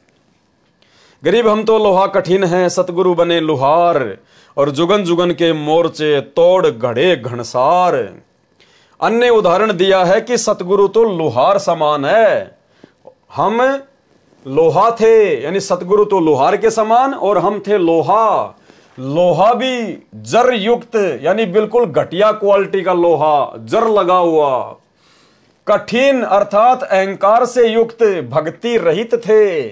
गरीब हम तो लोहा कठिन है, सतगुरु बने लुहार, और जुगन जुगन के मोर्चे तोड़ घड़े घनसार। अन्य उदाहरण दिया है कि सतगुरु तो लुहार समान है, हम लोहा थे, यानी सतगुरु तो लुहार के समान और हम थे लोहा। लोहा भी जर युक्त, यानी बिल्कुल घटिया क्वालिटी का लोहा, जर लगा हुआ। कठिन अर्थात अहंकार से युक्त, भक्ति रहित थे।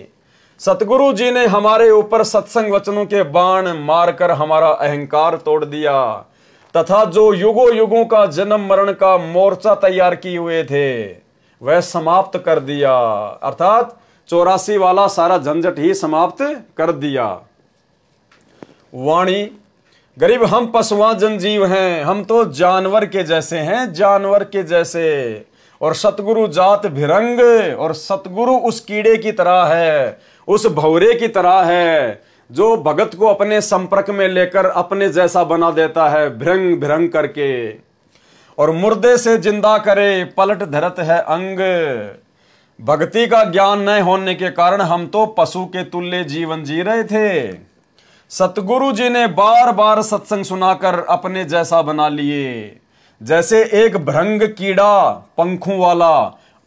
सतगुरु जी ने हमारे ऊपर सत्संग वचनों के बाण मारकर हमारा अहंकार तोड़ दिया, तथा जो युगों युगों का जन्म मरण का मोर्चा तैयार किए हुए थे वह समाप्त कर दिया, अर्थात 84 वाला सारा झंझट ही समाप्त कर दिया। वाणी, गरीब हम पशुआ जनजीव हैं, हम तो जानवर के जैसे हैं, जानवर के जैसे। और सतगुरु जात भिरंग, और सतगुरु उस कीड़े की तरह है, उस भौरे की तरह है, जो भगत को अपने संपर्क में लेकर अपने जैसा बना देता है, भिरंग भिरंग करके, और मुर्दे से जिंदा करे, पलट धरत है अंग। भक्ति का ज्ञान न होने के कारण हम तो पशु के तुल्य जीवन जी रहे थे। सतगुरु जी ने बार बार सत्संग सुनाकर अपने जैसा बना लिए। जैसे एक भृंग कीड़ा पंखों वाला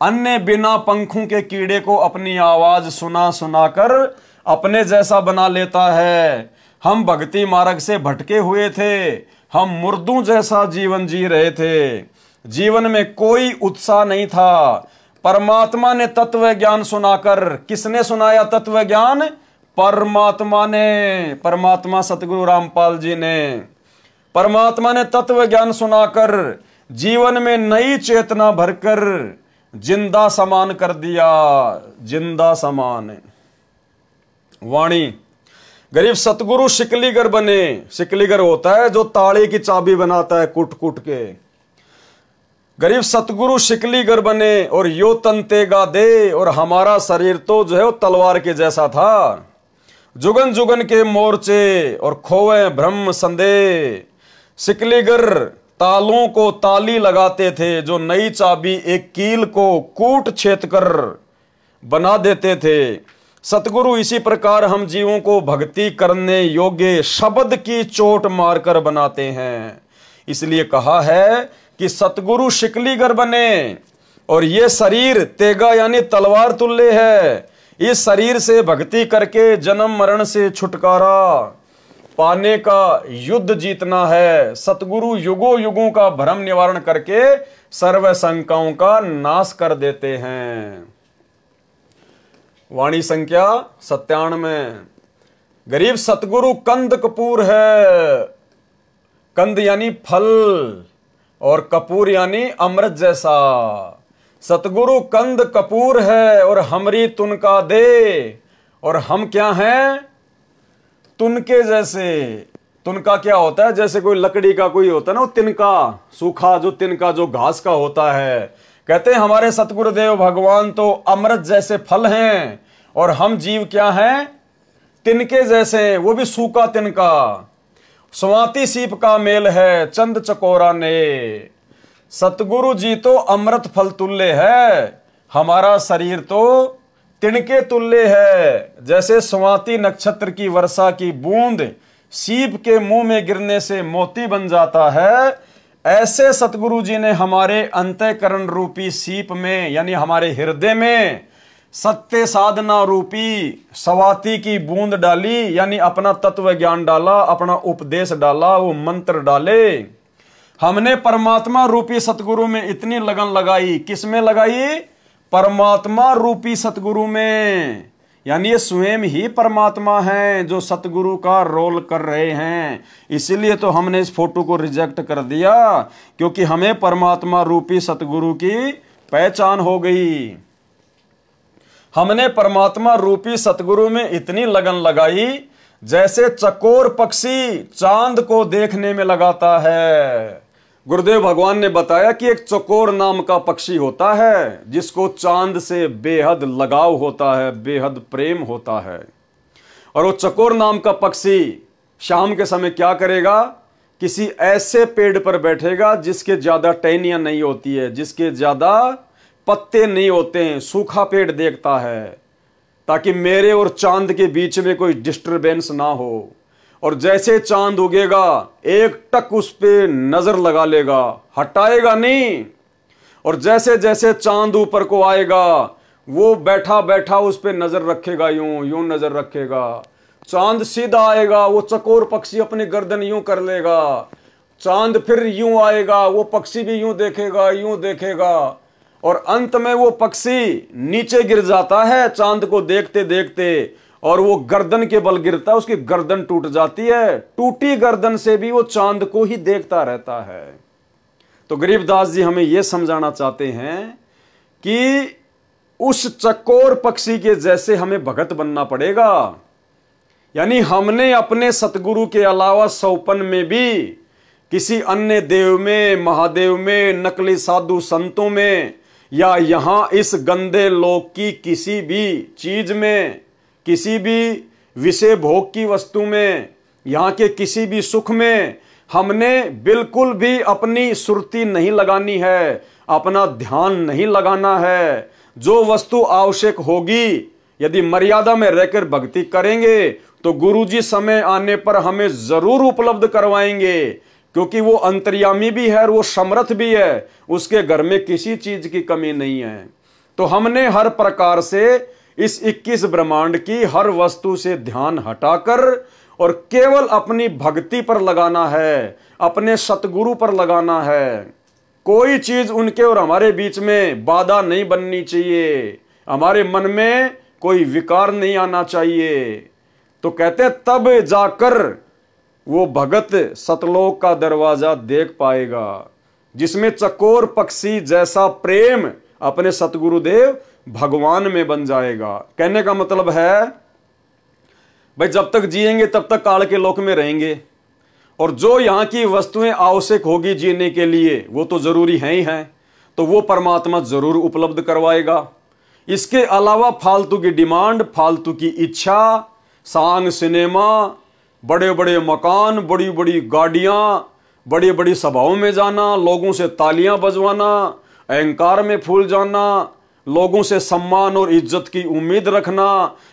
अन्य बिना पंखों के कीड़े को अपनी आवाज सुना सुनाकर अपने जैसा बना लेता है। हम भक्ति मार्ग से भटके हुए थे, हम मुर्दों जैसा जीवन जी रहे थे, जीवन में कोई उत्साह नहीं था। परमात्मा ने तत्व ज्ञान सुनाकर, किसने सुनाया तत्व ज्ञान? परमात्मा ने, परमात्मा सतगुरु रामपाल जी ने। परमात्मा ने तत्व ज्ञान सुनाकर जीवन में नई चेतना भरकर जिंदा समान कर दिया, जिंदा समान। वाणी, गरीब सतगुरु शिकलीगर बने। शिकलीगर होता है जो ताले की चाबी बनाता है कूट कूट के। गरीब सतगुरु शिकलीगर बने और यो तंतेगा दे, और हमारा शरीर तो जो है वो तलवार के जैसा था। जुगन जुगन के मोर्चे और खोवे ब्रह्म संदेह, शिकलीगर तालों को ताली लगाते थे, जो नई चाबी एक कील को कूट छेद कर बना देते थे। सतगुरु इसी प्रकार हम जीवों को भक्ति करने योग्य शब्द की चोट मारकर बनाते हैं। इसलिए कहा है कि सतगुरु शिकलीगर बने और ये शरीर तेगा यानी तलवार तुल्य है। इस शरीर से भक्ति करके जन्म मरण से छुटकारा पाने का युद्ध जीतना है। सतगुरु युगों युगों का भ्रम निवारण करके सर्व शंकाओं का नाश कर देते हैं। वाणी संख्या 97। गरीब सतगुरु कंद कपूर है। कंद यानी फल और कपूर यानी अमृत जैसा। सतगुरु कंद कपूर है और हमरी तुनका दे, और हम क्या हैं? तुनके जैसे। तुनका क्या होता है? जैसे कोई लकड़ी का कोई होता है ना, वो तिनका, सूखा जो तिनका जो घास का होता है। कहते हैं हमारे सतगुरुदेव भगवान तो अमृत जैसे फल हैं और हम जीव क्या हैं? तिनके जैसे, वो भी सूखा तिनका। स्वाति सीप का मेल है चंद चकोरा ने। सतगुरु जी तो अमृत फल तुल्य है, हमारा शरीर तो तिनके तुल्य है। जैसे स्वाति नक्षत्र की वर्षा की बूंद सीप के मुंह में गिरने से मोती बन जाता है, ऐसे सतगुरु जी ने हमारे अंतःकरण रूपी सीप में यानी हमारे हृदय में सत्य साधना रूपी स्वाति की बूंद डाली, यानी अपना तत्व ज्ञान डाला, अपना उपदेश डाला, वो मंत्र डाले। हमने परमात्मा रूपी सतगुरु में इतनी लगन लगाई। किस में लगाई? परमात्मा रूपी सतगुरु में। यानी ये स्वयं ही परमात्मा है जो सतगुरु का रोल कर रहे हैं। इसीलिए तो हमने इस फोटो को रिजेक्ट कर दिया, क्योंकि हमें परमात्मा रूपी सतगुरु की पहचान हो गई। हमने परमात्मा रूपी सतगुरु में इतनी लगन लगाई जैसे चकोर पक्षी चांद को देखने में लगाता है। गुरुदेव भगवान ने बताया कि एक चकोर नाम का पक्षी होता है जिसको चांद से बेहद लगाव होता है, बेहद प्रेम होता है। और वो चकोर नाम का पक्षी शाम के समय क्या करेगा? किसी ऐसे पेड़ पर बैठेगा जिसके ज्यादा टहनियां नहीं होती है, जिसके ज्यादा पत्ते नहीं होते हैं, सूखा पेड़ देखता है, ताकि मेरे और चांद के बीच में कोई डिस्टरबेंस ना हो। और जैसे चांद उगेगा एक टक उस पे नजर लगा लेगा, हटाएगा नहीं। और जैसे जैसे चांद ऊपर को आएगा वो बैठा बैठा उस पे नजर रखेगा, यूं यूं नजर रखेगा। चांद सीधा आएगा, वो चकोर पक्षी अपनी गर्दन यूं कर लेगा। चांद फिर यूं आएगा, वो पक्षी भी यूं देखेगा, यूं देखेगा। और अंत में वो पक्षी नीचे गिर जाता है चांद को देखते देखते, और वो गर्दन के बल गिरता है, उसकी गर्दन टूट जाती है। टूटी गर्दन से भी वो चांद को ही देखता रहता है। तो गरीबदास जी हमें यह समझाना चाहते हैं कि उस चकोर पक्षी के जैसे हमें भगत बनना पड़ेगा। यानी हमने अपने सतगुरु के अलावा सौपन में भी किसी अन्य देव में, महादेव में, नकली साधु संतों में, या यहां इस गंदे लोक की किसी भी चीज में, किसी भी विषय भोग की वस्तु में, यहां के किसी भी सुख में हमने बिल्कुल भी अपनी सुरती नहीं लगानी है, अपना ध्यान नहीं लगाना है। जो वस्तु आवश्यक होगी, यदि मर्यादा में रहकर भक्ति करेंगे तो गुरुजी समय आने पर हमें जरूर उपलब्ध करवाएंगे, क्योंकि वो अंतर्यामी भी है और वो समर्थ भी है, उसके घर में किसी चीज की कमी नहीं है। तो हमने हर प्रकार से इस 21 ब्रह्मांड की हर वस्तु से ध्यान हटाकर और केवल अपनी भक्ति पर लगाना है, अपने सतगुरु पर लगाना है। कोई चीज उनके और हमारे बीच में बाधा नहीं बननी चाहिए, हमारे मन में कोई विकार नहीं आना चाहिए। तो कहते तब जाकर वो भगत सतलोक का दरवाजा देख पाएगा, जिसमें चकोर पक्षी जैसा प्रेम अपने सतगुरुदेव भगवान में बन जाएगा। कहने का मतलब है भाई जब तक जिएंगे तब तक काल के लोक में रहेंगे, और जो यहां की वस्तुएं आवश्यक होगी जीने के लिए वो तो जरूरी है ही है, तो वो परमात्मा जरूर उपलब्ध करवाएगा। इसके अलावा फालतू की डिमांड, फालतू की इच्छा, सांग सिनेमा, बड़े बड़े मकान, बड़ी बड़ी गाड़ियां, बड़ी बड़ी सभाओं में जाना, लोगों से तालियां बजवाना, अहंकार में फूल जाना, लोगों से सम्मान और इज्जत की उम्मीद रखना।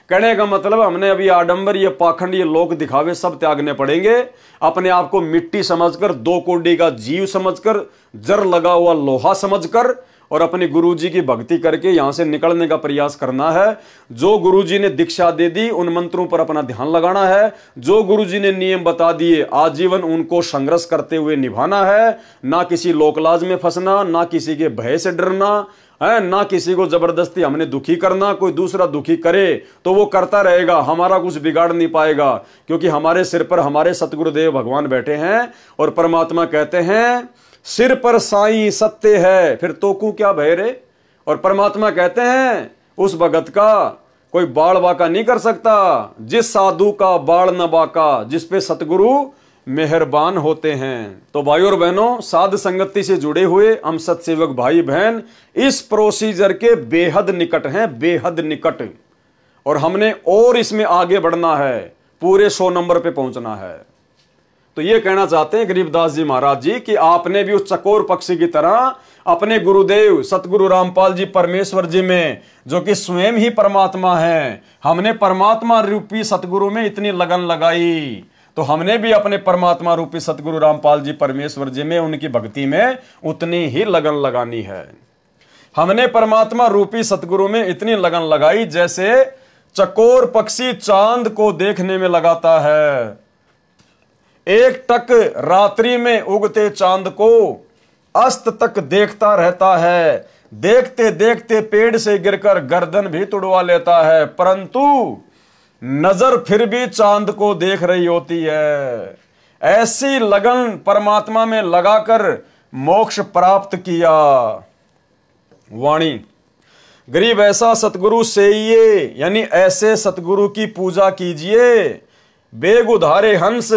कहने का मतलब हमने अभी आडंबर, ये पाखंड, ये लोक दिखावे सब त्यागने पड़ेंगे। अपने आप को मिट्टी समझकर, 2 कोड़ी का जीव समझकर, जर लगा हुआ लोहा समझकर और अपने गुरुजी की भक्ति करके यहां से निकलने का प्रयास करना है। जो गुरुजी ने दीक्षा दे दी उन मंत्रों पर अपना ध्यान लगाना है। जो गुरुजी ने नियम बता दिए आजीवन उनको संघर्ष करते हुए निभाना है। ना किसी लोकलाज में फंसना, ना किसी के भय से डरना है, ना किसी को जबरदस्ती हमने दुखी करना। कोई दूसरा दुखी करे तो वो करता रहेगा, हमारा कुछ बिगाड़ नहीं पाएगा, क्योंकि हमारे सिर पर हमारे सतगुरुदेव भगवान बैठे हैं। और परमात्मा कहते हैं सिर पर साईं सत्य है, फिर तो को क्या भय रे। और परमात्मा कहते हैं उस भगत का कोई बाल बाका नहीं कर सकता, जिस साधु का बाल न बाका, जिस पे सतगुरु मेहरबान होते हैं। तो भाई और बहनों, साध संगति से जुड़े हुए हम सत्सेवक भाई बहन इस प्रोसीजर के बेहद निकट हैं, बेहद निकट। और हमने और इसमें आगे बढ़ना है, पूरे 100 नंबर पे पहुंचना है। तो ये कहना चाहते हैं गरीबदास जी महाराज जी कि आपने भी उस चकोर पक्षी की तरह अपने गुरुदेव सतगुरु रामपाल जी परमेश्वर जी में, जो कि स्वयं ही परमात्मा है, हमने परमात्मा रूपी सतगुरु में इतनी लगन लगाई, तो हमने भी अपने परमात्मा रूपी सतगुरु रामपाल जी परमेश्वर जी में, उनकी भक्ति में उतनी ही लगन लगानी है। हमने परमात्मा रूपी सतगुरु में इतनी लगन लगाई जैसे चकोर पक्षी चांद को देखने में लगाता है। एक टक रात्रि में उगते चांद को अस्त तक देखता रहता है, देखते देखते पेड़ से गिरकर गर्दन भी तुड़वा लेता है, परंतु नजर फिर भी चांद को देख रही होती है। ऐसी लगन परमात्मा में लगाकर मोक्ष प्राप्त किया। वाणी गरीब ऐसा सतगुरु से ये, यानी ऐसे सतगुरु की पूजा कीजिए। बेग उधारे हंस,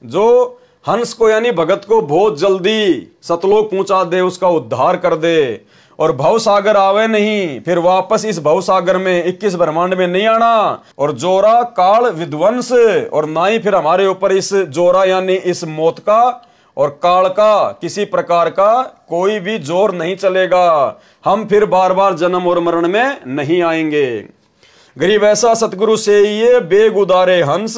जो हंस को यानी भगत को बहुत जल्दी सतलोक पहुंचा दे, उसका उद्धार कर दे। और भव सागर आवे नहीं, फिर वापस इस भव सागर में 21 ब्रह्मांड में नहीं आना। और जोरा काल विध्वंस, और ना ही फिर हमारे ऊपर इस जोरा यानी इस मौत का और काल का किसी प्रकार का कोई भी जोर नहीं चलेगा। हम फिर बार बार जन्म और मरण में नहीं आएंगे। गरीब ऐसा सतगुरु से ये बेग उदारे हंस,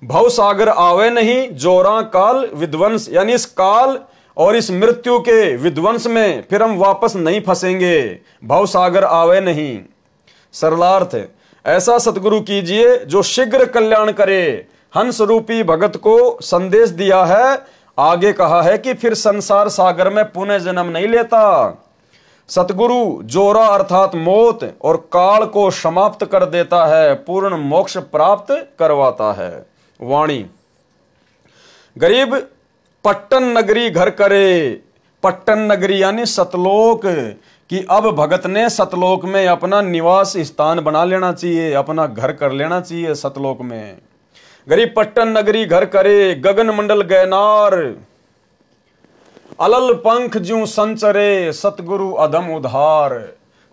भव सागर आवे नहीं, जोरा काल विध्वंस, यानी इस काल और इस मृत्यु के विध्वंस में फिर हम वापस नहीं फंसेंगे। भव सागर आवे नहीं। सरलार्थ ऐसा सतगुरु कीजिए जो शीघ्र कल्याण करे। हंस रूपी भगत को संदेश दिया है, आगे कहा है कि फिर संसार सागर में पुनः जन्म नहीं लेता। सतगुरु जोरा अर्थात मौत और काल को समाप्त कर देता है, पूर्ण मोक्ष प्राप्त करवाता है। वाणी गरीब पट्टन नगरी घर करे। पट्टन नगरी यानी सतलोक, कि अब भगत ने सतलोक में अपना निवास स्थान बना लेना चाहिए, अपना घर कर लेना चाहिए सतलोक में। गरीब पट्टन नगरी घर करे, गगन मंडल गैनार, अलल पंख ज्यों संचरे, सतगुरु अधम उधार।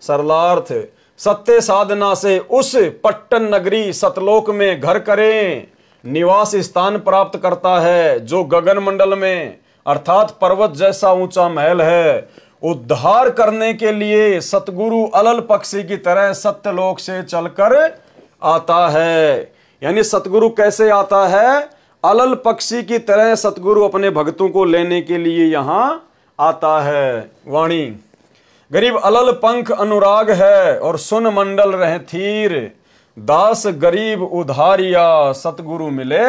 सरलार्थ सत्य साधना से उस पट्टन नगरी सतलोक में घर करें, निवास स्थान प्राप्त करता है, जो गगन मंडल में अर्थात पर्वत जैसा ऊंचा महल है। उद्धार करने के लिए सतगुरु अलल पक्षी की तरह सत्यलोक से चलकर आता है। यानी सतगुरु कैसे आता है? अलल पक्षी की तरह सतगुरु अपने भक्तों को लेने के लिए यहां आता है। वाणी गरीब अलल पंख अनुराग है और सुन मंडल रहे थीर, दास गरीब उधारिया सतगुरु मिले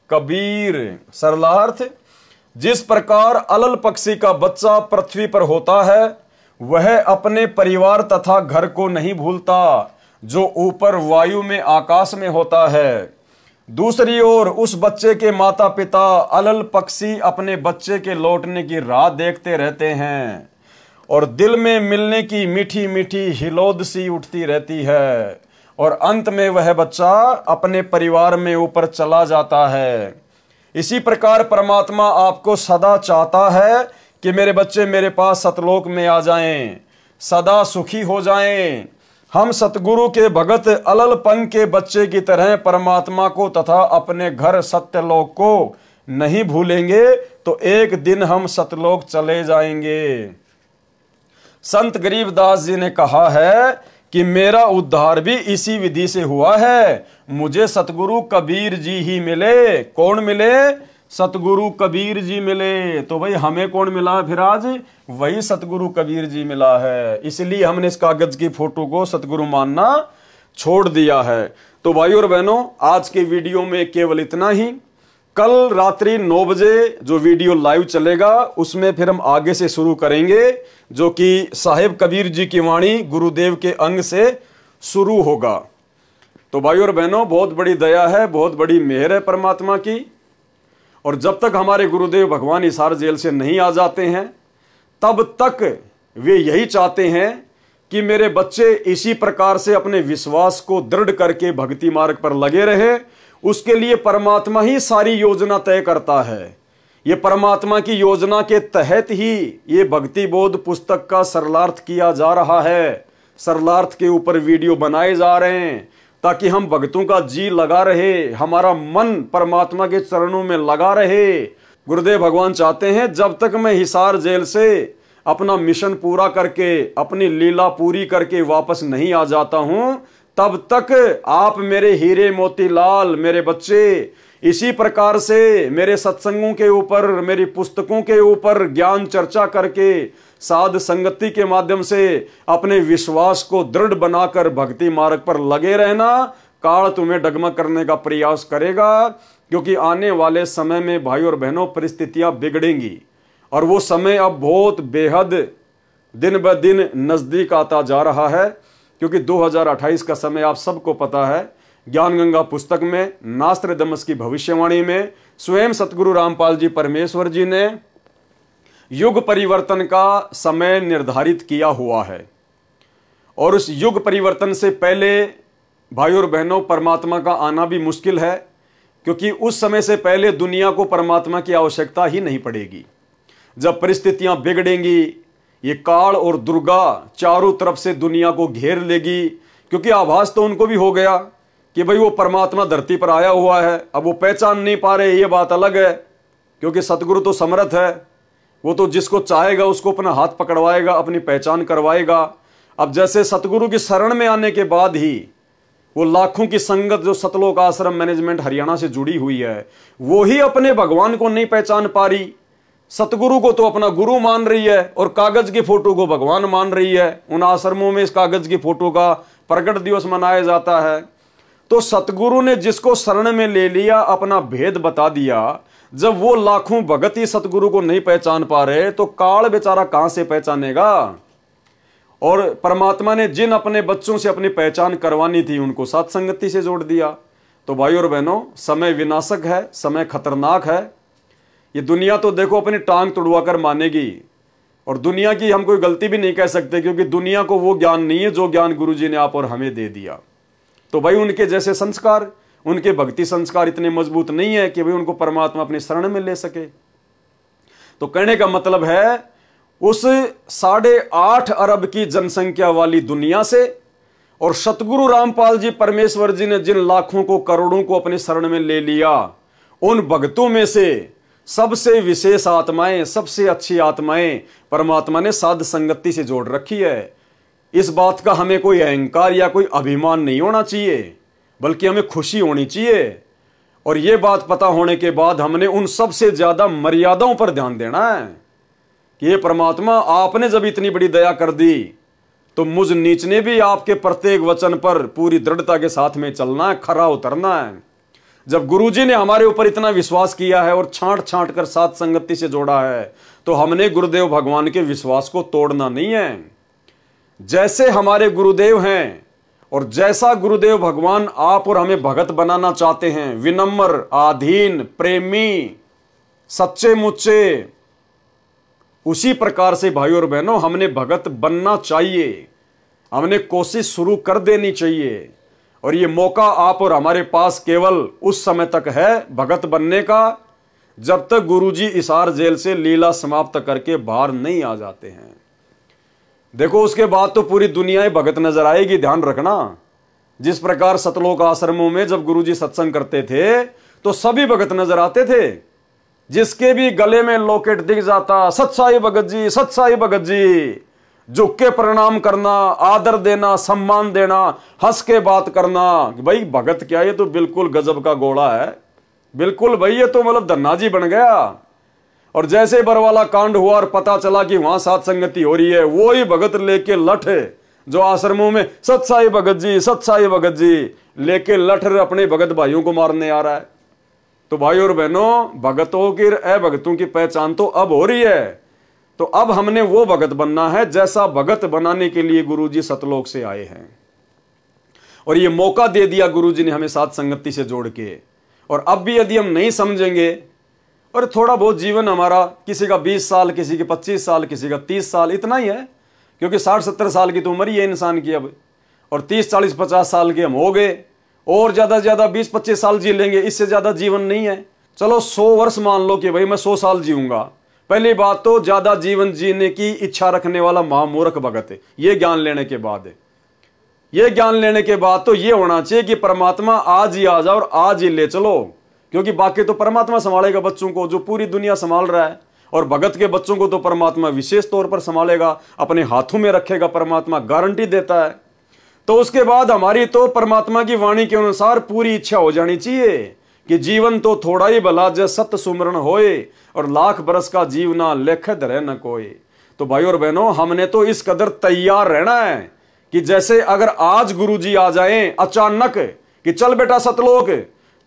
कबीर। सरलार्थ जिस प्रकार अलल पक्षी का बच्चा पृथ्वी पर होता है, वह अपने परिवार तथा घर को नहीं भूलता जो ऊपर वायु में आकाश में होता है। दूसरी ओर उस बच्चे के माता पिता अलल पक्षी अपने बच्चे के लौटने की राह देखते रहते हैं और दिल में मिलने की मीठी मीठी हिलोद सी उठती रहती है, और अंत में वह बच्चा अपने परिवार में ऊपर चला जाता है। इसी प्रकार परमात्मा आपको सदा चाहता है कि मेरे बच्चे मेरे पास सतलोक में आ जाएं, सदा सुखी हो जाएं। हम सतगुरु के भगत अलल पंख के बच्चे की तरह परमात्मा को तथा अपने घर सत्यलोक को नहीं भूलेंगे, तो एक दिन हम सतलोक चले जाएंगे। संत गरीबदास जी ने कहा है कि मेरा उद्धार भी इसी विधि से हुआ है। मुझे सतगुरु कबीर जी ही मिले। कौन मिले? सतगुरु कबीर जी मिले। तो भाई हमें कौन मिला फिर आज? वही सतगुरु कबीर जी मिला है। इसलिए हमने इस कागज की फोटो को सतगुरु मानना छोड़ दिया है। तो भाई और बहनों, आज के वीडियो में केवल इतना ही। कल रात्रि 9 बजे जो वीडियो लाइव चलेगा उसमें फिर हम आगे से शुरू करेंगे, जो कि साहिब कबीर जी की वाणी गुरुदेव के अंग से शुरू होगा। तो भाई और बहनों, बहुत बड़ी दया है, बहुत बड़ी मेहर है परमात्मा की। और जब तक हमारे गुरुदेव भगवान हिसार जेल से नहीं आ जाते हैं तब तक वे यही चाहते हैं कि मेरे बच्चे इसी प्रकार से अपने विश्वास को दृढ़ करके भक्ति मार्ग पर लगे रहे। उसके लिए परमात्मा ही सारी योजना तय करता है। ये परमात्मा की योजना के तहत ही ये भक्ति बोध पुस्तक का सरलार्थ किया जा रहा है। सरलार्थ के ऊपर वीडियो बनाए जा रहे हैं ताकि हम भक्तों का जी लगा रहे, हमारा मन परमात्मा के चरणों में लगा रहे। गुरुदेव भगवान चाहते हैं जब तक मैं हिसार जेल से अपना मिशन पूरा करके, अपनी लीला पूरी करके वापस नहीं आ जाता हूं, तब तक आप मेरे हीरे मोतीलाल, मेरे बच्चे इसी प्रकार से मेरे सत्संगों के ऊपर, मेरी पुस्तकों के ऊपर ज्ञान चर्चा करके, साध संगति के माध्यम से अपने विश्वास को दृढ़ बनाकर भक्ति मार्ग पर लगे रहना। काल तुम्हें डगमग करने का प्रयास करेगा, क्योंकि आने वाले समय में भाई और बहनों परिस्थितियां बिगड़ेंगी और वो समय अब बहुत बेहद दिन ब दिन नजदीक आता जा रहा है। क्योंकि 2028 का समय आप सबको पता है, ज्ञान गंगा पुस्तक में नास्त्रदमस की भविष्यवाणी में स्वयं सतगुरु रामपाल जी परमेश्वर जी ने युग परिवर्तन का समय निर्धारित किया हुआ है। और उस युग परिवर्तन से पहले भाई और बहनों परमात्मा का आना भी मुश्किल है, क्योंकि उस समय से पहले दुनिया को परमात्मा की आवश्यकता ही नहीं पड़ेगी। जब परिस्थितियां बिगड़ेंगी, ये काल और दुर्गा चारों तरफ से दुनिया को घेर लेगी। क्योंकि आभास तो उनको भी हो गया कि भाई वो परमात्मा धरती पर आया हुआ है। अब वो पहचान नहीं पा रहे, ये बात अलग है, क्योंकि सतगुरु तो समर्थ है। वो तो जिसको चाहेगा उसको अपना हाथ पकड़वाएगा, अपनी पहचान करवाएगा। अब जैसे सतगुरु की शरण में आने के बाद ही वो लाखों की संगत जो सतलोक आश्रम मैनेजमेंट हरियाणा से जुड़ी हुई है, वो ही अपने भगवान को नहीं पहचान पा रही। सतगुरु को तो अपना गुरु मान रही है और कागज की फोटो को भगवान मान रही है। उन आश्रमों में इस कागज की फोटो का प्रकट दिवस मनाया जाता है। तो सतगुरु ने जिसको शरण में ले लिया, अपना भेद बता दिया। जब वो लाखों भगत ही सतगुरु को नहीं पहचान पा रहे, तो काल बेचारा कहां से पहचानेगा। और परमात्मा ने जिन अपने बच्चों से अपनी पहचान करवानी थी, उनको साथ संगति से जोड़ दिया। तो भाई और बहनों, समय विनाशक है, समय खतरनाक है। ये दुनिया तो देखो अपनी टांग तुड़वा कर मानेगी, और दुनिया की हम कोई गलती भी नहीं कह सकते, क्योंकि दुनिया को वो ज्ञान नहीं है जो ज्ञान गुरुजी ने आप और हमें दे दिया। तो भाई उनके जैसे संस्कार, उनके भक्ति संस्कार इतने मजबूत नहीं है कि भाई उनको परमात्मा अपनी शरण में ले सके। तो कहने का मतलब है, उस 8.5 अरब की जनसंख्या वाली दुनिया से और सतगुरु रामपाल जी परमेश्वर जी ने जिन लाखों को, करोड़ों को अपनी शरण में ले लिया, उन भक्तों में से सबसे विशेष आत्माएं, सबसे अच्छी आत्माएं परमात्मा ने साध संगति से जोड़ रखी है। इस बात का हमें कोई अहंकार या कोई अभिमान नहीं होना चाहिए, बल्कि हमें खुशी होनी चाहिए। और यह बात पता होने के बाद हमने उन सबसे ज्यादा मर्यादाओं पर ध्यान देना है कि ये परमात्मा, आपने जब इतनी बड़ी दया कर दी तो मुझ नीच ने भी आपके प्रत्येक वचन पर पूरी दृढ़ता के साथ में चलना है, खरा उतरना है। जब गुरुजी ने हमारे ऊपर इतना विश्वास किया है और छांट छांट कर साथ संगति से जोड़ा है, तो हमने गुरुदेव भगवान के विश्वास को तोड़ना नहीं है। जैसे हमारे गुरुदेव हैं और जैसा गुरुदेव भगवान आप और हमें भगत बनाना चाहते हैं, विनम्र, आधीन, प्रेमी, सच्चे मुच्चे, उसी प्रकार से भाई और बहनों हमने भगत बनना चाहिए। हमने कोशिश शुरू कर देनी चाहिए। और ये मौका आप और हमारे पास केवल उस समय तक है भगत बनने का, जब तक गुरुजी हिसार जेल से लीला समाप्त करके बाहर नहीं आ जाते हैं। देखो, उसके बाद तो पूरी दुनिया भगत नजर आएगी, ध्यान रखना। जिस प्रकार सतलोक आश्रमों में जब गुरुजी सत्संग करते थे तो सभी भगत नजर आते थे। जिसके भी गले में लॉकेट दिख जाता, सत्साई भगत जी, सत्साई भगत जी, झुक के प्रणाम करना, आदर देना, सम्मान देना, हंस के बात करना। भाई भगत क्या, ये तो बिल्कुल गजब का घोड़ा है, बिल्कुल भाई ये तो मतलब धन्ना जी बन गया। और जैसे बरवाला कांड हुआ और पता चला कि वहां साथ संगति हो रही है, वो ही भगत लेके लठ जो आश्रमों में सत्साई भगत जी, सत्साई भगत जी लेके लठ अपने भगत भाइयों को मारने आ रहा है। तो भाई और बहनों, भगतों की अभगतों की पहचान तो अब हो रही है। तो अब हमने वो भगत बनना है जैसा भगत बनाने के लिए गुरुजी सतलोक से आए हैं। और ये मौका दे दिया गुरुजी ने हमें साथ संगति से जोड़ के। और अब भी यदि हम नहीं समझेंगे, और थोड़ा बहुत जीवन हमारा, किसी का 20 साल, किसी के 25 साल, किसी का 30 साल, इतना ही है, क्योंकि 60-70 साल की तो उम्र ही है इंसान की अब। और 30-40-50 साल के हम हो गए, और ज्यादा से ज्यादा 20-25 साल जी लेंगे, इससे ज्यादा जीवन नहीं है। चलो 100 वर्ष मान लो कि भाई मैं 100 साल जीऊंगा। पहली बात तो ज्यादा जीवन जीने की इच्छा रखने वाला महामूर्ख भगत है। ये ज्ञान लेने के बाद तो ये होना चाहिए कि परमात्मा आज ही आ जाओ और आज ही ले चलो, क्योंकि बाकी तो परमात्मा संभालेगा बच्चों को, जो पूरी दुनिया संभाल रहा है। और भगत के बच्चों को तो परमात्मा विशेष तौर पर संभालेगा, अपने हाथों में रखेगा, परमात्मा गारंटी देता है। तो उसके बाद हमारी तो परमात्मा की वाणी के अनुसार पूरी इच्छा हो जानी चाहिए कि जीवन तो थोड़ा ही भला, जय सत्य सुमरण होए, और लाख बरस का जीवना लेख धरे न कोई। तो भाई और बहनों, हमने तो इस कदर तैयार रहना है कि जैसे अगर आज गुरुजी आ जाएं अचानक कि चल बेटा सतलोक,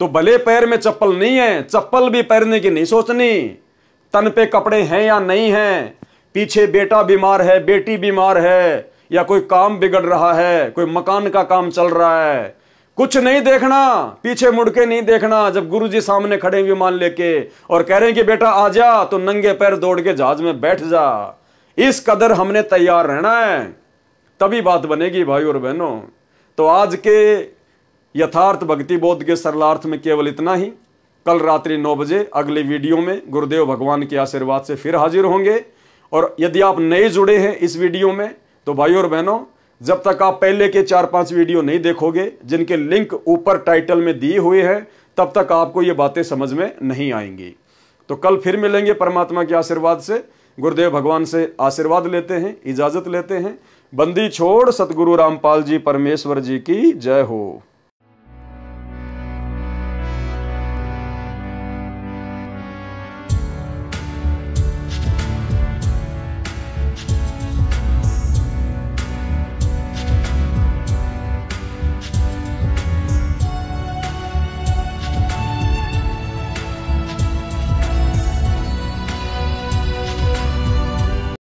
तो भले पैर में चप्पल नहीं है, चप्पल भी पहनने की नहीं सोचनी, तन पे कपड़े हैं या नहीं हैं, पीछे बेटा बीमार है, बेटी बीमार है, या कोई काम बिगड़ रहा है, कोई मकान का काम चल रहा है, कुछ नहीं देखना, पीछे मुड़ के नहीं देखना। जब गुरुजी सामने खड़े विमान लेके और कह रहे हैं कि बेटा आ जा, तो नंगे पैर दौड़ के जहाज में बैठ जा। इस कदर हमने तैयार रहना है, तभी बात बनेगी भाई और बहनों। तो आज के यथार्थ भक्ति बोध के सरलार्थ में केवल इतना ही। कल रात्रि 9 बजे अगले वीडियो में गुरुदेव भगवान के आशीर्वाद से फिर हाजिर होंगे। और यदि आप नए जुड़े हैं इस वीडियो में, तो भाई और बहनों, जब तक आप पहले के 4-5 वीडियो नहीं देखोगे, जिनके लिंक ऊपर टाइटल में दिए हुए हैं, तब तक आपको ये बातें समझ में नहीं आएंगी। तो कल फिर मिलेंगे परमात्मा के आशीर्वाद से। गुरुदेव भगवान से आशीर्वाद लेते हैं, इजाजत लेते हैं। बंदी छोड़ सतगुरु रामपाल जी परमेश्वर जी की जय हो।